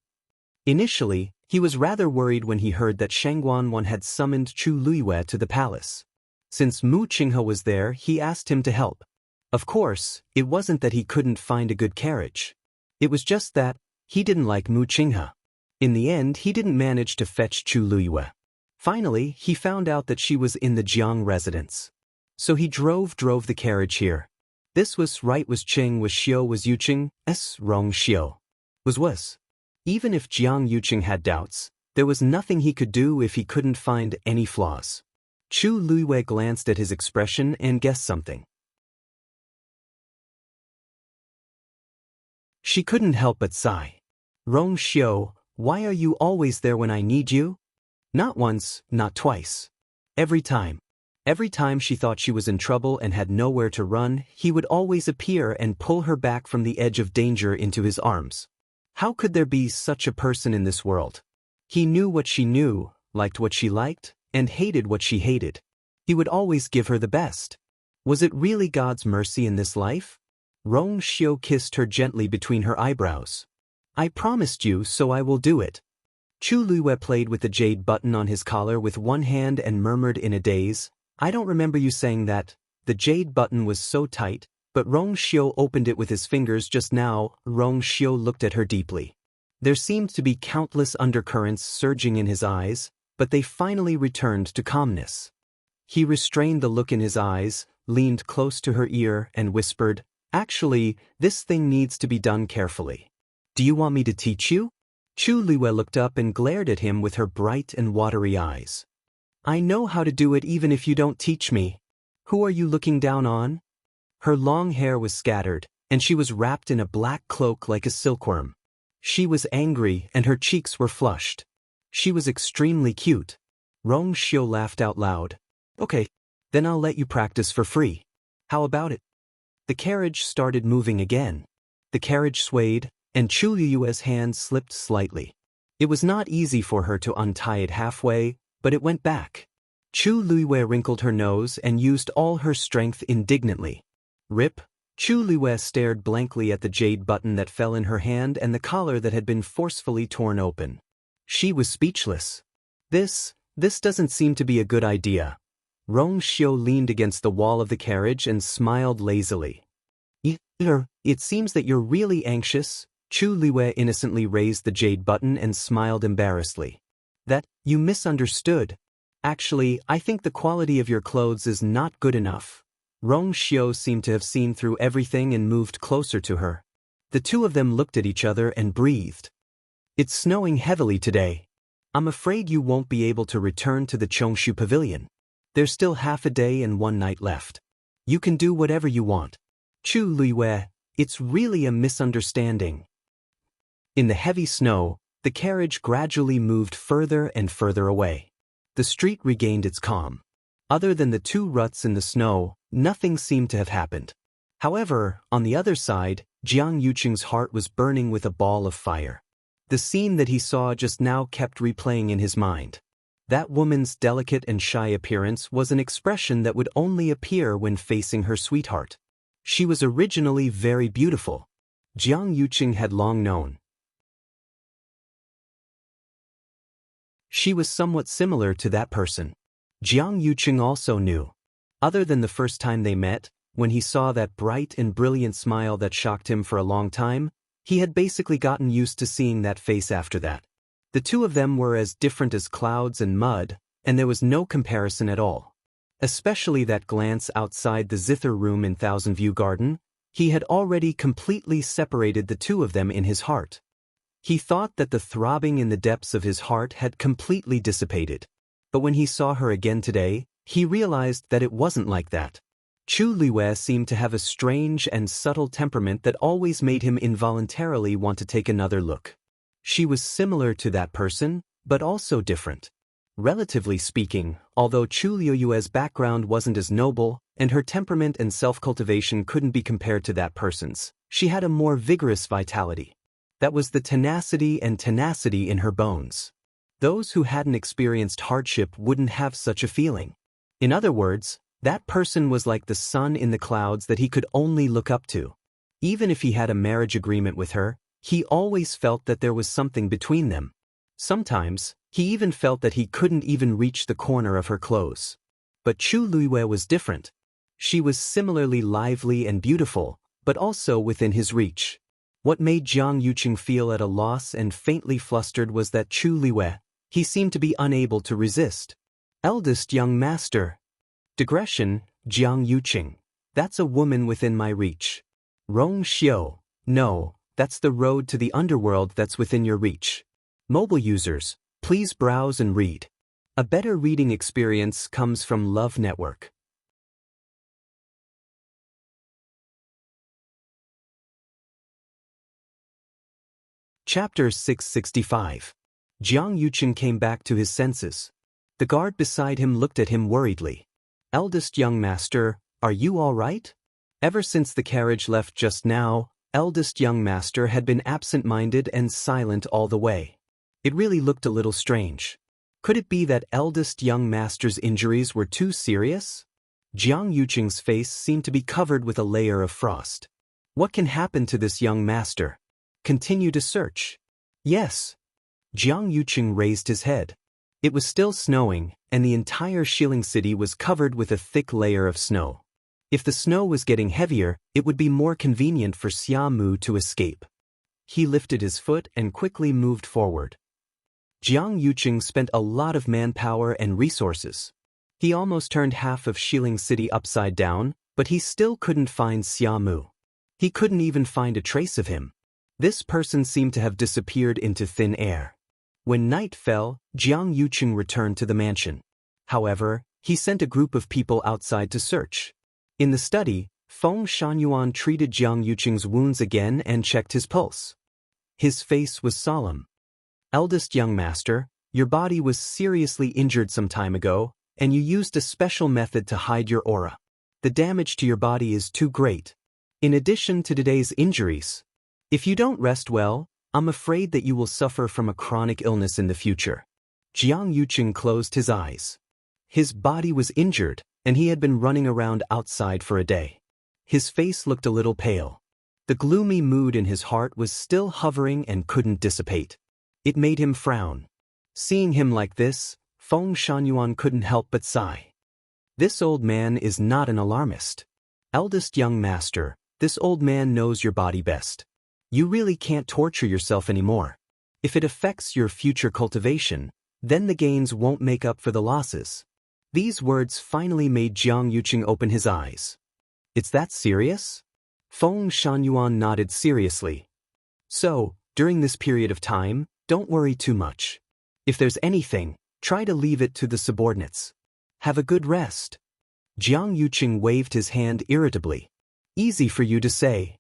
Initially, he was rather worried when he heard that Shangguan had summoned Chu Luiyue to the palace. Since Mu Qinghe was there, he asked him to help. Of course, it wasn't that he couldn't find a good carriage. It was just that he didn't like Mu Qinghe. In the end, he didn't manage to fetch Chu Luiyue. Finally, he found out that she was in the Jiang residence. So he drove the carriage here. This was right, was Cheng, was Xiu, was Yuqing, Rong Xiu. Was. Even if Jiang Yuqing had doubts, there was nothing he could do if he couldn't find any flaws. Chu Luiyue glanced at his expression and guessed something. She couldn't help but sigh. Rong Xiu, why are you always there when I need you? Not once, not twice. Every time. Every time she thought she was in trouble and had nowhere to run, he would always appear and pull her back from the edge of danger into his arms. How could there be such a person in this world? He knew what she knew, liked what she liked, and hated what she hated. He would always give her the best. Was it really God's mercy in this life? Rong Xiu kissed her gently between her eyebrows. I promised you, so I will do it. Chu Luiyue played with the jade button on his collar with one hand and murmured in a daze, I don't remember you saying that. The jade button was so tight, but Rong Xiu opened it with his fingers just now. Rong Xiu looked at her deeply. There seemed to be countless undercurrents surging in his eyes, but they finally returned to calmness. He restrained the look in his eyes, leaned close to her ear, and whispered, Actually, this thing needs to be done carefully. Do you want me to teach you? Chu Liwei looked up and glared at him with her bright and watery eyes. I know how to do it even if you don't teach me. Who are you looking down on? Her long hair was scattered, and she was wrapped in a black cloak like a silkworm. She was angry and her cheeks were flushed. She was extremely cute. Rong Xiu laughed out loud. Okay, then I'll let you practice for free. How about it? The carriage started moving again. The carriage swayed, and Chu Liyue's hand slipped slightly. It was not easy for her to untie it halfway, but it went back. Chu Liyue wrinkled her nose and used all her strength indignantly. Rip! Chu Liyue stared blankly at the jade button that fell in her hand and the collar that had been forcefully torn open. She was speechless. This doesn't seem to be a good idea. Rong Xiu leaned against the wall of the carriage and smiled lazily. It seems that you're really anxious. Chu Liyue innocently raised the jade button and smiled embarrassedly. That, you misunderstood. Actually, I think the quality of your clothes is not good enough. Rong Xiu seemed to have seen through everything and moved closer to her. The two of them looked at each other and breathed. It's snowing heavily today. I'm afraid you won't be able to return to the Chongshu Pavilion. There's still half a day and one night left. You can do whatever you want. Chu Liyue, it's really a misunderstanding. In the heavy snow, the carriage gradually moved further and further away. The street regained its calm. Other than the two ruts in the snow, nothing seemed to have happened. However, on the other side, Jiang Yuqing's heart was burning with a ball of fire. The scene that he saw just now kept replaying in his mind. That woman's delicate and shy appearance was an expression that would only appear when facing her sweetheart. She was originally very beautiful. Jiang Yuqing had long known. She was somewhat similar to that person. Jiang Yuqing also knew. Other than the first time they met, when he saw that bright and brilliant smile that shocked him for a long time, he had basically gotten used to seeing that face after that. The two of them were as different as clouds and mud, and there was no comparison at all. Especially that glance outside the zither room in Thousand View Garden, he had already completely separated the two of them in his heart. He thought that the throbbing in the depths of his heart had completely dissipated. But when he saw her again today, he realized that it wasn't like that. Chu Liyue seemed to have a strange and subtle temperament that always made him involuntarily want to take another look. She was similar to that person, but also different. Relatively speaking, although Chu Liyue's background wasn't as noble, and her temperament and self-cultivation couldn't be compared to that person's, she had a more vigorous vitality. That was the tenacity in her bones. Those who hadn't experienced hardship wouldn't have such a feeling. In other words, that person was like the sun in the clouds that he could only look up to. Even if he had a marriage agreement with her, he always felt that there was something between them. Sometimes, he even felt that he couldn't even reach the corner of her clothes. But Chu Liyue was different. She was similarly lively and beautiful, but also within his reach. What made Jiang Yuqing feel at a loss and faintly flustered was that Chu Liyue, he seemed to be unable to resist. Eldest young master. Digression, Jiang Yuqing. That's a woman within my reach. Rong Xiu. No, that's the road to the underworld that's within your reach. Mobile users, please browse and read. A better reading experience comes from Love Network. Chapter 665. Jiang Yuqing came back to his senses. The guard beside him looked at him worriedly. Eldest young master, are you all right? Ever since the carriage left just now, eldest young master had been absent-minded and silent all the way. It really looked a little strange. Could it be that eldest young master's injuries were too serious? Jiang Yuqing's face seemed to be covered with a layer of frost. What can happen to this young master? Continue to search. Yes. Jiang Yuqing raised his head. It was still snowing, and the entire Shilling City was covered with a thick layer of snow. If the snow was getting heavier, it would be more convenient for Xiamu to escape. He lifted his foot and quickly moved forward. Jiang Yuqing spent a lot of manpower and resources. He almost turned half of Shilling City upside down, but he still couldn't find Xiamu. He couldn't even find a trace of him. This person seemed to have disappeared into thin air. When night fell, Jiang Yuqing returned to the mansion. However, he sent a group of people outside to search. In the study, Feng Shunyuan treated Jiang Yuqing's wounds again and checked his pulse. His face was solemn. Eldest young master, your body was seriously injured some time ago, and you used a special method to hide your aura. The damage to your body is too great. In addition to today's injuries, if you don't rest well, I'm afraid that you will suffer from a chronic illness in the future. Jiang Yuqing closed his eyes. His body was injured, and he had been running around outside for a day. His face looked a little pale. The gloomy mood in his heart was still hovering and couldn't dissipate. It made him frown. Seeing him like this, Feng Shunyuan couldn't help but sigh. This old man is not an alarmist. Eldest young master, this old man knows your body best. You really can't torture yourself anymore. If it affects your future cultivation, then the gains won't make up for the losses. These words finally made Jiang Yuqing open his eyes. It's that serious? Feng Shunyuan nodded seriously. So, during this period of time, don't worry too much. If there's anything, try to leave it to the subordinates. Have a good rest. Jiang Yuqing waved his hand irritably. Easy for you to say.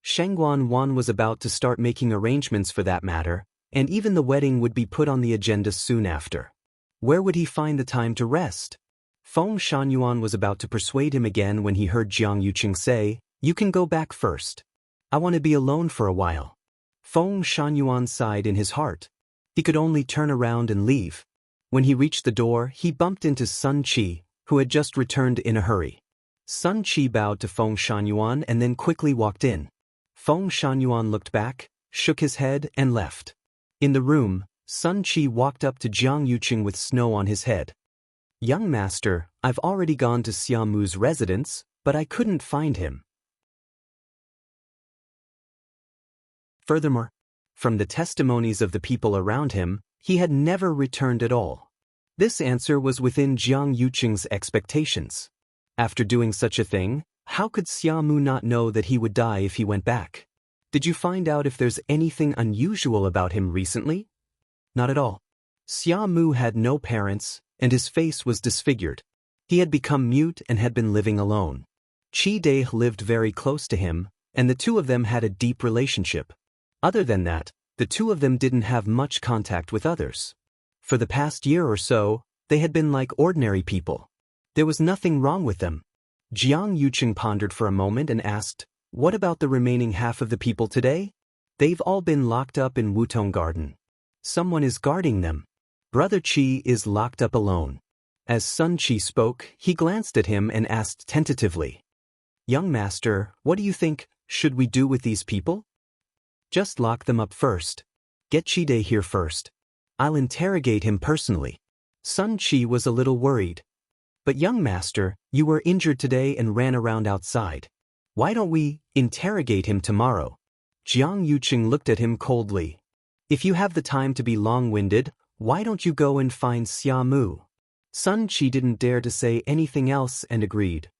Shengguan Wan was about to start making arrangements for that matter, and even the wedding would be put on the agenda soon after. Where would he find the time to rest? Feng Shunyuan was about to persuade him again when he heard Jiang Yuqing say, "You can go back first. I want to be alone for a while." Feng Shunyuan sighed in his heart. He could only turn around and leave. When he reached the door, he bumped into Sun Qi, who had just returned in a hurry. Sun Qi bowed to Feng Shunyuan and then quickly walked in. Feng Shunyuan looked back, shook his head, and left. In the room, Sun Qi walked up to Jiang Yuqing with snow on his head. "Young master, I've already gone to Xiamu's residence, but I couldn't find him." Furthermore, from the testimonies of the people around him, he had never returned at all. This answer was within Jiang Yuqing's expectations. After doing such a thing, how could Xiamu not know that he would die if he went back? Did you find out if there's anything unusual about him recently? Not at all. Xiamu had no parents, and his face was disfigured. He had become mute and had been living alone. Qi Dai lived very close to him, and the two of them had a deep relationship. Other than that, the two of them didn't have much contact with others. For the past year or so, they had been like ordinary people. There was nothing wrong with them. Jiang Yuqing pondered for a moment and asked, "What about the remaining half of the people today? They've all been locked up in Wutong Garden. Someone is guarding them. Brother Qi is locked up alone." As Sun Qi spoke, he glanced at him and asked tentatively, "Young master, what do you think, should we do with these people?" "Just lock them up first. Get Qi Dai here first. I'll interrogate him personally." Sun Qi was a little worried. "But young master, you were injured today and ran around outside. Why don't we interrogate him tomorrow?" Jiang Yuqing looked at him coldly. "If you have the time to be long-winded, why don't you go and find Xiamu?" Sun Qi didn't dare to say anything else and agreed.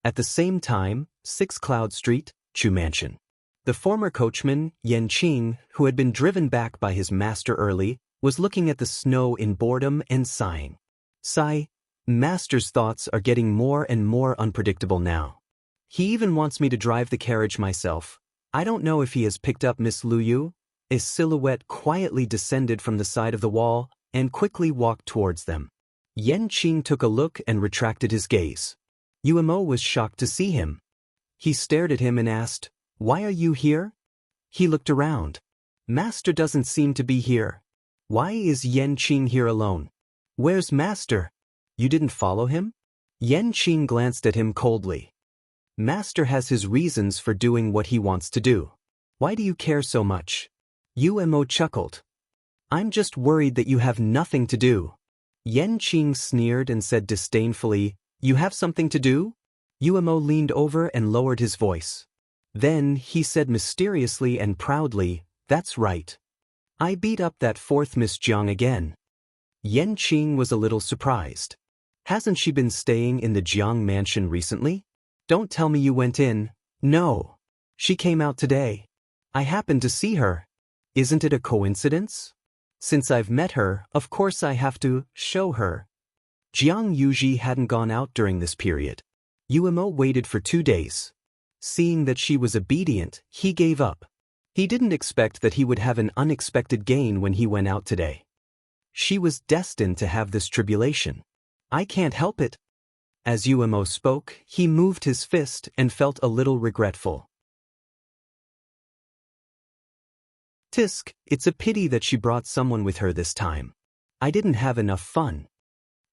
At the same time, 6 Cloud Street, Chu Mansion. The former coachman, Yan Qing, who had been driven back by his master early, was looking at the snow in boredom and sighing. "Sigh, master's thoughts are getting more and more unpredictable now. He even wants me to drive the carriage myself. I don't know if he has picked up Miss Lu Yu." A silhouette quietly descended from the side of the wall and quickly walked towards them. Yan Qing took a look and retracted his gaze. Umo was shocked to see him. He stared at him and asked, "Why are you here?" He looked around. "Master doesn't seem to be here. Why is Yan Qing here alone? Where's Master? You didn't follow him?" Yan Qing glanced at him coldly. "Master has his reasons for doing what he wants to do. Why do you care so much?" Umo chuckled. "I'm just worried that you have nothing to do." Yan Qing sneered and said disdainfully, "You have something to do?" Umo leaned over and lowered his voice. Then he said mysteriously and proudly, "That's right. I beat up that 4th Miss Jiang again." Yan Qing was a little surprised. "Hasn't she been staying in the Jiang mansion recently? Don't tell me you went in." "No. She came out today." I happened to see her. Isn't it a coincidence? Since I've met her, of course I have to show her. Jianghu hadn't gone out during this period. Umo waited for 2 days. Seeing that she was obedient, he gave up. He didn't expect that he would have an unexpected gain when he went out today. She was destined to have this tribulation. I can't help it. As Umo spoke, he moved his fist and felt a little regretful. Tisk, it's a pity that she brought someone with her this time. I didn't have enough fun.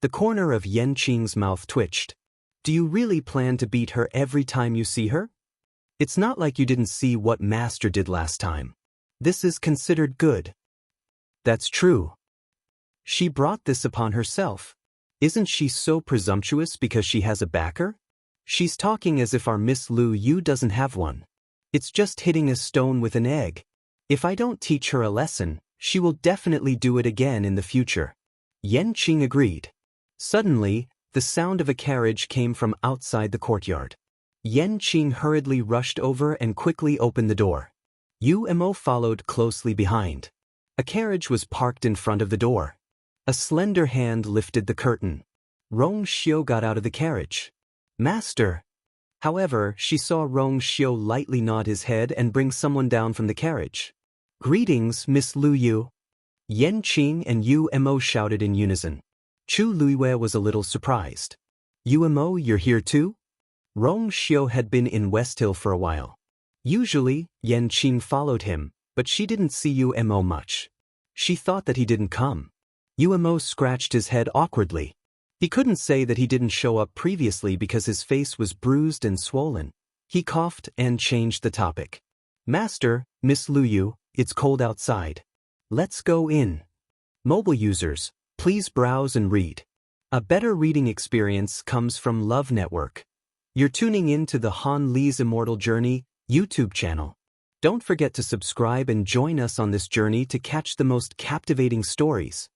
The corner of Yanqing's mouth twitched. Do you really plan to beat her every time you see her? It's not like you didn't see what Master did last time. This is considered good. That's true. She brought this upon herself. Isn't she so presumptuous because she has a backer? She's talking as if our Miss Lu Yu doesn't have one. It's just hitting a stone with an egg. If I don't teach her a lesson, she will definitely do it again in the future. Yanqing agreed. Suddenly, the sound of a carriage came from outside the courtyard. Yanqing hurriedly rushed over and quickly opened the door. Umo followed closely behind. A carriage was parked in front of the door. A slender hand lifted the curtain. Rong Xiu got out of the carriage. Master! However, she saw Rong Xiu lightly nod his head and bring someone down from the carriage. Greetings, Miss Lu Yu. Yanqing and Umo shouted in unison. Chu Luiwei was a little surprised. Umo, you're here too? Rong Xiu had been in West Hill for a while. Usually, Yanqing followed him, but she didn't see Umo much. She thought that he didn't come. Umo scratched his head awkwardly. He couldn't say that he didn't show up previously because his face was bruised and swollen. He coughed and changed the topic. Master, Miss Lu Yu, it's cold outside. Let's go in. Mobile users, please browse and read. A better reading experience comes from Love Network. You're tuning in to the Han Li's Immortal Journey YouTube channel. Don't forget to subscribe and join us on this journey to catch the most captivating stories.